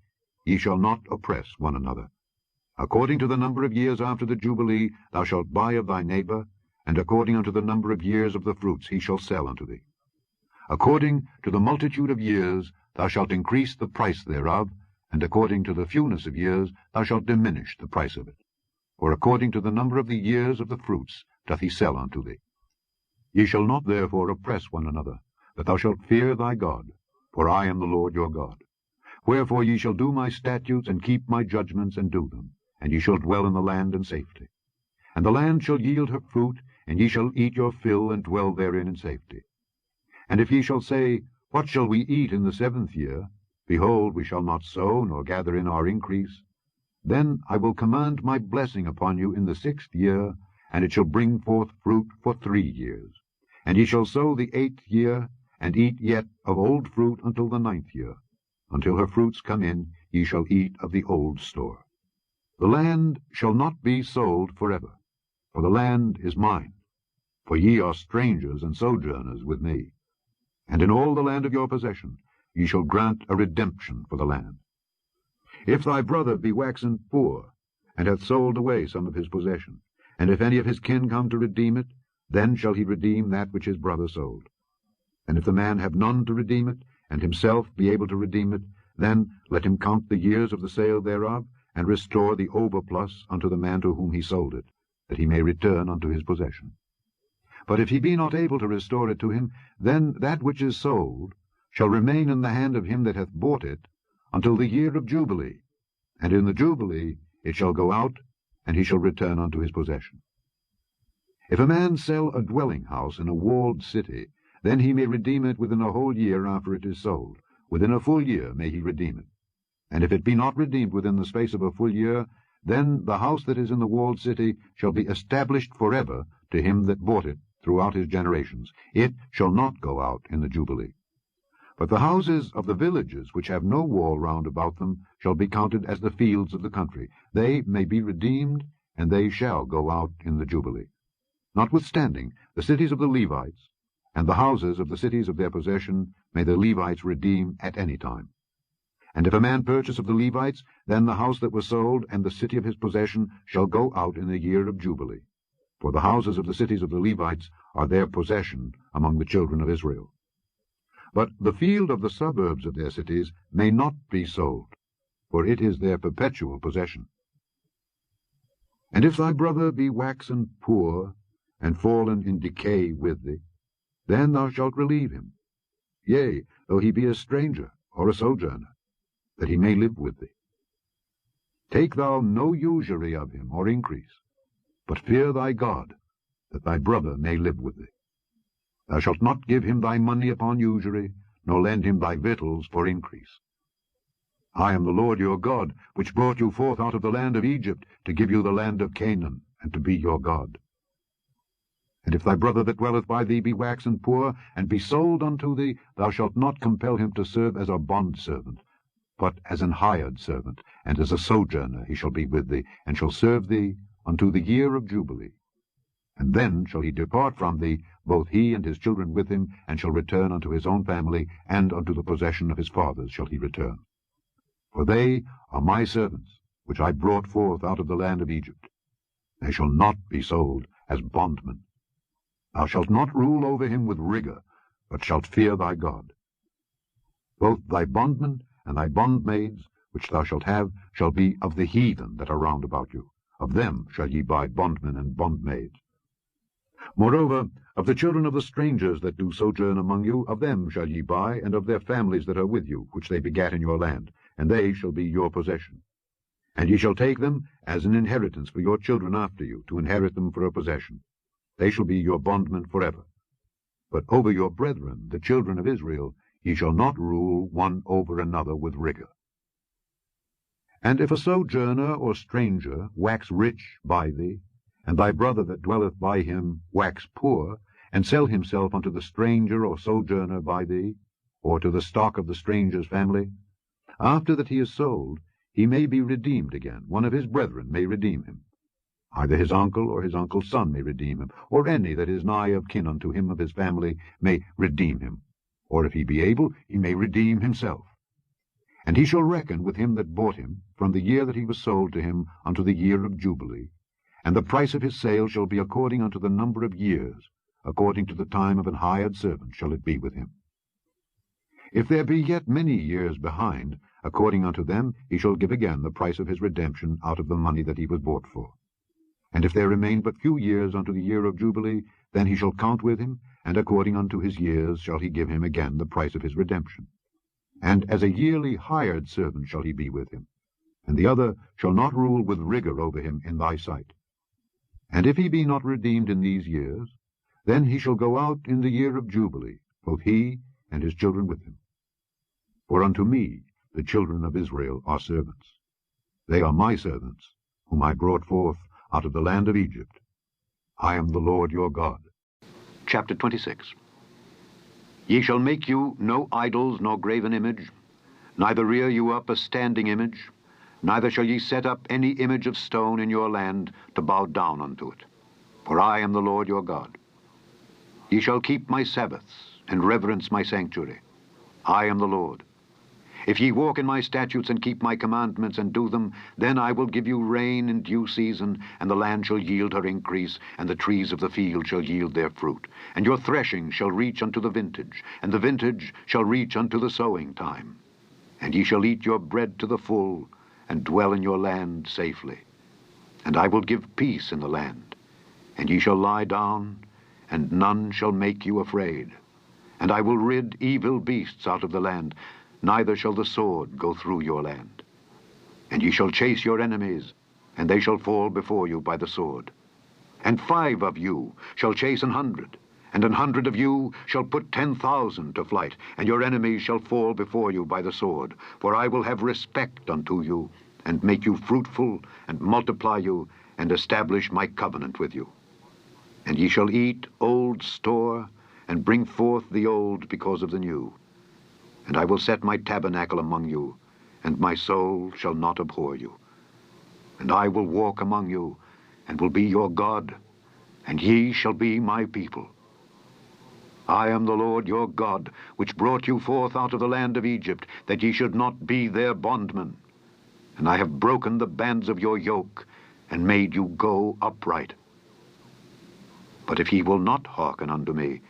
ye shall not oppress one another. According to the number of years after the Jubilee thou shalt buy of thy neighbor, and according unto the number of years of the fruits he shall sell unto thee. According to the multitude of years thou shalt increase the price thereof, and according to the fewness of years thou shalt diminish the price of it. For according to the number of the years of the fruits doth he sell unto thee. Ye shall not therefore oppress one another, but thou shalt fear thy God, for I am the Lord your God. Wherefore ye shall do my statutes, and keep my judgments, and do them, and ye shall dwell in the land in safety. And the land shall yield her fruit, and ye shall eat your fill, and dwell therein in safety. And if ye shall say, What shall we eat in the 7th year? Behold, we shall not sow, nor gather in our increase. Then I will command my blessing upon you in the 6th year, and it shall bring forth fruit for 3 years. And ye shall sow the 8th year, and eat yet of old fruit until the 9th year. Until her fruits come in, ye shall eat of the old store. The land shall not be sold forever, for the land is mine. For ye are strangers and sojourners with me. And in all the land of your possession ye shall grant a redemption for the land. If thy brother be waxen poor, and hath sold away some of his possession, and if any of his kin come to redeem it, then shall he redeem that which his brother sold. And if the man have none to redeem it, and himself be able to redeem it, then let him count the years of the sale thereof, and restore the overplus unto the man to whom he sold it, that he may return unto his possession. But if he be not able to restore it to him, then that which is sold shall remain in the hand of him that hath bought it until the year of Jubilee, and in the Jubilee it shall go out, and he shall return unto his possession. If a man sell a dwelling house in a walled city, then he may redeem it within a whole year after it is sold. Within a full year may he redeem it. And if it be not redeemed within the space of a full year, then the house that is in the walled city shall be established forever to him that bought it throughout his generations. It shall not go out in the Jubilee. But the houses of the villages which have no wall round about them shall be counted as the fields of the country. They may be redeemed, and they shall go out in the Jubilee. Notwithstanding, the cities of the Levites, and the houses of the cities of their possession, may the Levites redeem at any time. And if a man purchase of the Levites, then the house that was sold, and the city of his possession, shall go out in the year of Jubilee. For the houses of the cities of the Levites are their possession among the children of Israel. But the field of the suburbs of their cities may not be sold, for it is their perpetual possession. And if thy brother be waxen poor, and fallen in decay with thee, then thou shalt relieve him, yea, though he be a stranger or a sojourner, that he may live with thee. Take thou no usury of him or increase, but fear thy God, that thy brother may live with thee. Thou shalt not give him thy money upon usury, nor lend him thy victuals for increase. I am the Lord your God, which brought you forth out of the land of Egypt, to give you the land of Canaan, and to be your God. And if thy brother that dwelleth by thee be waxen poor, and be sold unto thee, thou shalt not compel him to serve as a bondservant, but as an hired servant, and as a sojourner he shall be with thee, and shall serve thee unto the year of Jubilee. And then shall he depart from thee, both he and his children with him, and shall return unto his own family, and unto the possession of his fathers shall he return. For they are my servants, which I brought forth out of the land of Egypt. They shall not be sold as bondmen. Thou shalt not rule over him with rigor, but shalt fear thy God. Both thy bondmen and thy bondmaids, which thou shalt have, shall be of the heathen that are round about you. Of them shall ye buy bondmen and bondmaids. Moreover, of the children of the strangers that do sojourn among you, of them shall ye buy, and of their families that are with you, which they begat in your land, and they shall be your possession. And ye shall take them as an inheritance for your children after you, to inherit them for a possession. They shall be your bondmen forever. But over your brethren, the children of Israel, ye shall not rule one over another with rigor. And if a sojourner or stranger wax rich by thee, and thy brother that dwelleth by him wax poor, and sell himself unto the stranger or sojourner by thee, or to the stock of the stranger's family, after that he is sold, he may be redeemed again. One of his brethren may redeem him. Either his uncle or his uncle's son may redeem him, or any that is nigh of kin unto him of his family may redeem him. Or if he be able, he may redeem himself. And he shall reckon with him that bought him from the year that he was sold to him unto the year of Jubilee. And the price of his sale shall be according unto the number of years, according to the time of an hired servant shall it be with him. If there be yet many years behind, according unto them he shall give again the price of his redemption out of the money that he was bought for. And if there remain but few years unto the year of Jubilee, then he shall count with him, and according unto his years shall he give him again the price of his redemption. And as a yearly hired servant shall he be with him, and the other shall not rule with rigor over him in thy sight. And if he be not redeemed in these years, then he shall go out in the year of Jubilee, both he and his children with him. For unto me the children of Israel are servants. They are my servants, whom I brought forth out of the land of Egypt. I am the Lord your God. Chapter 26. Ye shall make you no idols nor graven image, neither rear you up a standing image, neither shall ye set up any image of stone in your land to bow down unto it. For I am the Lord your God. Ye shall keep my Sabbaths, and reverence my sanctuary. I am the Lord. If ye walk in my statutes and keep my commandments and do them, then I will give you rain in due season, and the land shall yield her increase, and the trees of the field shall yield their fruit. And your threshing shall reach unto the vintage, and the vintage shall reach unto the sowing time. And ye shall eat your bread to the full, and dwell in your land safely. And I will give peace in the land, and ye shall lie down, and none shall make you afraid. And I will rid evil beasts out of the land, neither shall the sword go through your land. And ye shall chase your enemies, and they shall fall before you by the sword. And 5 of you shall chase 100, and 100 of you shall put 10,000 to flight, and your enemies shall fall before you by the sword. For I will have respect unto you, and make you fruitful, and multiply you, and establish my covenant with you. And ye shall eat old store, and bring forth the old because of the new. And I will set my tabernacle among you, and my soul shall not abhor you. And I will walk among you, and will be your God, and ye shall be my people. I am the Lord your God, which brought you forth out of the land of Egypt, that ye should not be their bondmen. And I have broken the bands of your yoke, and made you go upright. But if ye will not hearken unto me,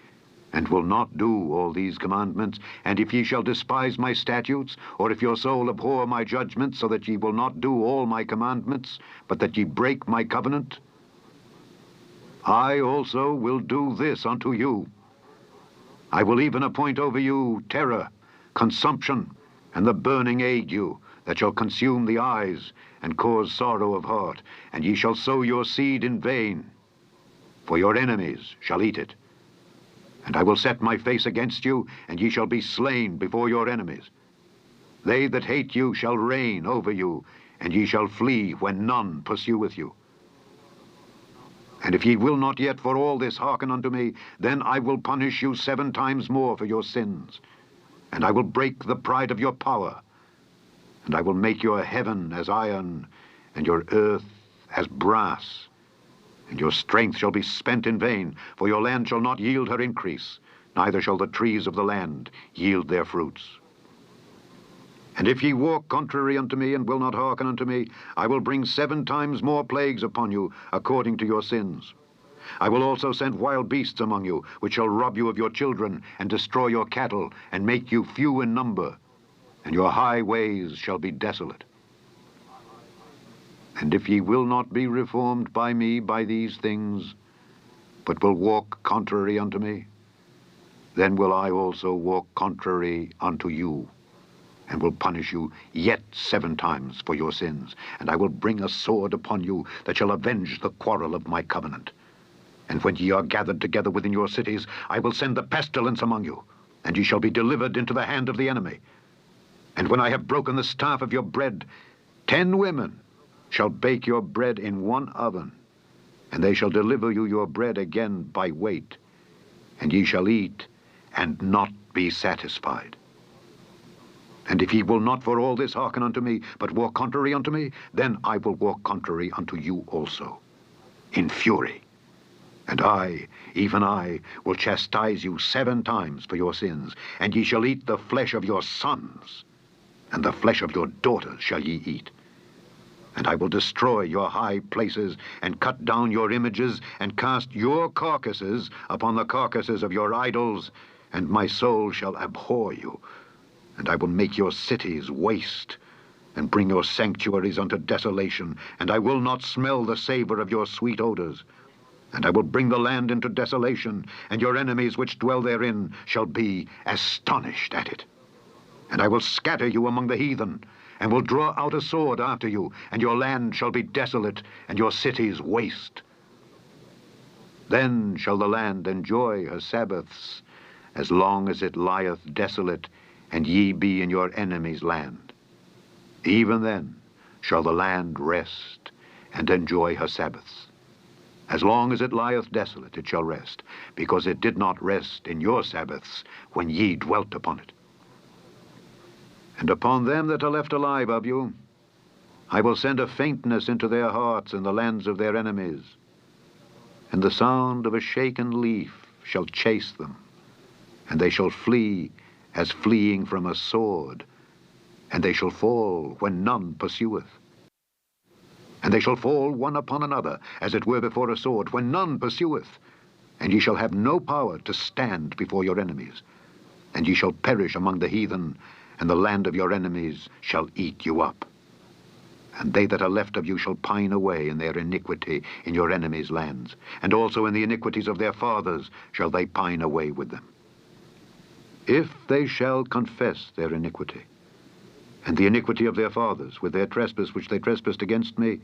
and will not do all these commandments, and if ye shall despise my statutes, or if your soul abhor my judgments, so that ye will not do all my commandments, but that ye break my covenant, I also will do this unto you. I will even appoint over you terror, consumption, and the burning ague, that shall consume the eyes, and cause sorrow of heart, and ye shall sow your seed in vain, for your enemies shall eat it. And I will set my face against you, and ye shall be slain before your enemies. They that hate you shall reign over you, and ye shall flee when none pursueth you. And if ye will not yet for all this hearken unto me, then I will punish you 7 times more for your sins. And I will break the pride of your power. And I will make your heaven as iron, and your earth as brass. And your strength shall be spent in vain, for your land shall not yield her increase, neither shall the trees of the land yield their fruits. And if ye walk contrary unto me, and will not hearken unto me, I will bring 7 times more plagues upon you, according to your sins. I will also send wild beasts among you, which shall rob you of your children, and destroy your cattle, and make you few in number, and your highways shall be desolate. And if ye will not be reformed by me by these things, but will walk contrary unto me, then will I also walk contrary unto you, and will punish you yet 7 times for your sins. And I will bring a sword upon you that shall avenge the quarrel of my covenant. And when ye are gathered together within your cities, I will send the pestilence among you, and ye shall be delivered into the hand of the enemy. And when I have broken the staff of your bread, 10 women shall bake your bread in 1 oven, and they shall deliver you your bread again by weight, and ye shall eat and not be satisfied. And if ye will not for all this hearken unto me, but walk contrary unto me, then I will walk contrary unto you also, in fury. And I, even I, will chastise you 7 times for your sins, and ye shall eat the flesh of your sons, and the flesh of your daughters shall ye eat. And I will destroy your high places, and cut down your images, and cast your carcasses upon the carcasses of your idols, and my soul shall abhor you. And I will make your cities waste, and bring your sanctuaries unto desolation, and I will not smell the savor of your sweet odors. And I will bring the land into desolation, and your enemies which dwell therein shall be astonished at it. And I will scatter you among the heathen, and will draw out a sword after you, and your land shall be desolate, and your cities waste. Then shall the land enjoy her Sabbaths, as long as it lieth desolate, and ye be in your enemy's land. Even then shall the land rest, and enjoy her Sabbaths. As long as it lieth desolate, it shall rest, because it did not rest in your Sabbaths when ye dwelt upon it. And upon them that are left alive of you, I will send a faintness into their hearts in the lands of their enemies, and the sound of a shaken leaf shall chase them, and they shall flee as fleeing from a sword, and they shall fall when none pursueth. And they shall fall one upon another, as it were before a sword, when none pursueth. And ye shall have no power to stand before your enemies. And ye shall perish among the heathen, and the land of your enemies shall eat you up. And they that are left of you shall pine away in their iniquity in your enemies' lands, and also in the iniquities of their fathers shall they pine away with them. If they shall confess their iniquity, and the iniquity of their fathers, with their trespass which they trespassed against me,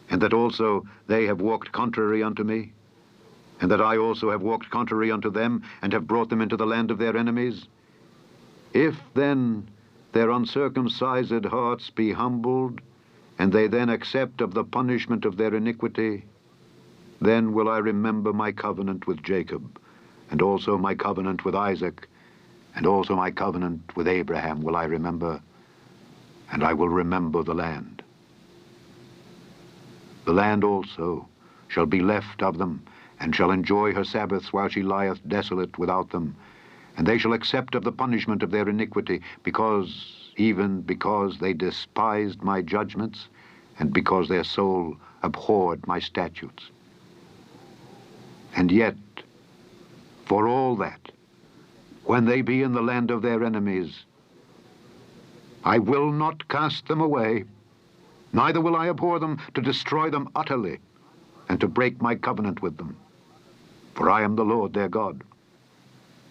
and that also they have walked contrary unto me, and that I also have walked contrary unto them, and have brought them into the land of their enemies, if then their uncircumcised hearts be humbled, and they then accept of the punishment of their iniquity, then will I remember my covenant with Jacob, and also my covenant with Isaac, and also my covenant with Abraham will I remember, and I will remember the land. The land also shall be left of them, and shall enjoy her Sabbaths while she lieth desolate without them, and they shall accept of the punishment of their iniquity, even because they despised my judgments, and because their soul abhorred my statutes. And yet, for all that, when they be in the land of their enemies, I will not cast them away, neither will I abhor them to destroy them utterly, and to break my covenant with them. For I am the Lord their God.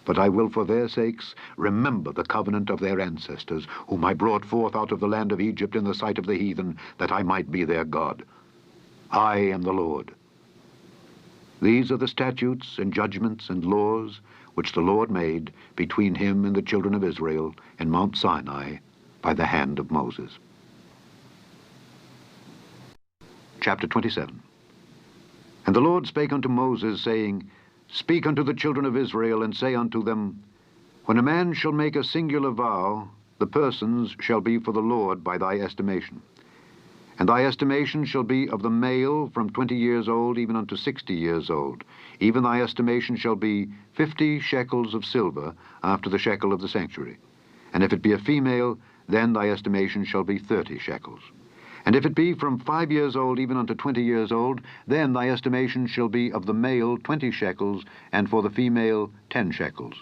But I will for their sakes remember the covenant of their ancestors, whom I brought forth out of the land of Egypt in the sight of the heathen, that I might be their God. I am the Lord. These are the statutes and judgments and laws which the Lord made between him and the children of Israel in Mount Sinai by the hand of Moses. Chapter 27. And the Lord spake unto Moses, saying, Speak unto the children of Israel, and say unto them, When a man shall make a singular vow, the persons shall be for the Lord by thy estimation. And thy estimation shall be of the male from 20 years old even unto 60 years old. Even thy estimation shall be 50 shekels of silver after the shekel of the sanctuary. And if it be a female, then thy estimation shall be 30 shekels. And if it be from 5 years old even unto 20 years old, then thy estimation shall be of the male 20 shekels, and for the female 10 shekels.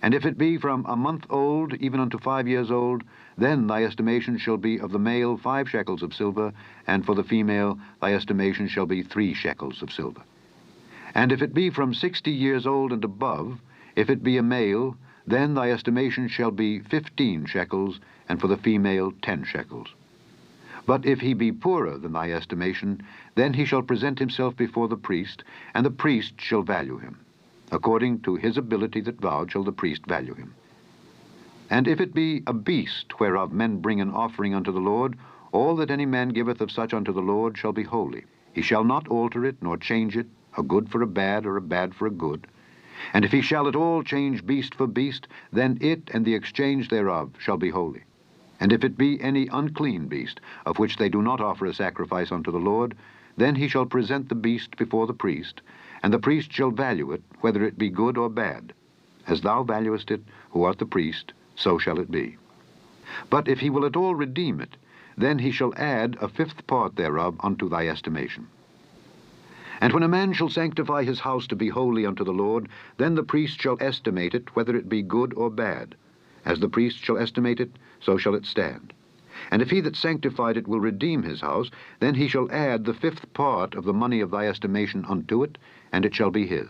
And if it be from a month old even unto 5 years old, then thy estimation shall be of the male 5 shekels of silver, and for the female thy estimation shall be 3 shekels of silver. And if it be from 60 years old and above, if it be a male, then thy estimation shall be 15 shekels, and for the female 10 shekels. But if he be poorer than thy estimation, then he shall present himself before the priest, and the priest shall value him. According to his ability that vowed shall the priest value him. And if it be a beast whereof men bring an offering unto the Lord, all that any man giveth of such unto the Lord shall be holy. He shall not alter it, nor change it, a good for a bad, or a bad for a good. And if he shall at all change beast for beast, then it and the exchange thereof shall be holy. And if it be any unclean beast, of which they do not offer a sacrifice unto the Lord, then he shall present the beast before the priest, and the priest shall value it, whether it be good or bad. As thou valuest it, who art the priest, so shall it be. But if he will at all redeem it, then he shall add a 5th part thereof unto thy estimation. And when a man shall sanctify his house to be holy unto the Lord, then the priest shall estimate it, whether it be good or bad. As the priest shall estimate it, so shall it stand. And if he that sanctified it will redeem his house, then he shall add the 5th part of the money of thy estimation unto it, and it shall be his.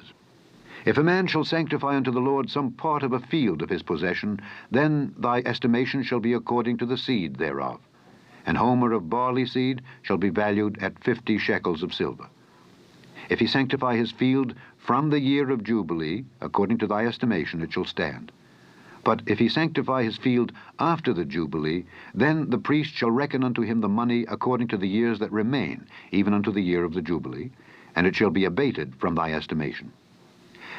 If a man shall sanctify unto the Lord some part of a field of his possession, then thy estimation shall be according to the seed thereof. An homer of barley seed shall be valued at 50 shekels of silver. If he sanctify his field from the year of Jubilee, according to thy estimation it shall stand. But if he sanctify his field after the Jubilee, then the priest shall reckon unto him the money according to the years that remain, even unto the year of the Jubilee. and it shall be abated from thy estimation.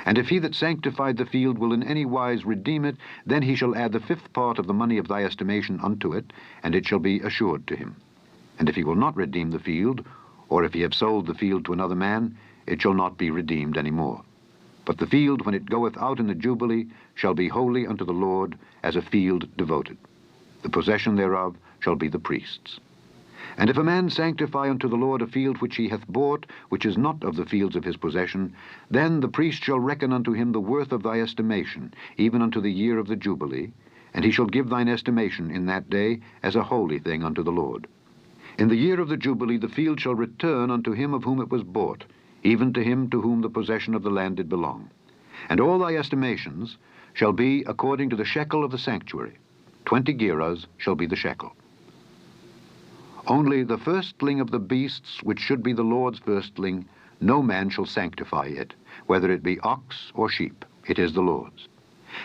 And if he that sanctified the field will in any wise redeem it, then he shall add the 5th part of the money of thy estimation unto it, and it shall be assured to him. And if he will not redeem the field, or if he have sold the field to another man, it shall not be redeemed any more. But the field, when it goeth out in the Jubilee, shall be holy unto the Lord, as a field devoted. The possession thereof shall be the priest's. And if a man sanctify unto the Lord a field which he hath bought, which is not of the fields of his possession, then the priest shall reckon unto him the worth of thy estimation, even unto the year of the Jubilee, and he shall give thine estimation in that day as a holy thing unto the Lord. In the year of the Jubilee the field shall return unto him of whom it was bought, even to him to whom the possession of the land did belong. And all thy estimations shall be according to the shekel of the sanctuary. 20 gerahs shall be the shekel. Only the firstling of the beasts, which should be the Lord's firstling, no man shall sanctify it, whether it be ox or sheep, it is the Lord's.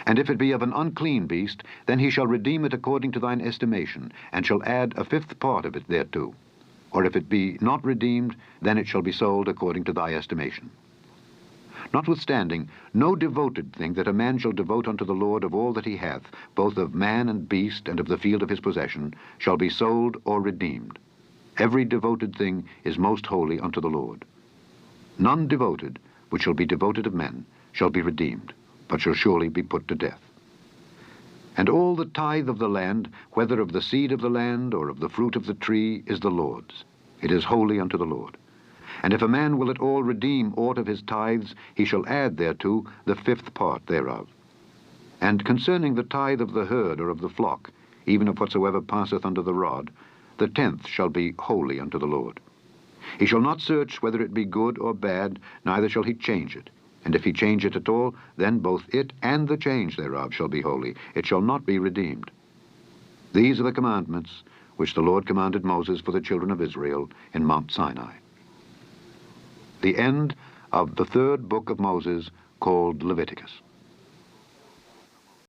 And if it be of an unclean beast, then he shall redeem it according to thine estimation, and shall add a 5th part of it thereto. Or if it be not redeemed, then it shall be sold according to thy estimation. Notwithstanding, no devoted thing that a man shall devote unto the Lord of all that he hath, both of man and beast, and of the field of his possession, shall be sold or redeemed. Every devoted thing is most holy unto the Lord. None devoted, which shall be devoted of men, shall be redeemed, but shall surely be put to death. And all the tithe of the land, whether of the seed of the land or of the fruit of the tree, is the Lord's. It is holy unto the Lord. And if a man will at all redeem aught of his tithes, he shall add thereto the 5th part thereof. And concerning the tithe of the herd or of the flock, even of whatsoever passeth under the rod, the 10th shall be holy unto the Lord. He shall not search whether it be good or bad, neither shall he change it. And if he change it at all, then both it and the change thereof shall be holy. It shall not be redeemed. These are the commandments which the Lord commanded Moses for the children of Israel in Mount Sinai. The end of the 3rd book of Moses, called Leviticus.